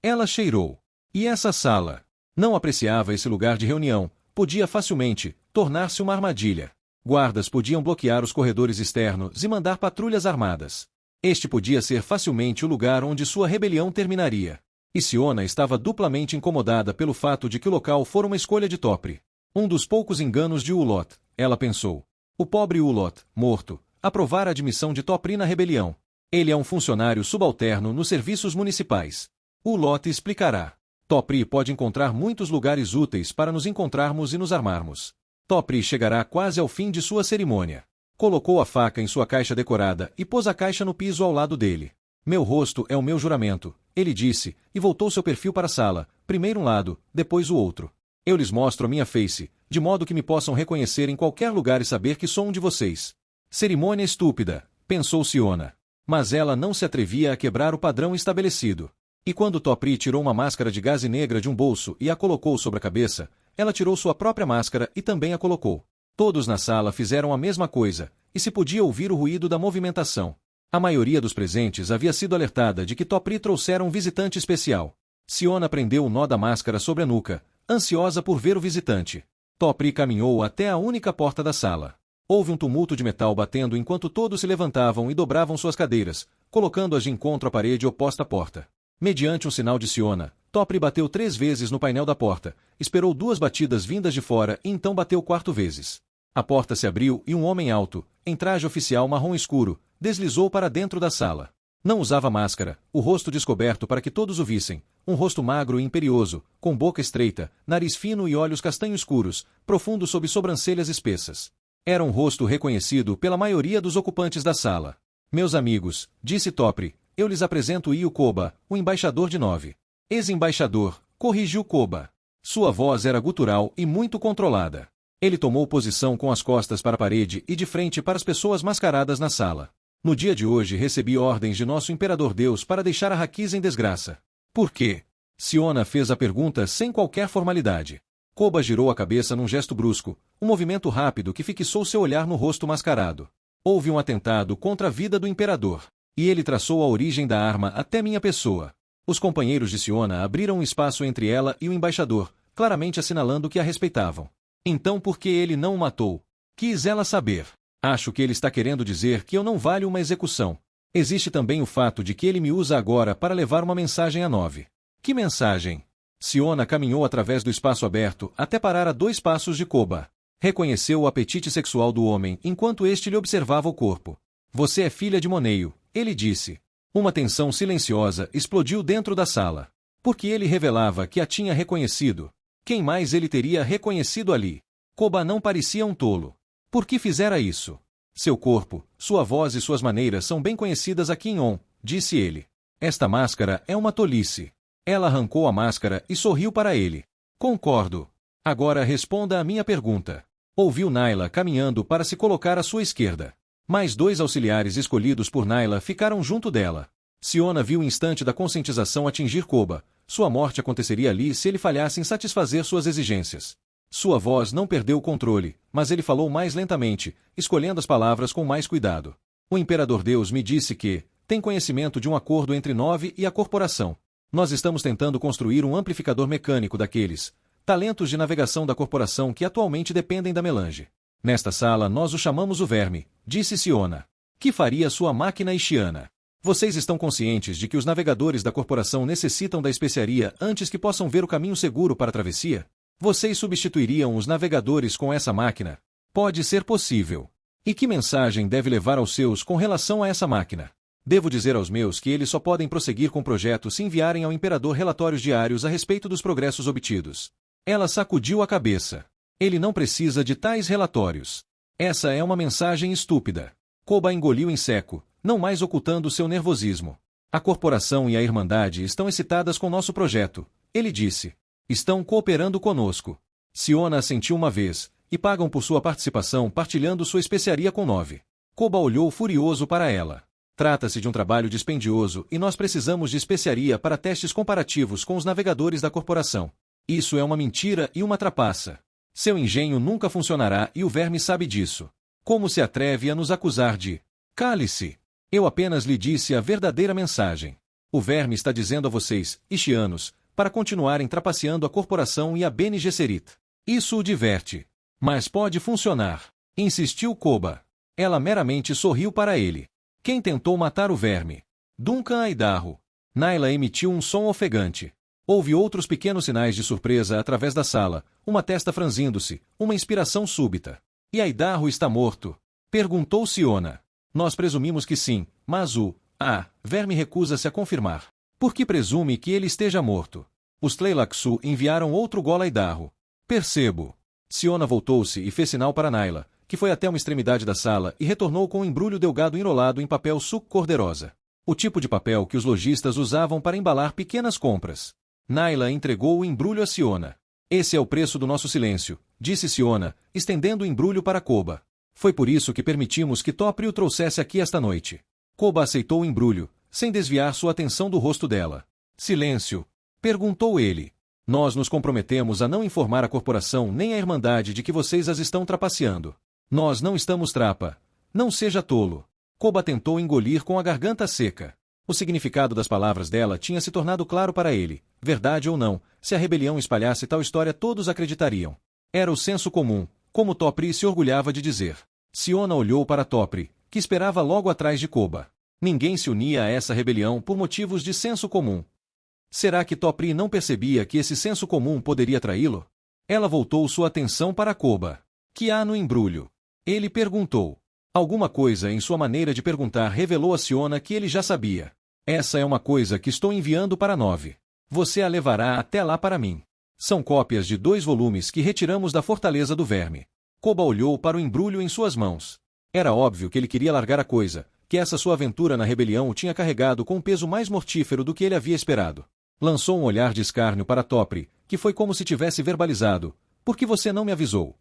Ela cheirou. E essa sala? Não apreciava esse lugar de reunião. Podia facilmente tornar-se uma armadilha. Guardas podiam bloquear os corredores externos e mandar patrulhas armadas. Este podia ser facilmente o lugar onde sua rebelião terminaria. E Siona estava duplamente incomodada pelo fato de que o local fora uma escolha de Topri. Um dos poucos enganos de Ulot, ela pensou. O pobre Ulot, morto, aprovara a admissão de Topri na rebelião. Ele é um funcionário subalterno nos serviços municipais. Ulot explicará. Topri pode encontrar muitos lugares úteis para nos encontrarmos e nos armarmos. Topri chegará quase ao fim de sua cerimônia. Colocou a faca em sua caixa decorada e pôs a caixa no piso ao lado dele. Meu rosto é o meu juramento, ele disse, e voltou seu perfil para a sala, primeiro um lado, depois o outro. Eu lhes mostro a minha face, de modo que me possam reconhecer em qualquer lugar e saber que sou um de vocês. Cerimônia estúpida, pensou Siona. Mas ela não se atrevia a quebrar o padrão estabelecido. E quando Topri tirou uma máscara de gaze negra de um bolso e a colocou sobre a cabeça, ela tirou sua própria máscara e também a colocou. Todos na sala fizeram a mesma coisa, e se podia ouvir o ruído da movimentação. A maioria dos presentes havia sido alertada de que Topri trouxera um visitante especial. Siona prendeu o nó da máscara sobre a nuca, ansiosa por ver o visitante. Topri caminhou até a única porta da sala. Houve um tumulto de metal batendo enquanto todos se levantavam e dobravam suas cadeiras, colocando-as de encontro à parede oposta à porta. Mediante um sinal de Siona, Topri bateu 3 vezes no painel da porta, esperou 2 batidas vindas de fora e então bateu 4 vezes. A porta se abriu e um homem alto, em traje oficial marrom escuro, deslizou para dentro da sala. Não usava máscara, o rosto descoberto para que todos o vissem, um rosto magro e imperioso, com boca estreita, nariz fino e olhos castanho escuros, profundo sob sobrancelhas espessas. Era um rosto reconhecido pela maioria dos ocupantes da sala. Meus amigos, disse Topri, eu lhes apresento Io Koba, o embaixador de 9. Ex-embaixador, corrigiu Koba. Sua voz era gutural e muito controlada. Ele tomou posição com as costas para a parede e de frente para as pessoas mascaradas na sala. No dia de hoje recebi ordens de nosso Imperador Deus para deixar a Hakiz em desgraça. Por quê? Siona fez a pergunta sem qualquer formalidade. Koba girou a cabeça num gesto brusco, um movimento rápido que fixou seu olhar no rosto mascarado. Houve um atentado contra a vida do Imperador, e ele traçou a origem da arma até minha pessoa. Os companheiros de Siona abriram um espaço entre ela e o embaixador, claramente assinalando que a respeitavam. Então por que ele não o matou? Quis ela saber. Acho que ele está querendo dizer que eu não valho uma execução. Existe também o fato de que ele me usa agora para levar uma mensagem a 9. Que mensagem? Siona caminhou através do espaço aberto até parar a 2 passos de Koba. Reconheceu o apetite sexual do homem enquanto este lhe observava o corpo. Você é filha de Moneio, ele disse. Uma tensão silenciosa explodiu dentro da sala. Porque ele revelava que a tinha reconhecido. Quem mais ele teria reconhecido ali? Koba não parecia um tolo. Por que fizera isso? Seu corpo, sua voz e suas maneiras são bem conhecidas aqui em On, disse ele. Esta máscara é uma tolice. Ela arrancou a máscara e sorriu para ele. Concordo. Agora responda à minha pergunta. Ouviu Naila caminhando para se colocar à sua esquerda. Mais 2 auxiliares escolhidos por Naila ficaram junto dela. Siona viu o instante da conscientização atingir Koba. Sua morte aconteceria ali se ele falhasse em satisfazer suas exigências. Sua voz não perdeu o controle, mas ele falou mais lentamente, escolhendo as palavras com mais cuidado. O Imperador Deus me disse que tem conhecimento de um acordo entre 9 e a corporação. Nós estamos tentando construir um amplificador mecânico daqueles talentos de navegação da corporação que atualmente dependem da melange. Nesta sala nós o chamamos o Verme, disse Siona. Que faria sua máquina Ishiana? Vocês estão conscientes de que os navegadores da corporação necessitam da especiaria antes que possam ver o caminho seguro para a travessia? Vocês substituiriam os navegadores com essa máquina? Pode ser possível. E que mensagem deve levar aos seus com relação a essa máquina? Devo dizer aos meus que eles só podem prosseguir com o projeto se enviarem ao Imperador relatórios diários a respeito dos progressos obtidos. Ela sacudiu a cabeça. Ele não precisa de tais relatórios. Essa é uma mensagem estúpida. Koba engoliu em seco, não mais ocultando seu nervosismo. A corporação e a Irmandade estão excitadas com nosso projeto, ele disse. Estão cooperando conosco. Siona assentiu uma vez, e pagam por sua participação partilhando sua especiaria com 9. Koba olhou furioso para ela. Trata-se de um trabalho dispendioso e nós precisamos de especiaria para testes comparativos com os navegadores da corporação. Isso é uma mentira e uma trapaça. Seu engenho nunca funcionará e o Verme sabe disso. Como se atreve a nos acusar de... Cale-se! Eu apenas lhe disse a verdadeira mensagem. O Verme está dizendo a vocês, Ishianos, para continuarem trapaceando a corporação e a Bene Gesserit. Isso o diverte. Mas pode funcionar. Insistiu Koba. Ela meramente sorriu para ele. Quem tentou matar o Verme? Duncan Aidarro. Naila emitiu um som ofegante. Houve outros pequenos sinais de surpresa através da sala, uma testa franzindo-se, uma inspiração súbita. E Aidarro está morto? Perguntou Siona. Nós presumimos que sim, mas o Verme recusa-se a confirmar. Por que presume que ele esteja morto? Os Tleilaxu enviaram outro gol a Aidarro. Percebo. Siona voltou-se e fez sinal para Naila, que foi até uma extremidade da sala e retornou com um embrulho delgado enrolado em papel suco cor-de-rosa. O tipo de papel que os lojistas usavam para embalar pequenas compras. Naila entregou o embrulho a Siona. Esse é o preço do nosso silêncio, disse Siona, estendendo o embrulho para Koba. Foi por isso que permitimos que Topri o trouxesse aqui esta noite. Koba aceitou o embrulho, sem desviar sua atenção do rosto dela. Silêncio? Perguntou ele. Nós nos comprometemos a não informar a corporação nem a Irmandade de que vocês as estão trapaceando. Nós não estamos trapa. Não seja tolo. Koba tentou engolir com a garganta seca. O significado das palavras dela tinha se tornado claro para ele. Verdade ou não, se a rebelião espalhasse tal história todos acreditariam. Era o senso comum, como Topri se orgulhava de dizer. Siona olhou para Topri, que esperava logo atrás de Koba. Ninguém se unia a essa rebelião por motivos de senso comum. Será que Topri não percebia que esse senso comum poderia traí-lo? Ela voltou sua atenção para Koba. Que há no embrulho? Ele perguntou. Alguma coisa em sua maneira de perguntar revelou a Siona que ele já sabia. Essa é uma coisa que estou enviando para 9. Você a levará até lá para mim. São cópias de 2 volumes que retiramos da Fortaleza do Verme. Koba olhou para o embrulho em suas mãos. Era óbvio que ele queria largar a coisa, que essa sua aventura na rebelião o tinha carregado com um peso mais mortífero do que ele havia esperado. Lançou um olhar de escárnio para Topri, que foi como se tivesse verbalizado. Por que você não me avisou?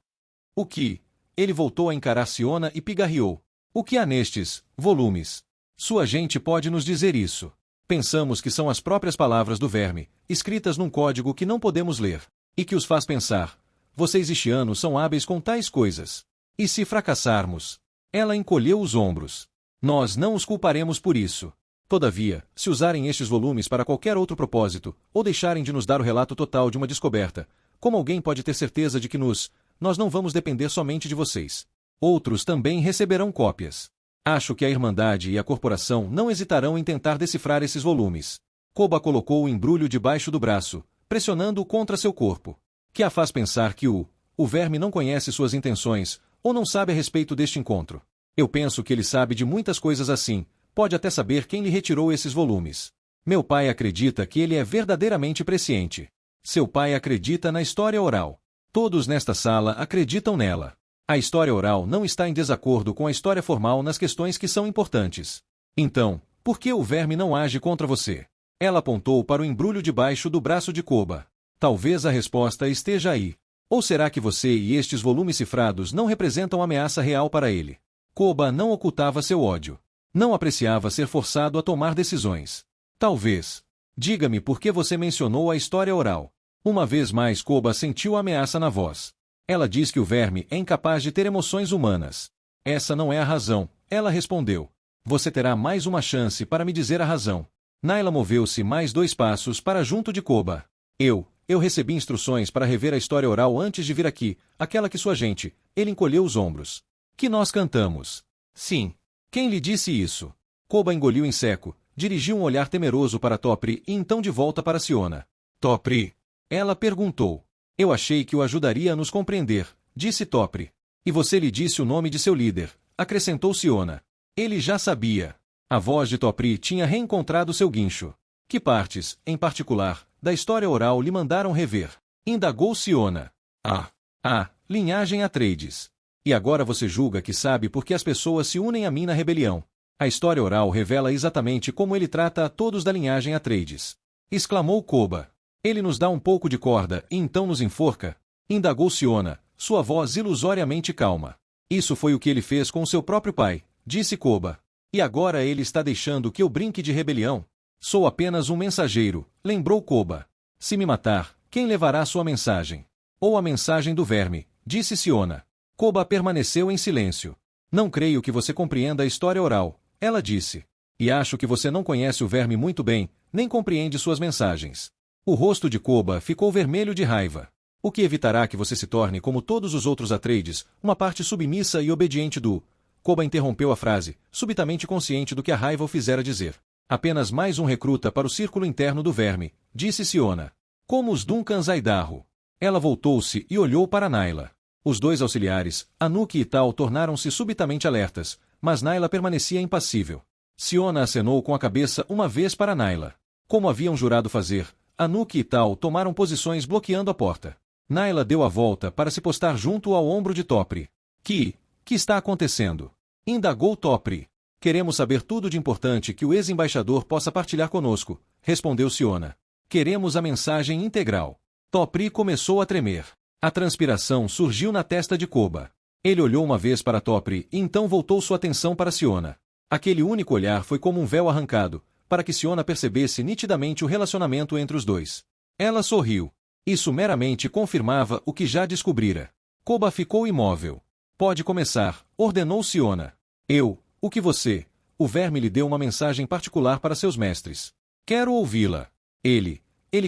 O que? Ele voltou a encarar Siona e pigarreou. O que há nestes volumes? Sua gente pode nos dizer isso. Pensamos que são as próprias palavras do verme, escritas num código que não podemos ler, e que os faz pensar. Vocês istianos são hábeis com tais coisas. E se fracassarmos? Ela encolheu os ombros. Nós não os culparemos por isso. Todavia, se usarem estes volumes para qualquer outro propósito, ou deixarem de nos dar o relato total de uma descoberta, como alguém pode ter certeza de que nós não vamos depender somente de vocês. Outros também receberão cópias. Acho que a Irmandade e a Corporação não hesitarão em tentar decifrar esses volumes. Koba colocou o embrulho debaixo do braço, pressionando-o contra seu corpo. Que a faz pensar que o verme não conhece suas intenções, ou não sabe a respeito deste encontro. Eu penso que ele sabe de muitas coisas assim, pode até saber quem lhe retirou esses volumes. Meu pai acredita que ele é verdadeiramente presciente. Seu pai acredita na história oral. Todos nesta sala acreditam nela. A história oral não está em desacordo com a história formal nas questões que são importantes. Então, por que o verme não age contra você? Ela apontou para o embrulho debaixo do braço de Koba. Talvez a resposta esteja aí. Ou será que você e estes volumes cifrados não representam ameaça real para ele? Koba não ocultava seu ódio. Não apreciava ser forçado a tomar decisões. Talvez. Diga-me por que você mencionou a história oral. Uma vez mais Koba sentiu a ameaça na voz. Ela diz que o verme é incapaz de ter emoções humanas. Essa não é a razão, ela respondeu. Você terá mais uma chance para me dizer a razão. Naila moveu-se mais 2 passos para junto de Koba. Eu recebi instruções para rever a história oral antes de vir aqui, aquela que sua gente. Ele encolheu os ombros. Que nós cantamos. Sim. Quem lhe disse isso? Koba engoliu em seco, dirigiu um olhar temeroso para Topri e então de volta para Siona. Topri? Ela perguntou. Eu achei que o ajudaria a nos compreender, disse Topri. E você lhe disse o nome de seu líder, acrescentou Siona. Ele já sabia. A voz de Topri tinha reencontrado seu guincho. Que partes, em particular, da história oral lhe mandaram rever? Indagou Siona. Linhagem Atreides. E agora você julga que sabe por que as pessoas se unem a mim na rebelião. A história oral revela exatamente como ele trata a todos da linhagem Atreides. Exclamou Koba. Ele nos dá um pouco de corda e então nos enforca? Indagou Siona, sua voz ilusoriamente calma. Isso foi o que ele fez com seu próprio pai, disse Koba. E agora ele está deixando que eu brinque de rebelião? Sou apenas um mensageiro, lembrou Koba. Se me matar, quem levará sua mensagem? Ou a mensagem do verme, disse Siona. Koba permaneceu em silêncio. Não creio que você compreenda a história oral, ela disse. E acho que você não conhece o verme muito bem, nem compreende suas mensagens. O rosto de Koba ficou vermelho de raiva. O que evitará que você se torne como todos os outros Atreides, uma parte submissa e obediente do... Koba interrompeu a frase, subitamente consciente do que a raiva o fizera dizer. Apenas mais um recruta para o círculo interno do verme, disse Siona. Como os Duncans Aidarro. Ela voltou-se e olhou para Naila. Os 2 auxiliares, Anuk e Tal, tornaram-se subitamente alertas, mas Naila permanecia impassível. Siona acenou com a cabeça uma vez para Naila. Como haviam jurado fazer, Anuk e Tal tomaram posições bloqueando a porta. Naila deu a volta para se postar junto ao ombro de Topri. Que está acontecendo? Indagou Topri. Queremos saber tudo de importante que o ex-embaixador possa partilhar conosco, respondeu Siona. Queremos a mensagem integral. Topri começou a tremer. A transpiração surgiu na testa de Koba. Ele olhou uma vez para Topri e então voltou sua atenção para Siona. Aquele único olhar foi como um véu arrancado, para que Siona percebesse nitidamente o relacionamento entre os dois. Ela sorriu. Isso meramente confirmava o que já descobrira. Koba ficou imóvel. Pode começar, ordenou Siona. O que você, O verme lhe deu uma mensagem particular para seus mestres. Quero ouvi-la. Ele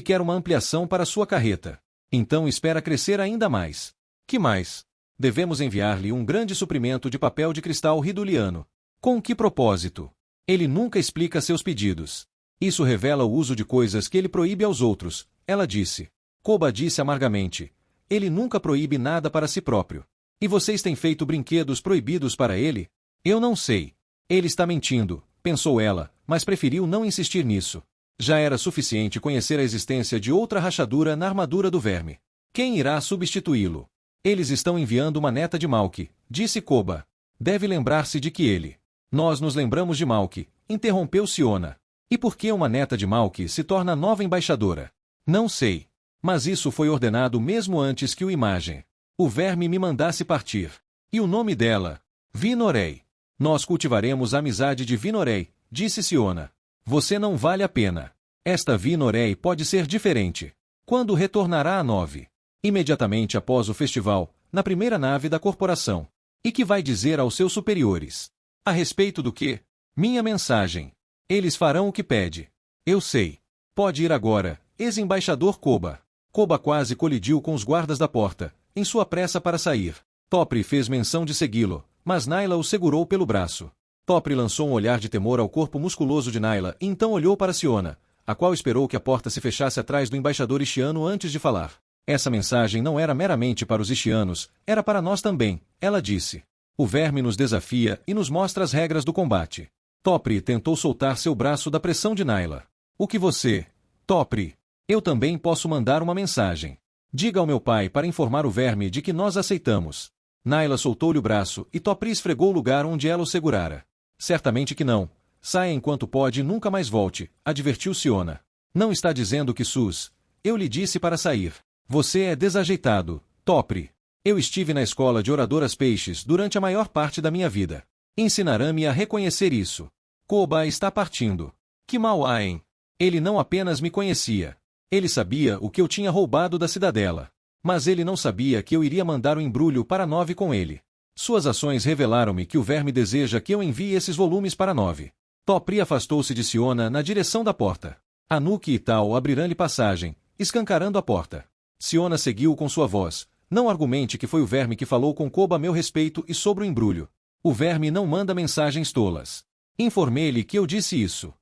quer uma ampliação para sua carreta. Então espera crescer ainda mais. Que mais? Devemos enviar-lhe um grande suprimento de papel de cristal riduliano. Com que propósito? Ele nunca explica seus pedidos. Isso revela o uso de coisas que ele proíbe aos outros, ela disse. Koba disse amargamente. Ele nunca proíbe nada para si próprio. E vocês têm feito brinquedos proibidos para ele? Eu não sei. Ele está mentindo, pensou ela, mas preferiu não insistir nisso. Já era suficiente conhecer a existência de outra rachadura na armadura do verme. Quem irá substituí-lo? Eles estão enviando uma neta de Malk, disse Koba. Deve lembrar-se de que ele. Nós nos lembramos de Malk, interrompeu Siona. E por que uma neta de Malk se torna nova embaixadora? Não sei. Mas isso foi ordenado mesmo antes que o Imagem. O verme me mandasse partir. E o nome dela? Vinorei. Nós cultivaremos a amizade de Vinorei, disse Siona. Você não vale a pena. Esta Vinorei pode ser diferente. Quando retornará a 9? Imediatamente após o festival, na primeira nave da corporação. E que vai dizer aos seus superiores? A respeito do quê? Minha mensagem. Eles farão o que pede. Eu sei. Pode ir agora, ex-embaixador Koba. Koba quase colidiu com os guardas da porta, em sua pressa para sair. Topri fez menção de segui-lo, mas Naila o segurou pelo braço. Topri lançou um olhar de temor ao corpo musculoso de Naila e então olhou para Siona, a qual esperou que a porta se fechasse atrás do embaixador Ishiano antes de falar. Essa mensagem não era meramente para os Ishianos, era para nós também, ela disse. O verme nos desafia e nos mostra as regras do combate. Topri tentou soltar seu braço da pressão de Naila. O que você... Topri, eu também posso mandar uma mensagem. Diga ao meu pai para informar o verme de que nós aceitamos. Naila soltou-lhe o braço e Topri esfregou o lugar onde ela o segurara. Certamente que não. Saia enquanto pode e nunca mais volte, advertiu Siona. Não está dizendo que Sus. Eu lhe disse para sair. Você é desajeitado, Topri. Eu estive na escola de oradoras peixes durante a maior parte da minha vida. Ensinará-me a reconhecer isso. Koba está partindo. Que mal há em... Ele não apenas me conhecia. Ele sabia o que eu tinha roubado da cidadela. Mas ele não sabia que eu iria mandar o embrulho para 9 com ele. Suas ações revelaram-me que o verme deseja que eu envie esses volumes para 9. Topri afastou-se de Siona na direção da porta. Anuki e Tal abrirão-lhe passagem, escancarando a porta. Siona seguiu com sua voz. Não argumente que foi o verme que falou com Koba a meu respeito e sobre o embrulho. O verme não manda mensagens tolas. Informei-lhe que eu disse isso.